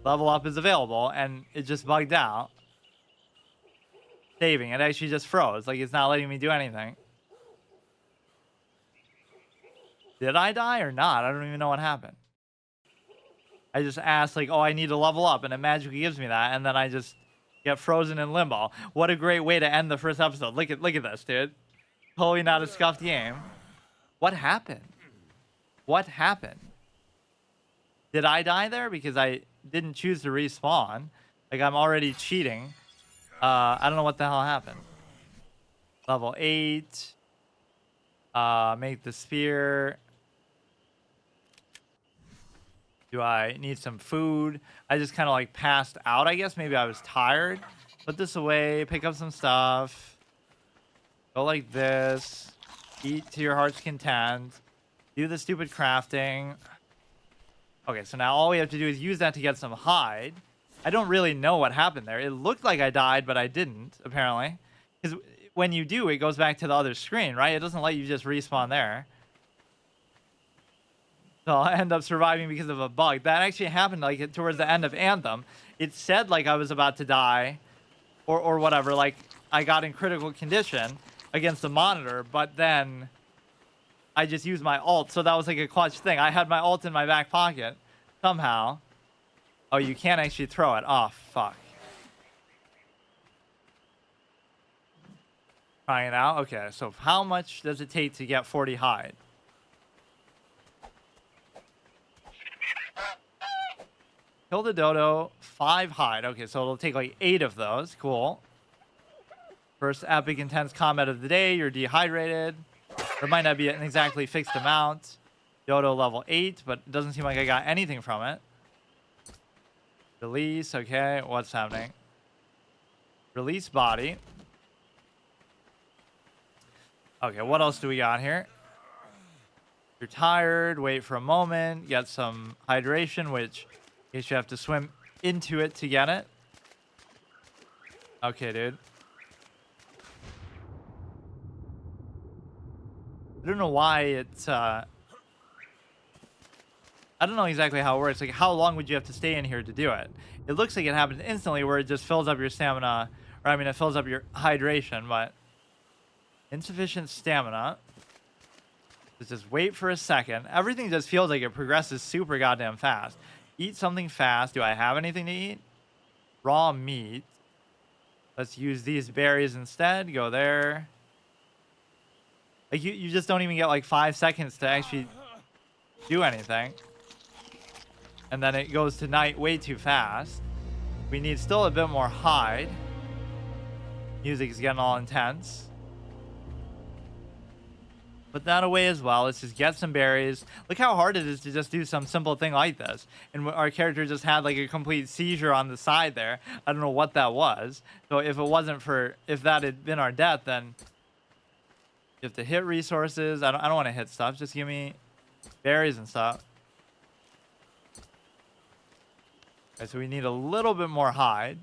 Level up is available, and it just bugged out. Saving, it actually just froze. Like, it's not letting me do anything. Did I die or not? I don't even know what happened. I just asked, like, oh, I need to level up, and it magically gives me that, and then I just get frozen in limbo. What a great way to end the first episode. Look at this, dude. Totally not a scuffed game. What happened? What happened? Did I die there? Because I didn't choose to respawn. Like, I'm already cheating. I don't know what the hell happened. Level 8. Make the spear. Do I need some food? I just kind of like passed out, I guess. Maybe I was tired. Put this away. Pick up some stuff. Go like this. Eat to your heart's content. Do the stupid crafting. Okay, so now all we have to do is use that to get some hide. I don't really know what happened there. It looked like I died, but I didn't, apparently. Because when you do, it goes back to the other screen, right? It doesn't let you just respawn there. So I'll end up surviving because of a bug. That actually happened like towards the end of Anthem. It said like I was about to die or whatever. Like I got in critical condition against the monitor, but then I just used my ult. So that was like a clutch thing. I had my ult in my back pocket somehow. Oh, you can't actually throw it. Oh, fuck. Trying it out. Okay, so how much does it take to get 40 hide? Kill the dodo, 5 hide. Okay, so it'll take like 8 of those. Cool. First epic intense combat of the day. You're dehydrated. There might not be an exactly fixed amount. Dodo level 8, but it doesn't seem like I got anything from it. Release, okay. What's happening? Release body. Okay, what else do we got here? You're tired. Wait for a moment. Get some hydration, which... in case you have to swim into it to get it. Okay, dude. I don't know why it's, I don't know exactly how it works. Like, how long would you have to stay in here to do it? It looks like it happens instantly where it just fills up your stamina. Or, I mean, it fills up your hydration, but... insufficient stamina. Let's just wait for a second. Everything just feels like it progresses super goddamn fast. Eat something fast. Do I have anything to eat? Raw meat. Let's use these berries instead. Go there. Like you just don't even get like 5 seconds to actually do anything. And then it goes to night way too fast. We need still a bit more hide. Music is getting all intense. Put that away as well. Let's just get some berries. Look how hard it is to just do some simple thing like this. And our character just had like a complete seizure on the side there. I don't know what that was. So if it wasn't for, if that had been our death, then you have to hit resources. I don't want to hit stuff. Just give me berries and stuff. Okay, so we need a little bit more hide.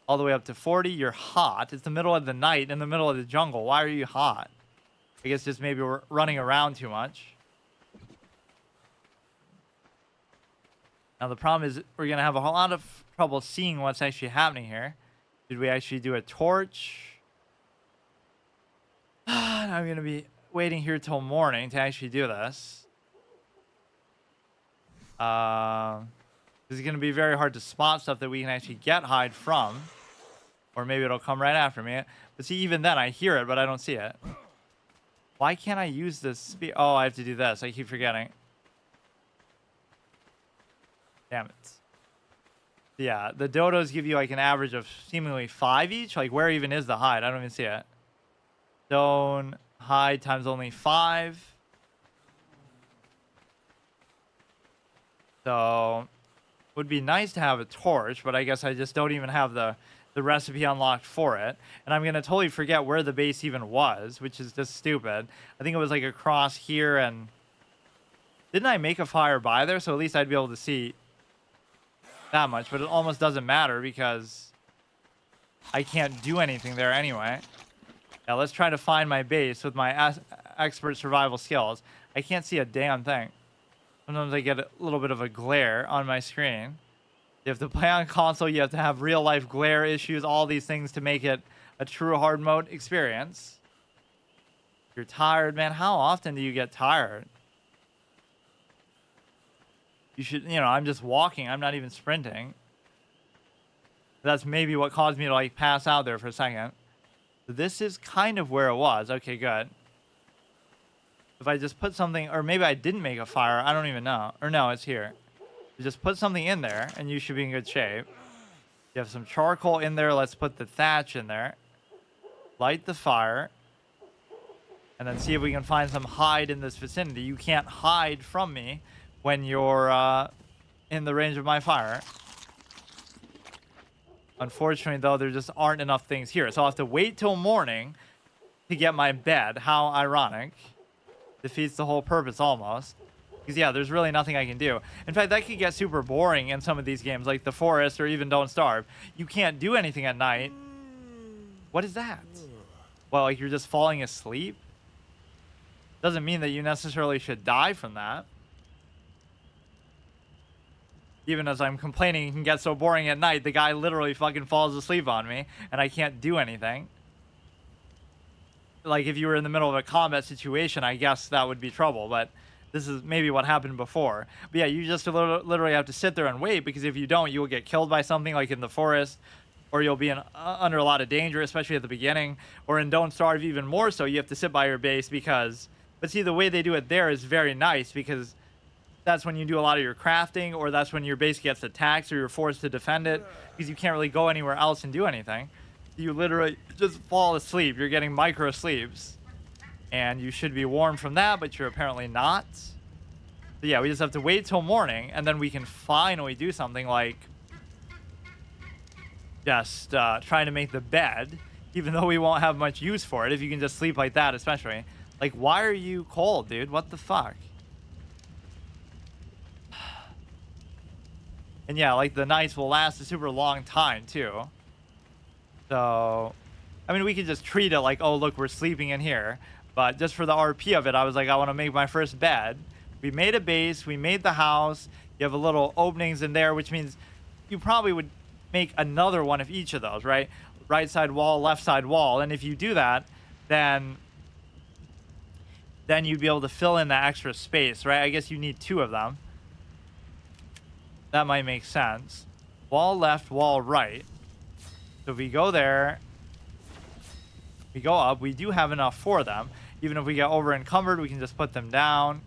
All the way up to 40. You're hot. It's the middle of the night in the middle of the jungle. Why are you hot? I guess just maybe we're running around too much. Now the problem is we're going to have a whole lot of trouble seeing what's actually happening here. Did we actually do a torch? I'm going to be waiting here till morning to actually do this. This is going to be very hard to spot stuff that we can actually get hide from. Or maybe it'll come right after me. But see, even then, I hear it, but I don't see it. Why can't I use this speed? Oh, I have to do this. I keep forgetting. Damn it. Yeah, the dodos give you like an average of seemingly 5 each. Like, where even is the hide? I don't even see it. Stone hide times only 5. So, would be nice to have a torch, but I guess I just don't even have the recipe unlocked for it. And I'm going to totally forget where the base even was, which is just stupid. I think it was like across here, and didn't I make a fire by there? So at least I'd be able to see that much, but it almost doesn't matter because I can't do anything there anyway. Now let's try to find my base with my expert survival skills. I can't see a damn thing. Sometimes I get a little bit of a glare on my screen. You have to play on console, you have to have real life glare issues, all these things to make it a true hard mode experience. You're tired, man. How often do you get tired? You should, you know, I'm just walking. I'm not even sprinting. That's maybe what caused me to like pass out there for a second. This is kind of where it was. Okay, good. If I just put something, or maybe I didn't make a fire. I don't even know. Or no, it's here. You just put something in there and you should be in good shape. You have some charcoal in there. Let's put the thatch in there. Light the fire. And then see if we can find some hide in this vicinity. You can't hide from me when you're in the range of my fire. Unfortunately, though, there just aren't enough things here. So I'll have to wait till morning to get my bed. How ironic. Defeats the whole purpose almost. Because, yeah, there's really nothing I can do. In fact, that could get super boring in some of these games, like The Forest or even Don't Starve. You can't do anything at night. What is that? Well, like you're just falling asleep? Doesn't mean that you necessarily should die from that. Even as I'm complaining, it can get so boring at night, the guy literally fucking falls asleep on me, and I can't do anything. Like, if you were in the middle of a combat situation, I guess that would be trouble, but this is maybe what happened before. But yeah, you just literally have to sit there and wait, because if you don't, you will get killed by something like in The Forest, or you'll be under a lot of danger, especially at the beginning, or in Don't Starve even more so, you have to sit by your base because... But see, the way they do it there is very nice, because that's when you do a lot of your crafting, or that's when your base gets attacked, or you're forced to defend it, because you can't really go anywhere else and do anything. You literally just fall asleep. You're getting micro sleeps, and you should be warm from that, but you're apparently not. So yeah, we just have to wait till morning, and then we can finally do something like just trying to make the bed, even though we won't have much use for it if you can just sleep like that, especially. Like, why are you cold, dude? What the fuck? And yeah, like, the nights will last a super long time, too. So, I mean, we could just treat it like, oh, look, we're sleeping in here. But just for the RP of it, I was like, I want to make my first bed. We made a base. We made the house. You have a little openings in there, which means you probably would make another one of each of those, right? Right side wall, left side wall. And if you do that, then you'd be able to fill in that extra space, right? I guess you need 2 of them. That might make sense. Wall left, wall right. So if we go there, we go up, we do have enough for them. Even if we get over encumbered, we can just put them down.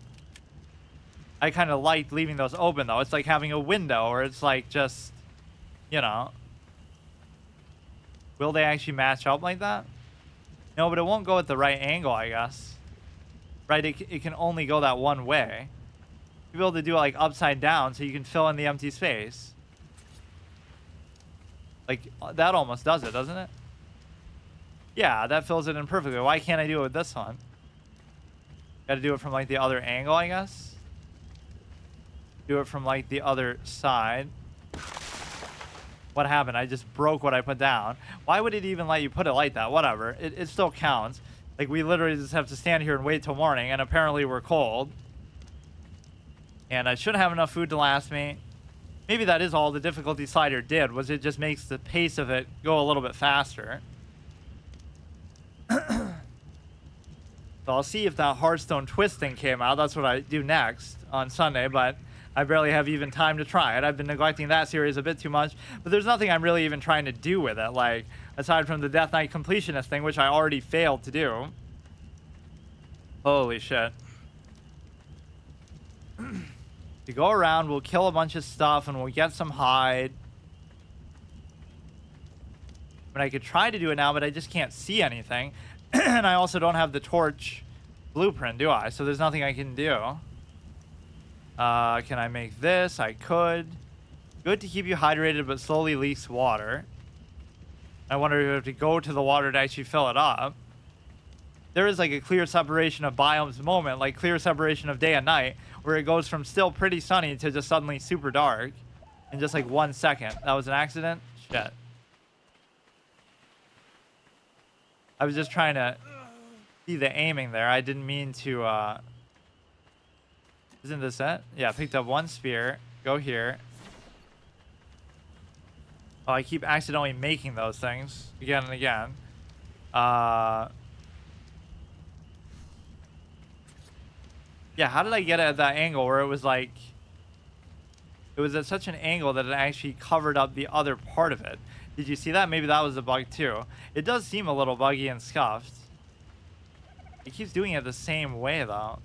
I kind of like leaving those open, though. It's like having a window, or it's like just, you know. Will they actually match up like that? No, but it won't go at the right angle, I guess. Right, it can only go that one way. You'll be able to do it like upside down so you can fill in the empty space. Like, that almost does it, doesn't it? Yeah, that fills it in perfectly. Why can't I do it with this one? Gotta do it from like the other angle, I guess. Do it from like the other side. What happened? I just broke what I put down. Why would it even let you put it like that? Whatever. It still counts. Like, we literally just have to stand here and wait till morning, and apparently we're cold. And I should have enough food to last me. Maybe that is all the difficulty slider did, was it just makes the pace of it go a little bit faster. So I'll see if that Hearthstone twist thing came out. That's what I do next on Sunday, but I barely have even time to try it. I've been neglecting that series a bit too much, but there's nothing I'm really even trying to do with it, like, aside from the Death Knight completionist thing, which I already failed to do. Holy shit. To go around, we'll kill a bunch of stuff, and we'll get some hide. But I could try to do it now, but I just can't see anything. And I also don't have the torch blueprint, do I? So there's nothing I can do. Can I make this? I could. Good to keep you hydrated, but slowly leaks water. I wonder if you have to go to the water to actually fill it up. There is like a clear separation of biomes moment, like clear separation of day and night, where it goes from still pretty sunny to just suddenly super dark in just like 1 second. That was an accident? Shit. I was just trying to see the aiming there. I didn't mean to, Isn't this it? Yeah, picked up 1 spear. Go here. Oh, I keep accidentally making those things again and again. Yeah, how did I get it at that angle where it was like... It was at such an angle that it actually covered up the other part of it. Did you see that? Maybe that was a bug too. It does seem a little buggy and scuffed. It keeps doing it the same way though.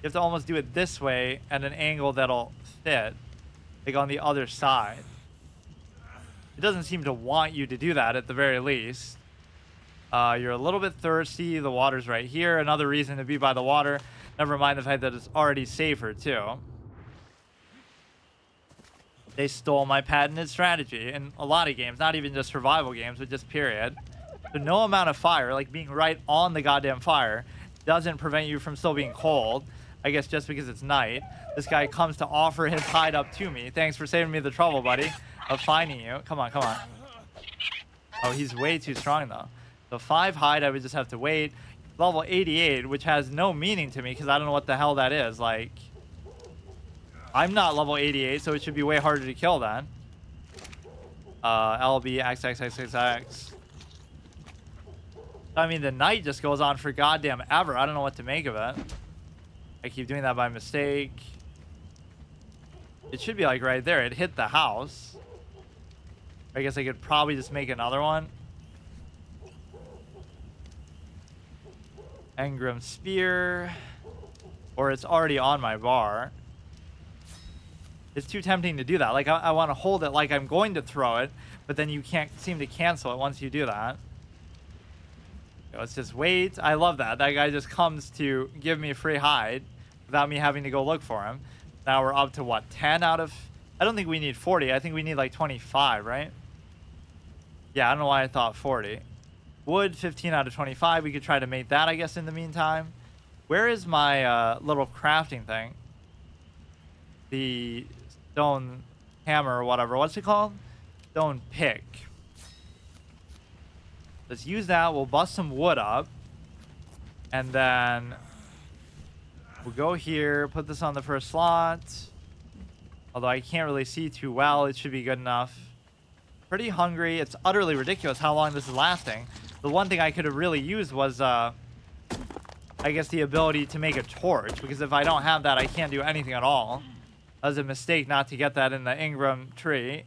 You have to almost do it this way at an angle that'll fit, like on the other side. It doesn't seem to want you to do that at the very least. You're a little bit thirsty. The water's right here. Another reason to be by the water. Never mind the fact that it's already safer too. They stole my patented strategy in a lot of games, not even just survival games, but just period. So no amount of fire, like being right on the goddamn fire, doesn't prevent you from still being cold. I guess just because it's night. This guy comes to offer his hide up to me. Thanks for saving me the trouble, buddy, of finding you. Come on, come on. Oh, he's way too strong though. So 5 hide, I would just have to wait. Level 88, which has no meaning to me because I don't know what the hell that is. Like, I'm not level 88, so it should be way harder to kill then. LB, XXXXX. I mean, the night just goes on for goddamn ever. I don't know what to make of it. I keep doing that by mistake. It should be like right there. It hit the house. I guess I could probably just make another one. Engram spear. Or it's already on my bar. It's too tempting to do that. Like, I want to hold it like I'm going to throw it, but then you can't seem to cancel it once you do that. Let's just wait. I love that. That guy just comes to give me a free hide without me having to go look for him. Now we're up to what, 10 out of... I don't think we need 40. I think we need like 25, right? Yeah, I don't know why I thought 40. Wood, 15 out of 25. We could try to make that, I guess, in the meantime. Where is my little crafting thing? The stone hammer or whatever. What's it called? Stone pick. Let's use that. We'll bust some wood up. And then we'll go here. Put this on the first slot. Although I can't really see too well. It should be good enough. Pretty hungry. It's utterly ridiculous how long this is lasting. The one thing I could have really used was, I guess, the ability to make a torch. Because if I don't have that, I can't do anything at all. That was a mistake not to get that in the Ingram tree.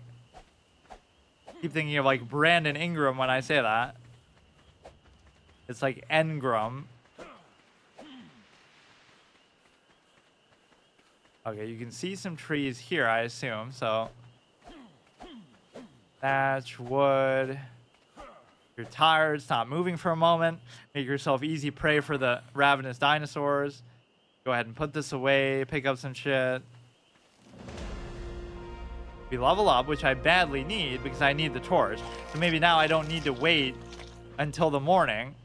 Keep thinking of like Brandon Ingram when I say that. It's like Engram. Okay, you can see some trees here, I assume. So, thatch, wood. You're tired, stop moving for a moment. Make yourself easy prey for the ravenous dinosaurs. Go ahead and put this away. Pick up some shit. We level up, which I badly need because I need the torch. So maybe now I don't need to wait until the morning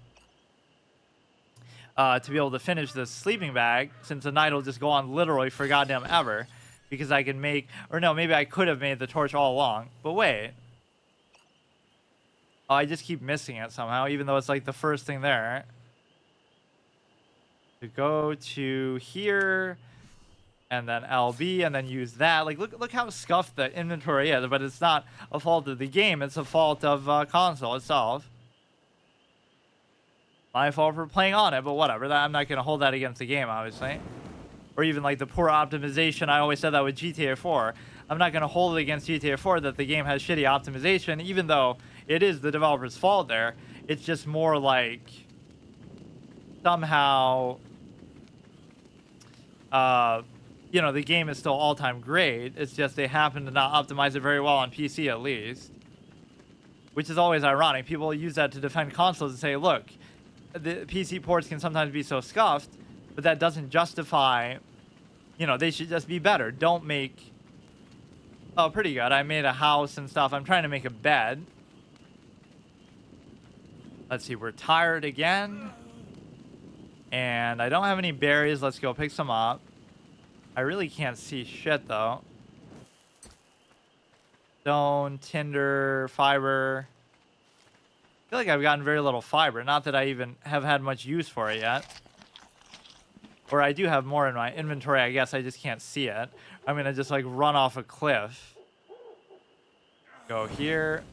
to be able to finish this sleeping bag, since the night will just go on literally for goddamn ever. Because I can make, or no, maybe I could have made the torch all along. But wait. Oh, I just keep missing it somehow, even though it's like the first thing there. To go to here. And then LB, and then use that. Like, look how scuffed the inventory is, but it's not a fault of the game. It's a fault of console itself. My fault for playing on it, but whatever. I'm not going to hold that against the game, obviously. or even like the poor optimization. I always said that with GTA 4. I'm not going to hold it against GTA 4 that the game has shitty optimization, even though it is the developer's fault there. It's just more like somehow, you know, the game is still all-time great. It's just they happen to not optimize it very well on PC at least, which is always ironic. People use that to defend consoles and say, look, the PC ports can sometimes be so scuffed, but that doesn't justify, you know, they should just be better. Don't make... Oh, pretty good. I made a house and stuff. I'm trying to make a bed. Let's see. We're tired again. And I don't have any berries. Let's go pick some up. I really can't see shit, though. Stone, tinder, fiber. I feel like I've gotten very little fiber. Not that I even have had much use for it yet. Or I do have more in my inventory. I guess I just can't see it. I'm going to just like run off a cliff. Go here.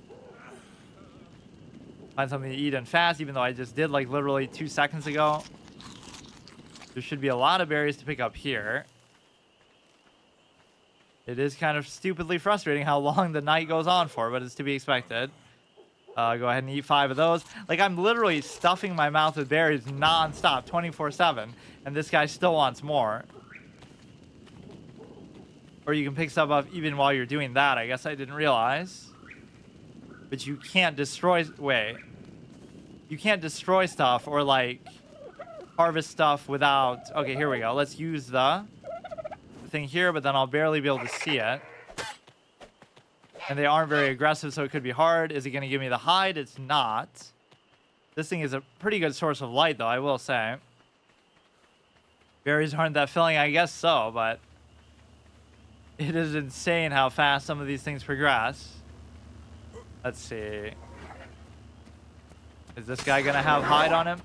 Find something to eat and fast, even though I just did like literally 2 seconds ago. There should be a lot of berries to pick up here. It is kind of stupidly frustrating how long the night goes on for, but it's to be expected. Go ahead and eat 5 of those. Like, I'm literally stuffing my mouth with berries non-stop, 24/7, and this guy still wants more. Or you can pick stuff up even while you're doing that. I guess I didn't realize. But you can't destroy... Wait. You can't destroy stuff or, like, harvest stuff without... Okay, here we go. Let's use the thing here, but then I'll barely be able to see it. And they aren't very aggressive, so it could be hard. Is it going to give me the hide? It's not. This thing is a pretty good source of light, though, I will say. Berries aren't that filling, I guess so, but... It is insane how fast some of these things progress. Let's see. Is this guy going to have hide on him?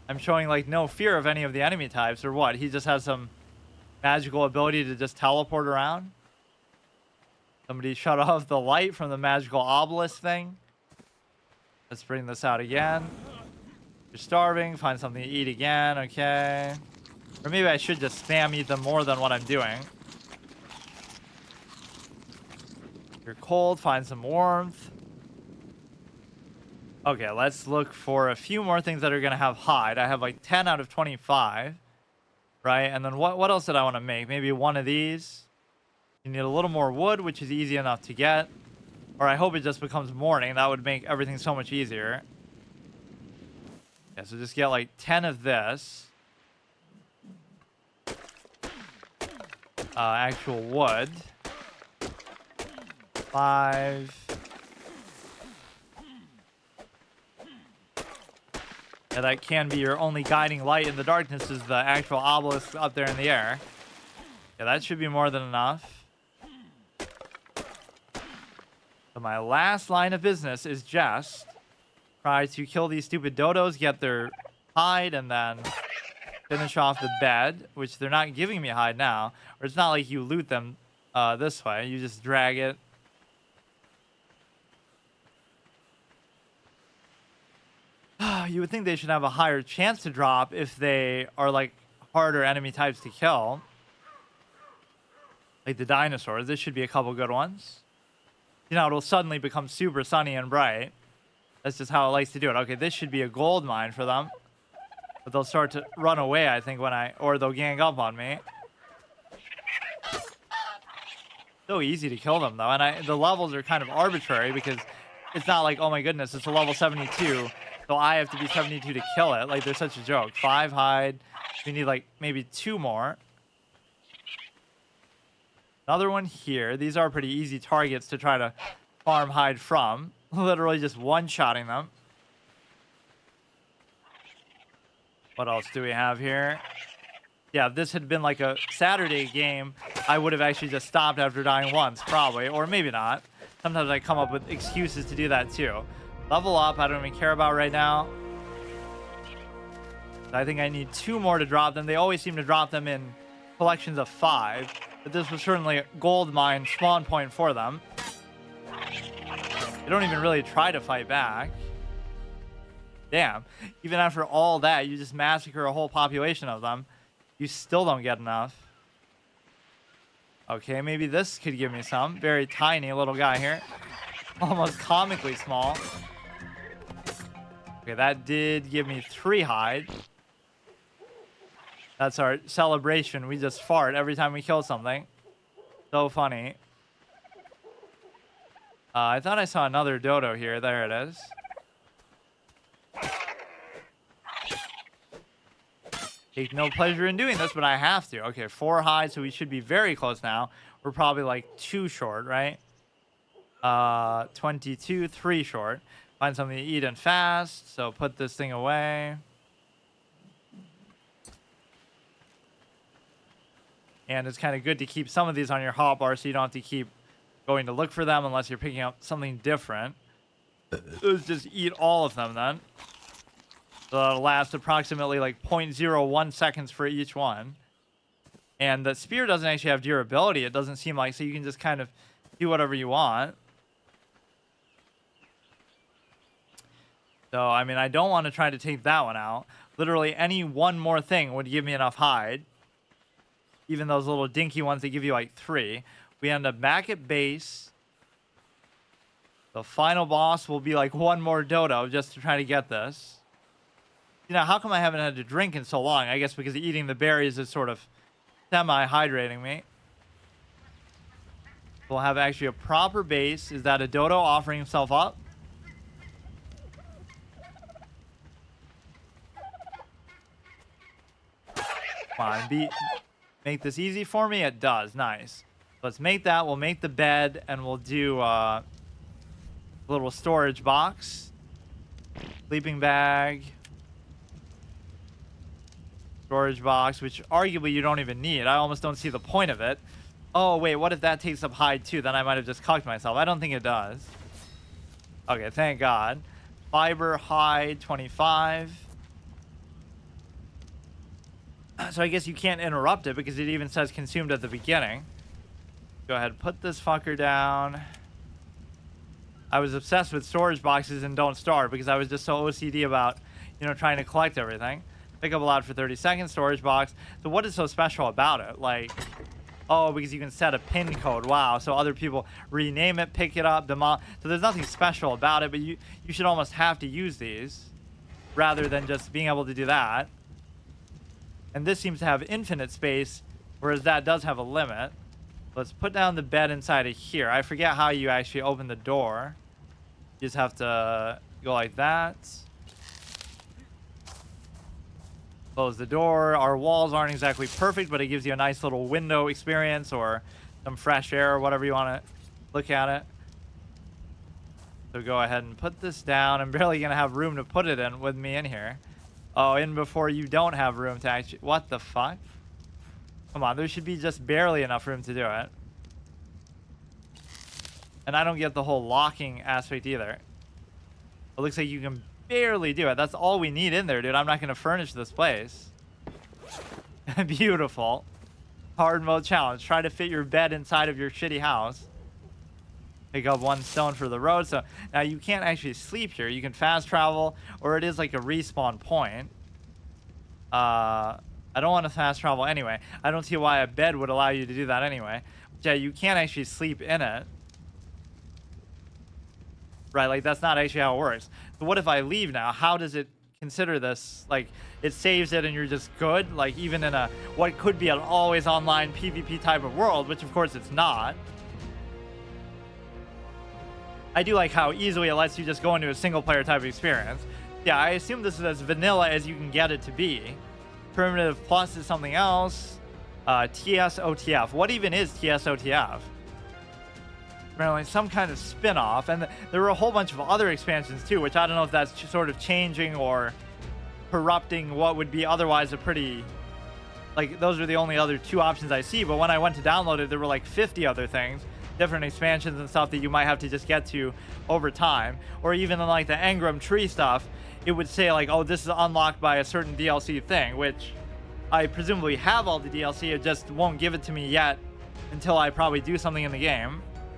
I'm showing, like, no fear of any of the enemy types, or what? He just has some magical ability to just teleport around? Somebody shut off the light from the magical obelisk thing. Let's bring this out again. You're starving. Find something to eat again. Okay. Or maybe I should just spam eat them more than what I'm doing. You're cold. Find some warmth. Okay, let's look for a few more things that are going to have hide. I have like 10 out of 25. Right? And then what else did I want to make? Maybe one of these. You need a little more wood, which is easy enough to get. Or I hope it just becomes morning. That would make everything so much easier. Yeah, so just get like 10 of this. Actual wood. 5. Yeah, that can be your only guiding light in the darkness is the actual obelisk up there in the air. Yeah, that should be more than enough. So my last line of business is just try to kill these stupid dodos, get their hide, and then finish off the bed, which they're not giving me hide now. Or it's not like you loot them this way. You just drag it. You would think they should have a higher chance to drop if they are like harder enemy types to kill. Like the dinosaurs. This should be a couple good ones. You know, it'll suddenly become super sunny and bright. That's just how it likes to do it. Okay, this should be a gold mine for them. But they'll start to run away, I think, or they'll gang up on me. So easy to kill them, though. And the levels are kind of arbitrary because it's not like, oh my goodness, it's a level 72. So I have to be 72 to kill it. Like, they're such a joke. 5 hide. We need, like, maybe 2 more. Another one here. These are pretty easy targets to try to farm hide from. Literally just one-shotting them. What else do we have here? Yeah, if this had been like a Saturday game, I would have actually just stopped after dying once, probably. Or maybe not. Sometimes I come up with excuses to do that, too. Level up, I don't even care about right now. I think I need 2 more to drop them. They always seem to drop them in collections of 5. But this was certainly a gold mine spawn point for them. They don't even really try to fight back. Damn. Even after all that, you just massacre a whole population of them. You still don't get enough. Okay, maybe this could give me some. Very tiny little guy here. Almost comically small. Okay, that did give me 3 hide. That's our celebration. We just fart every time we kill something. So funny. I thought I saw another dodo here. There it is. Take no pleasure in doing this, but I have to. Okay, 4 high, so we should be very close now. We're probably like 2 short, right? 22, 3 short. Find something to eat and fast. So put this thing away. And it's kind of good to keep some of these on your hotbar so you don't have to keep going to look for them unless you're picking up something different. Let's just eat all of them then. So that'll last approximately like 0.01 seconds for each one. And the spear doesn't actually have durability. It doesn't seem like, so you can just kind of do whatever you want. So, I mean, I don't want to try to take that one out. Literally any one more thing would give me enough hide. Even those little dinky ones that give you like 3. We end up back at base. The final boss will be like 1 more dodo just to try to get this. You know, how come I haven't had to drink in so long? I guess because eating the berries is sort of semi-hydrating me. We'll have actually a proper base. Is that a dodo offering himself up? Come on, make this easy for me. It does. Nice. Let's make that. We'll make the bed, and we'll do a little storage box. Sleeping bag. Storage box, which arguably you don't even need. I almost don't see the point of it. Oh, wait, what if that takes up hide too? Then I might have just cucked myself. I don't think it does. Okay, thank God. Fiber, hide, 25. So I guess you can't interrupt it because it even says consumed at the beginning. Go ahead, put this fucker down. I was obsessed with storage boxes and Don't Starve because I was just so OCD about, you know, trying to collect everything. Pick up allowed for 30 seconds, storage box. So what is so special about it? Like, oh, because you can set a pin code. Wow. So other people rename it, pick it up, so there's nothing special about it, but you should almost have to use these rather than just being able to do that. And this seems to have infinite space, whereas that does have a limit. Let's put down the bed inside of here. I forget how you actually open the door. You just have to go like that. Close the door. Our walls aren't exactly perfect, but it gives you a nice little window experience or some fresh air or whatever you want to look at it. So go ahead and put this down. I'm barely going to have room to put it in with me in here. Oh, in before you don't have room to actually... What the fuck? Come on, there should be just barely enough room to do it. And I don't get the whole locking aspect either. It looks like you can barely do it. That's all we need in there, dude. I'm not going to furnish this place. Beautiful. Hard mode challenge. Try to fit your bed inside of your shitty house. Pick up 1 stone for the road. So now you can't actually sleep here. You can fast travel, or it is like a respawn point. I don't want to fast travel anyway. I don't see why a bed would allow you to do that anyway. Yeah, you can't actually sleep in it. Right, like that's not actually how it works. So what if I leave now? How does it consider this? Like, it saves it and you're just good? Like, even in a what could be an always online PvP type of world, which of course it's not. I do like how easily it lets you just go into a single player type of experience. Yeah, I assume this is as vanilla as you can get it to be. Permadeath Plus is something else. TSOTF. What even is TSOTF? Apparently some kind of spin-off, and there were a whole bunch of other expansions too, which I don't know if that's sort of changing or corrupting what would be otherwise a pretty, like, those are the only other 2 options I see. But when I went to download it, there were like 50 other things, different expansions and stuff that you might have to just get to over time. Or even in like the Engram tree stuff, it would say like, oh, this is unlocked by a certain DLC thing, which I presumably have all the DLC. It just won't give it to me yet until I probably do something in the game.